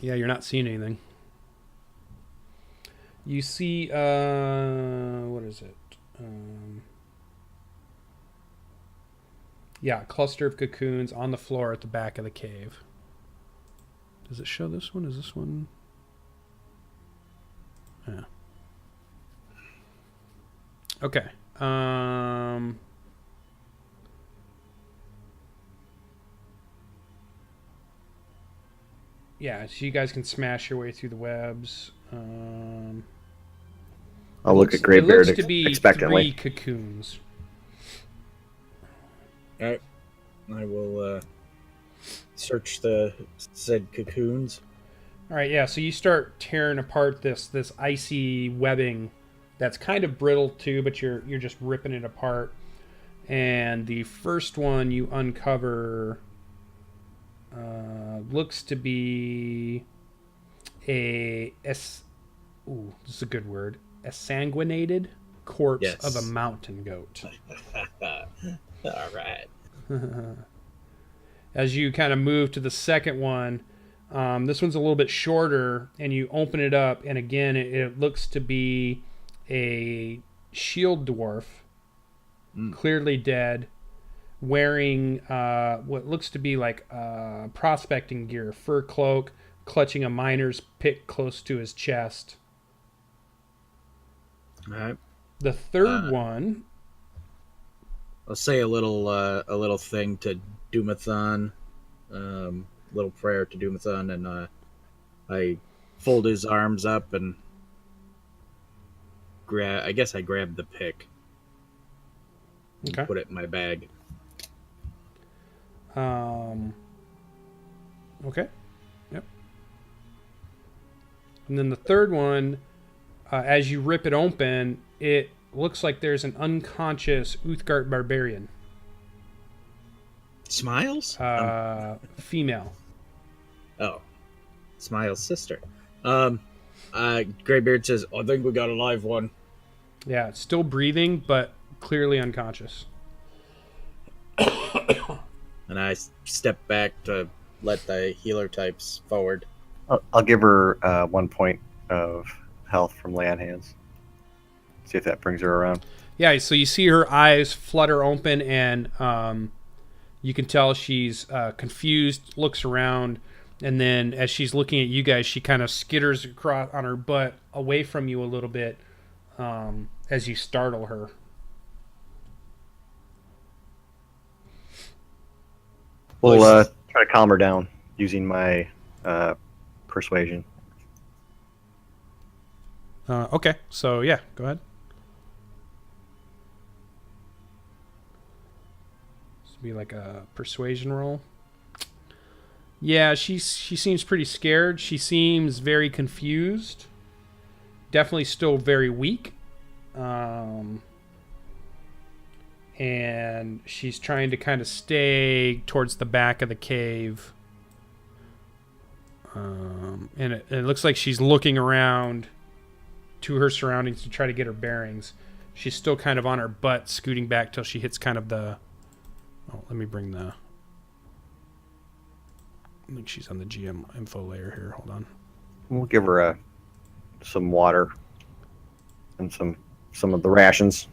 Yeah, you're not seeing anything. You see, what is it? Yeah, a cluster of cocoons on the floor at the back of the cave. Does it show this one? Is this one? Yeah. Okay. Yeah, so you guys can smash your way through the webs. I'll look at It Greybeard looks to be expectantly. 3 cocoons. All right. I will search the said cocoons. All right, yeah. So you start tearing apart this icy webbing that's kind of brittle too, but you're just ripping it apart. And the first one you uncover looks to be this is a good word, a sanguinated corpse Yes. of a mountain goat. All right. As you kind of move to the second one, this one's a little bit shorter, and you open it up, and again, it looks to be a shield dwarf, clearly dead, wearing what looks to be like prospecting gear, fur cloak, clutching a miner's pick close to his chest. All right. The third one, I'll say a little thing to Doomathon, little prayer to Doomathon, and I fold his arms up and grab. I guess I grab the pick. And Okay. Put it in my bag. Okay. Yep. And then the third one, as you rip it open, it looks like there's an unconscious Uthgard barbarian. Smiles? Female. Oh, Smiles' sister. Greybeard says, "I think we got a live one." Yeah, still breathing, but clearly unconscious. And I step back to let the healer types forward. I'll give her 1 point of health from lay on hands. See if that brings her around. Yeah, so you see her eyes flutter open, and you can tell she's confused, looks around, and then as she's looking at you guys, she kind of skitters across on her butt away from you a little bit as you startle her. We'll try to calm her down using my persuasion. Okay, so yeah, go ahead. This would be like a persuasion roll. Yeah, she seems pretty scared. She seems very confused. Definitely still very weak. And she's trying to kind of stay towards the back of the cave. And it looks like she's looking around to her surroundings to try to get her bearings. She's still kind of on her butt, scooting back till she hits kind of the... Oh, let me bring the... I think she's on the GM info layer here. Hold on. We'll give her some water and some of the rations.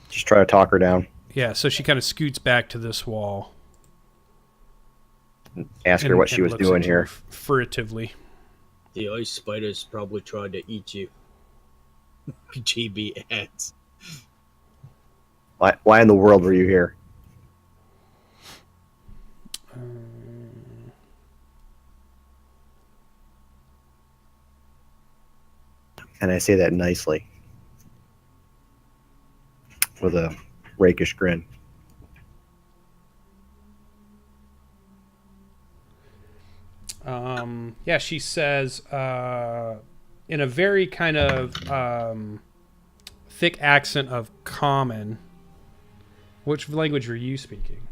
Just try to talk her down. Yeah, so she kind of scoots back to this wall. Ask her what she was looks doing at you here. Furtively. The ice spiders probably tried to eat you. GB ads. Why in the world were you here? And I say that nicely. With a rakish grin. Yeah, she says in a very kind of thick accent of common. Which language are you speaking?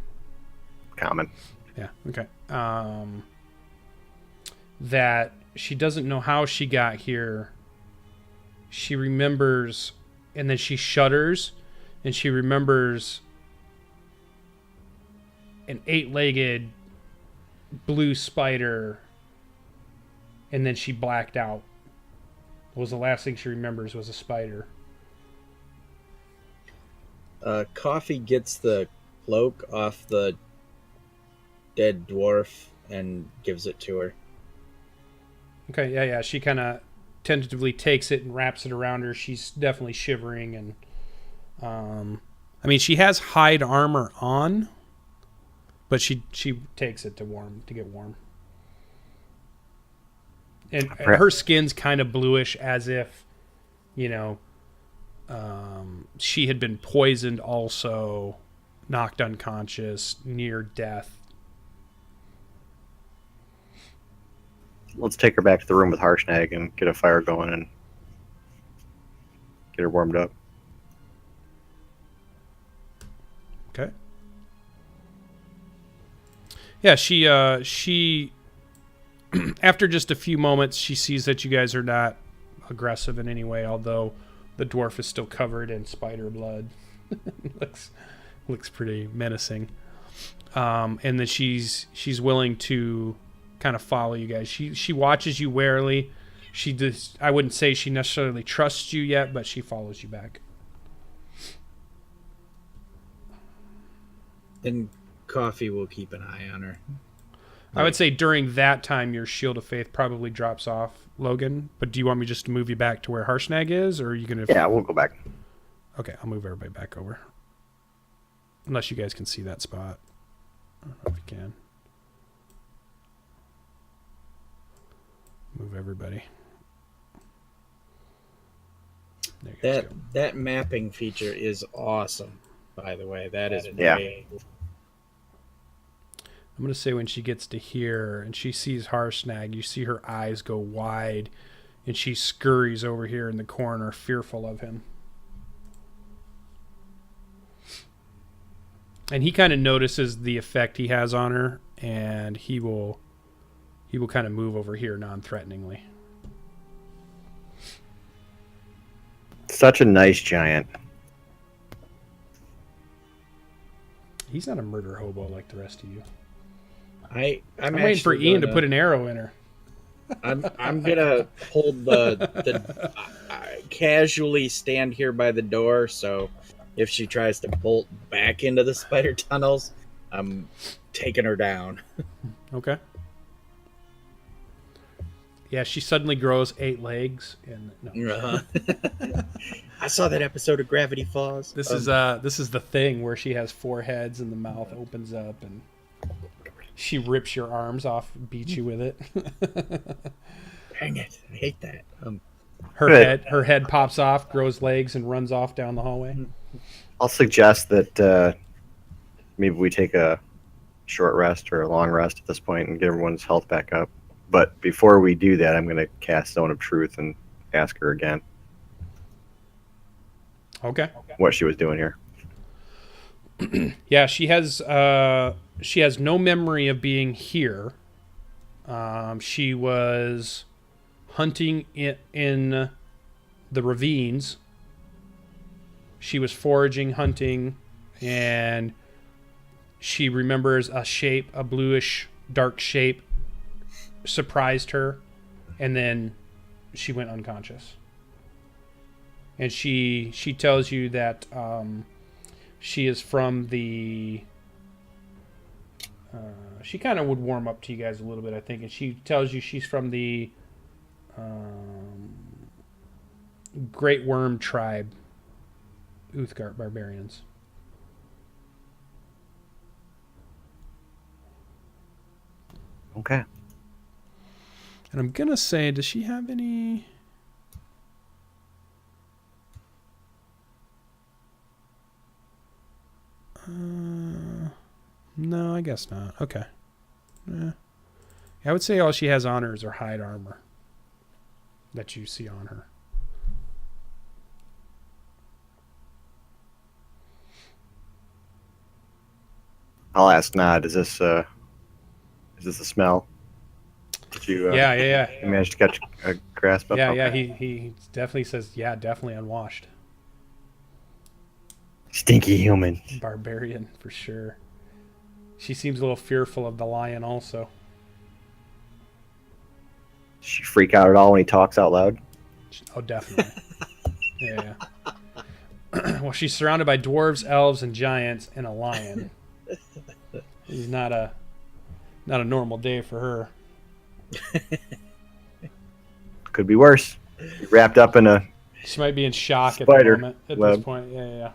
Common. Yeah, okay. That she doesn't know how she got here. She remembers, and then she shudders, and she remembers an 8-legged blue spider, and then she blacked out. What was the last thing she remembers was a spider. Coffee gets the cloak off the dead dwarf and gives it to her. Okay, yeah. She kind of tentatively takes it and wraps it around her. She's definitely shivering, and I mean, she has hide armor on, but she takes it to get warm. And her skin's kind of bluish, as if, she had been poisoned, also knocked unconscious, near death. Let's take her back to the room with Harshnag and get a fire going and get her warmed up. Okay. Yeah, she after just a few moments, she sees that you guys are not aggressive in any way, although the dwarf is still covered in spider blood. looks pretty menacing. And then she's willing to kind of follow you guys. She watches you warily. I wouldn't say she necessarily trusts you yet, but she follows you back. And Coffee will keep an eye on her. I would say during that time, your Shield of Faith probably drops off, Logan. But do you want me just to move you back to where Harshnag is, or are you going to... Yeah, we'll go back. Okay, I'll move everybody back over. Unless you guys can see that spot. I don't know if you can. Move everybody. There you guys go. That mapping feature is awesome, by the way. That is yeah. way... I'm going to say when she gets to here and she sees Harshnag, you see her eyes go wide and she scurries over here in the corner, fearful of him. And he kind of notices the effect he has on her, and he will kind of move over here non-threateningly. Such a nice giant. He's not a murder hobo like the rest of you. I'm waiting for Ian to put an arrow in her. I'm gonna hold the casually stand here by the door, so if she tries to bolt back into the spider tunnels, I'm taking her down. Okay. Yeah, she suddenly grows 8 legs, and no. I saw that episode of Gravity Falls. This is the thing where she has 4 heads and the mouth opens up and she rips your arms off, beats you with it. Dang it! I hate that. Her head pops off, grows legs, and runs off down the hallway. I'll suggest that maybe we take a short rest or a long rest at this point and get everyone's health back up. But before we do that, I'm going to cast Stone of Truth and ask her again. Okay. What she was doing here. Yeah, she has no memory of being here. She was hunting in the ravines. She was foraging, hunting, and she remembers a bluish, dark shape surprised her, and then she went unconscious. And she tells you that she is from the... she kind of would warm up to you guys a little bit, I think. And she tells you she's from the Great Worm tribe, Uthgard Barbarians. Okay. And I'm going to say, does she have any... no, I guess not. Okay. Yeah, I would say all she has on her is her hide armor that you see on her. I'll ask Nod, is this a smell? Did you Yeah. you manage to catch a grasp of? Yeah, Okay. he definitely says, yeah, definitely unwashed. Stinky human. Barbarian, for sure. She seems a little fearful of the lion also. Does she freak out at all when he talks out loud? Oh, definitely. Yeah. Well, she's surrounded by dwarves, elves, and giants, and a lion. It's not a normal day for her. Could be worse. Wrapped up in a She might be in shock at Spider the moment. At web. this point, yeah.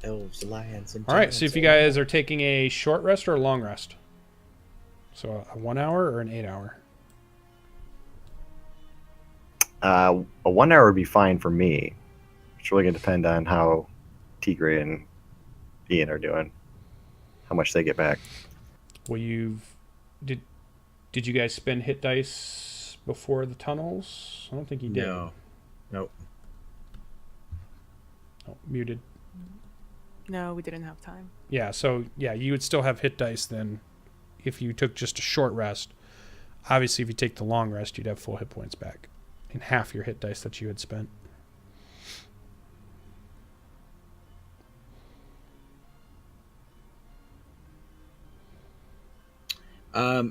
Elves, lions, and All right, giants. so if you guys are taking a short rest or a long rest, so a 1 hour or an 8 hour. a 1 hour would be fine for me. It's really gonna depend on how Tigray and Ian are doing, how much they get back. Well, did you guys spend hit dice before the tunnels? I don't think you did. No. Nope. Oh, muted. No, we didn't have time. Yeah, so yeah, you would still have hit dice then if you took just a short rest. Obviously, if you take the long rest, you'd have full hit points back and half your hit dice that you had spent.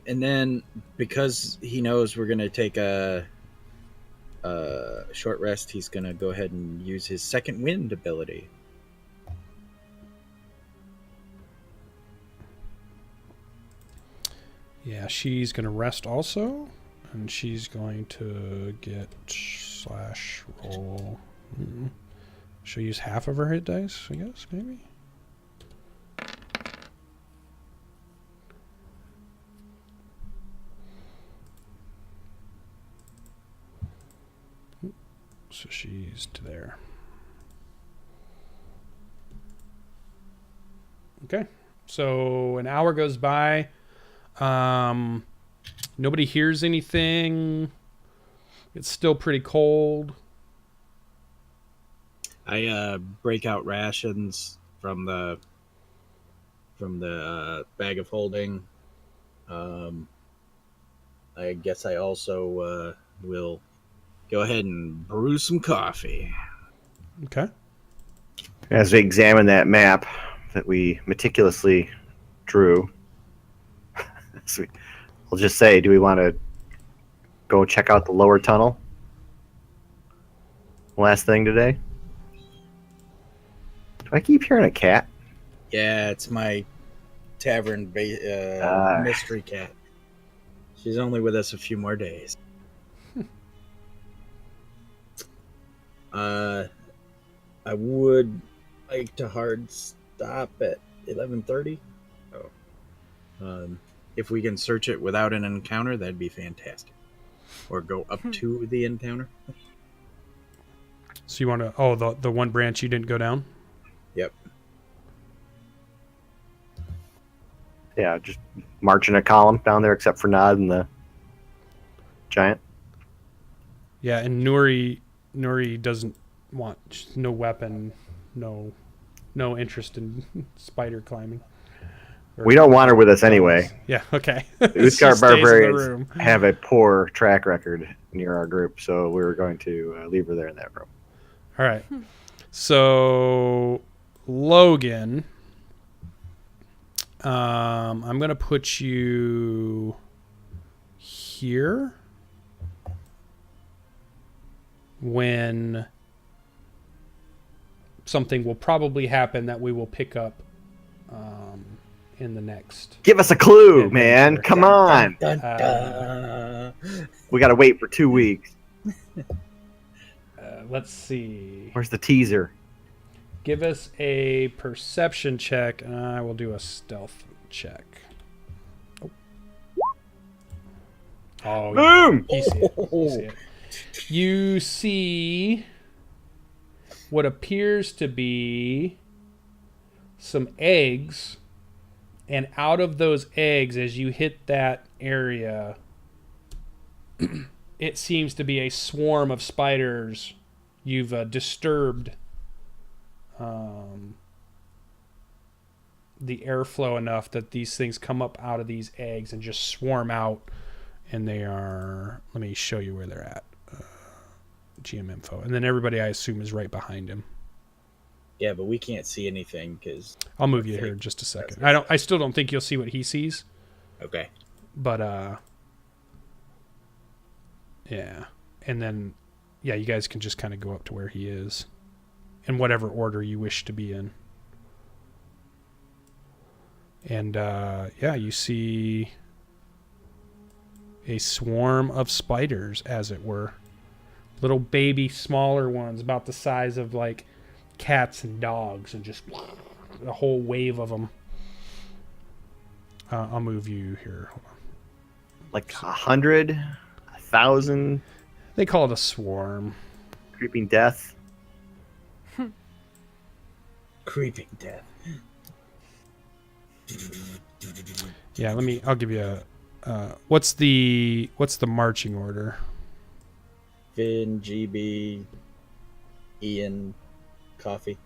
And then because he knows we're gonna take a short rest, he's gonna go ahead and use his second wind ability. Yeah, she's going to rest also, and she's going to get /roll. She'll use half of her hit dice, I guess, maybe? So she's to there. Okay, so an hour goes by. Nobody hears anything. It's still pretty cold. I break out rations from the bag of holding. I guess I also will go ahead and brew some coffee. Okay. As we examine that map that we meticulously drew, we'll just say, do we want to go check out the lower tunnel? Last thing today? Do I keep hearing a cat? Yeah, it's my tavern mystery cat. She's only with us a few more days. I would like to hard stop at 11:30. If we can search it without an encounter, that'd be fantastic. Or go up to the encounter. So you want to... the one branch you didn't go down? Yep. Yeah, just marching a column down there, except for Nod and the giant. Yeah, and Nuri doesn't want no weapon, no interest in spider climbing. We don't want her with us anyway. Yeah, okay. The She stays in Uthgar the barbarians room. have a poor track record near our group, so we were going to leave her there in that room. All right. So, Logan, I'm going to put you here when something will probably happen that we will pick up in the next. Give us a clue, adventure. man. Come on. Dun, dun. We got to wait for 2 weeks. Let's see. Where's the teaser? Give us a perception check, and I will do a stealth check. Oh, Boom! you see it. You see it. You see what appears to be some eggs, and out of those eggs, as you hit that area, it seems to be a swarm of spiders. You've disturbed the airflow enough that these things come up out of these eggs and just swarm out, and they are... Let me show you where they're at. GM info. And then everybody, I assume, is right behind him. Yeah, but we can't see anything because... I'll move you here in just a second. I still don't think you'll see what he sees. Okay. But yeah. And then yeah, you guys can just kind of go up to where he is. in whatever order you wish to be in. And you see a swarm of spiders, as it were. Little baby, smaller ones, about the size of like cats and dogs, and just a whole wave of them. I'll move you here. Hold on. Like 100, 1,000. They call it a swarm. Creeping death. Creeping death. Yeah, I'll give you a. What's the marching order? Finn, GB, Ian, Coffee,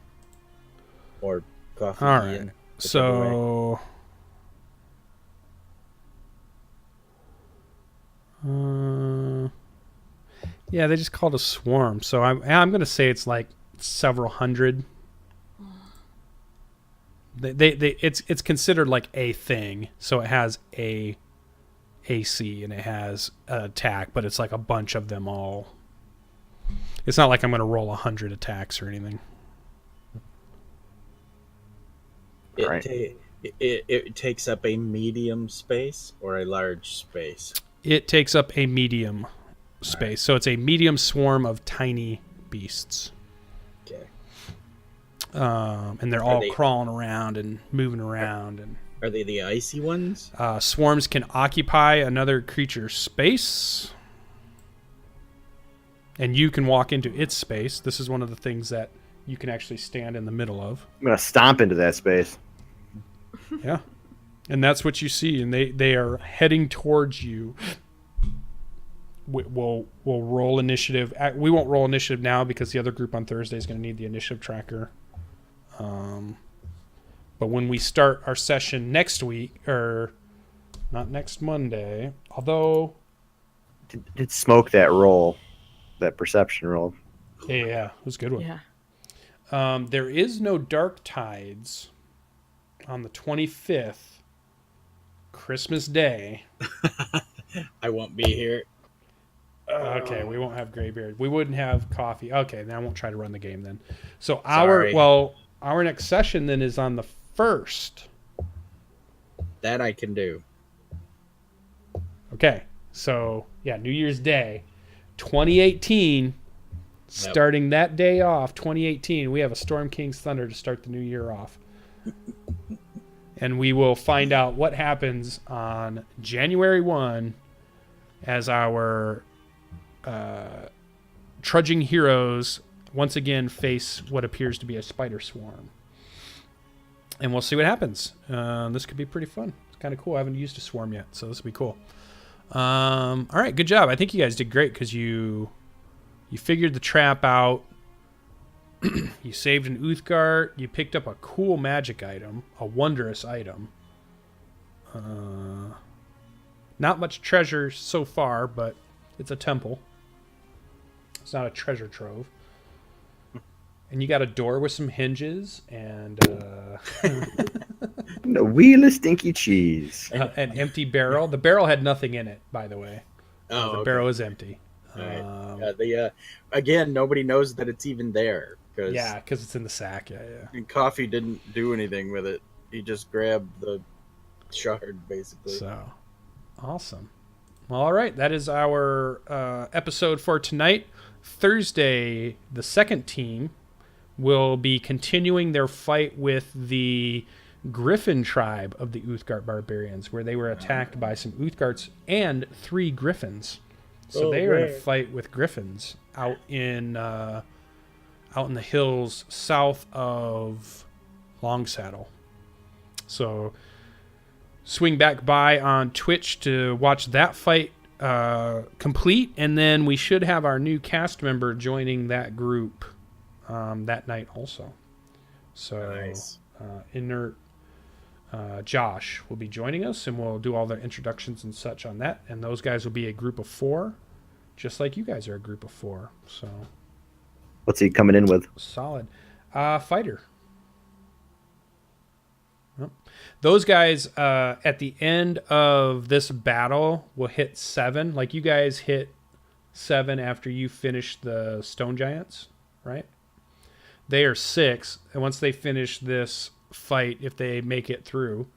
or Coffee. All right. Ian, So. Yeah, they just called it a swarm. So I'm going to say it's like several hundred. It's considered like a thing, so it has a AC and it has an attack, but it's like a bunch of them all. It's not like I'm going to roll 100 attacks or anything. It takes up a medium space or a large space. It takes up a medium space, so it's a medium swarm of tiny beasts. Okay. And they're all crawling around and moving around. And are they the icy ones? Swarms can occupy another creature's space, and you can walk into its space. This is one of the things that you can actually stand in the middle of. I'm going to stomp into that space. Yeah. And that's what you see, and they are heading towards you. We'll roll initiative. We won't roll initiative now because the other group on Thursday is going to need the initiative tracker. But when we start our session next week, or not next Monday, although... Did Smoke that roll, that perception roll? Yeah, it was a good one. Yeah. There is no Dark Tides on the 25th, Christmas Day. I won't be here. Okay, we won't have Greybeard. We wouldn't have coffee. Okay, then I won't try to run the game then. So Sorry. our next session then is on the 1st. That I can do. Okay, so yeah, New Year's Day, 2018. Starting that day off, 2018, we have a Storm King's Thunder to start the new year off. And we will find out what happens on January 1 as our trudging heroes once again face what appears to be a spider swarm. And we'll see what happens. This could be pretty fun. It's kind of cool. I haven't used a swarm yet, so this will be cool. All right, good job. I think you guys did great because you figured the trap out. You saved an Uthgard. You picked up a cool magic item, a wondrous item. Not much treasure so far, but it's a temple. It's not a treasure trove. And you got a door with some hinges and The wheel of stinky cheese. an empty barrel. The barrel had nothing in it, by the way. Oh, The barrel is empty. All right. Again, nobody knows that it's even there. Yeah, because it's in the sack. Yeah. And Coffee didn't do anything with it. He just grabbed the shard, basically. So, awesome. Well, all right. That is our episode for tonight. Thursday, the second team will be continuing their fight with the Griffin tribe of the Uthgard Barbarians, where they were attacked by some Uthgards and 3 Griffins. So they are in a fight with Griffins out in the hills south of Longsaddle. So swing back by on Twitch to watch that fight complete, and then we should have our new cast member joining that group that night also. So Nice. Inert Josh will be joining us, and we'll do all the introductions and such on that. And those guys will be a group of 4, just like you guys are a group of 4. So What's he coming in with? solid. Fighter. Yep. Those guys at the end of this battle will hit 7. Like you guys hit 7 after you finish the stone giants, right? They are 6, and once they finish this fight, if they make it through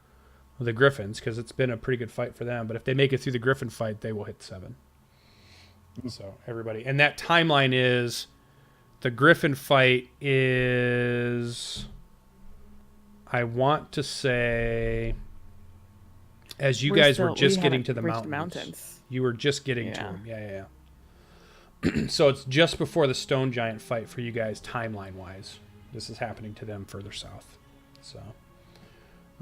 the Griffins, because it's been a pretty good fight for them, but if they make it through the Griffin fight, they will hit 7. So everybody, and that timeline is the Griffin fight is, I want to say, as you guys were just getting to the mountains. You were just getting to them. Yeah. So it's just before the stone giant fight for you guys, timeline wise. This is happening to them further south. So,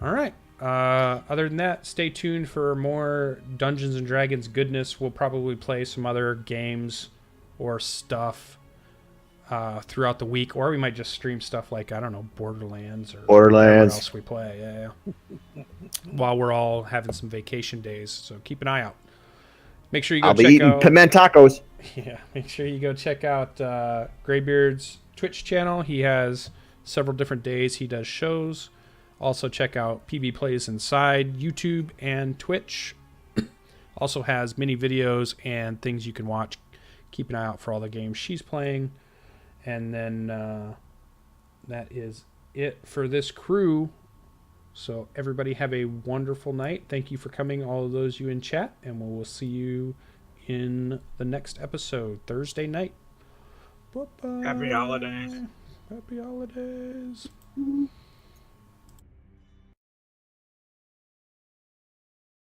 all right. Other than that, stay tuned for more Dungeons and Dragons goodness. We'll probably play some other games or stuff throughout the week, or we might just stream stuff like, I don't know, Borderlands or whatever else we play. Yeah. While we're all having some vacation days, so keep an eye out. Make sure you go I'll be check eating out piment tacos. Yeah, make sure you go check out Greybeard's Twitch channel. He has several different days he does shows. Also check out PB Plays Inside YouTube and Twitch. Also has mini videos and things you can watch. Keep an eye out for all the games she's playing. And then that is it for this crew. So everybody have a wonderful night. Thank you for coming, all of those you in chat, and we will see you in the next episode, Thursday night. Bye-bye. Happy holidays. Happy holidays.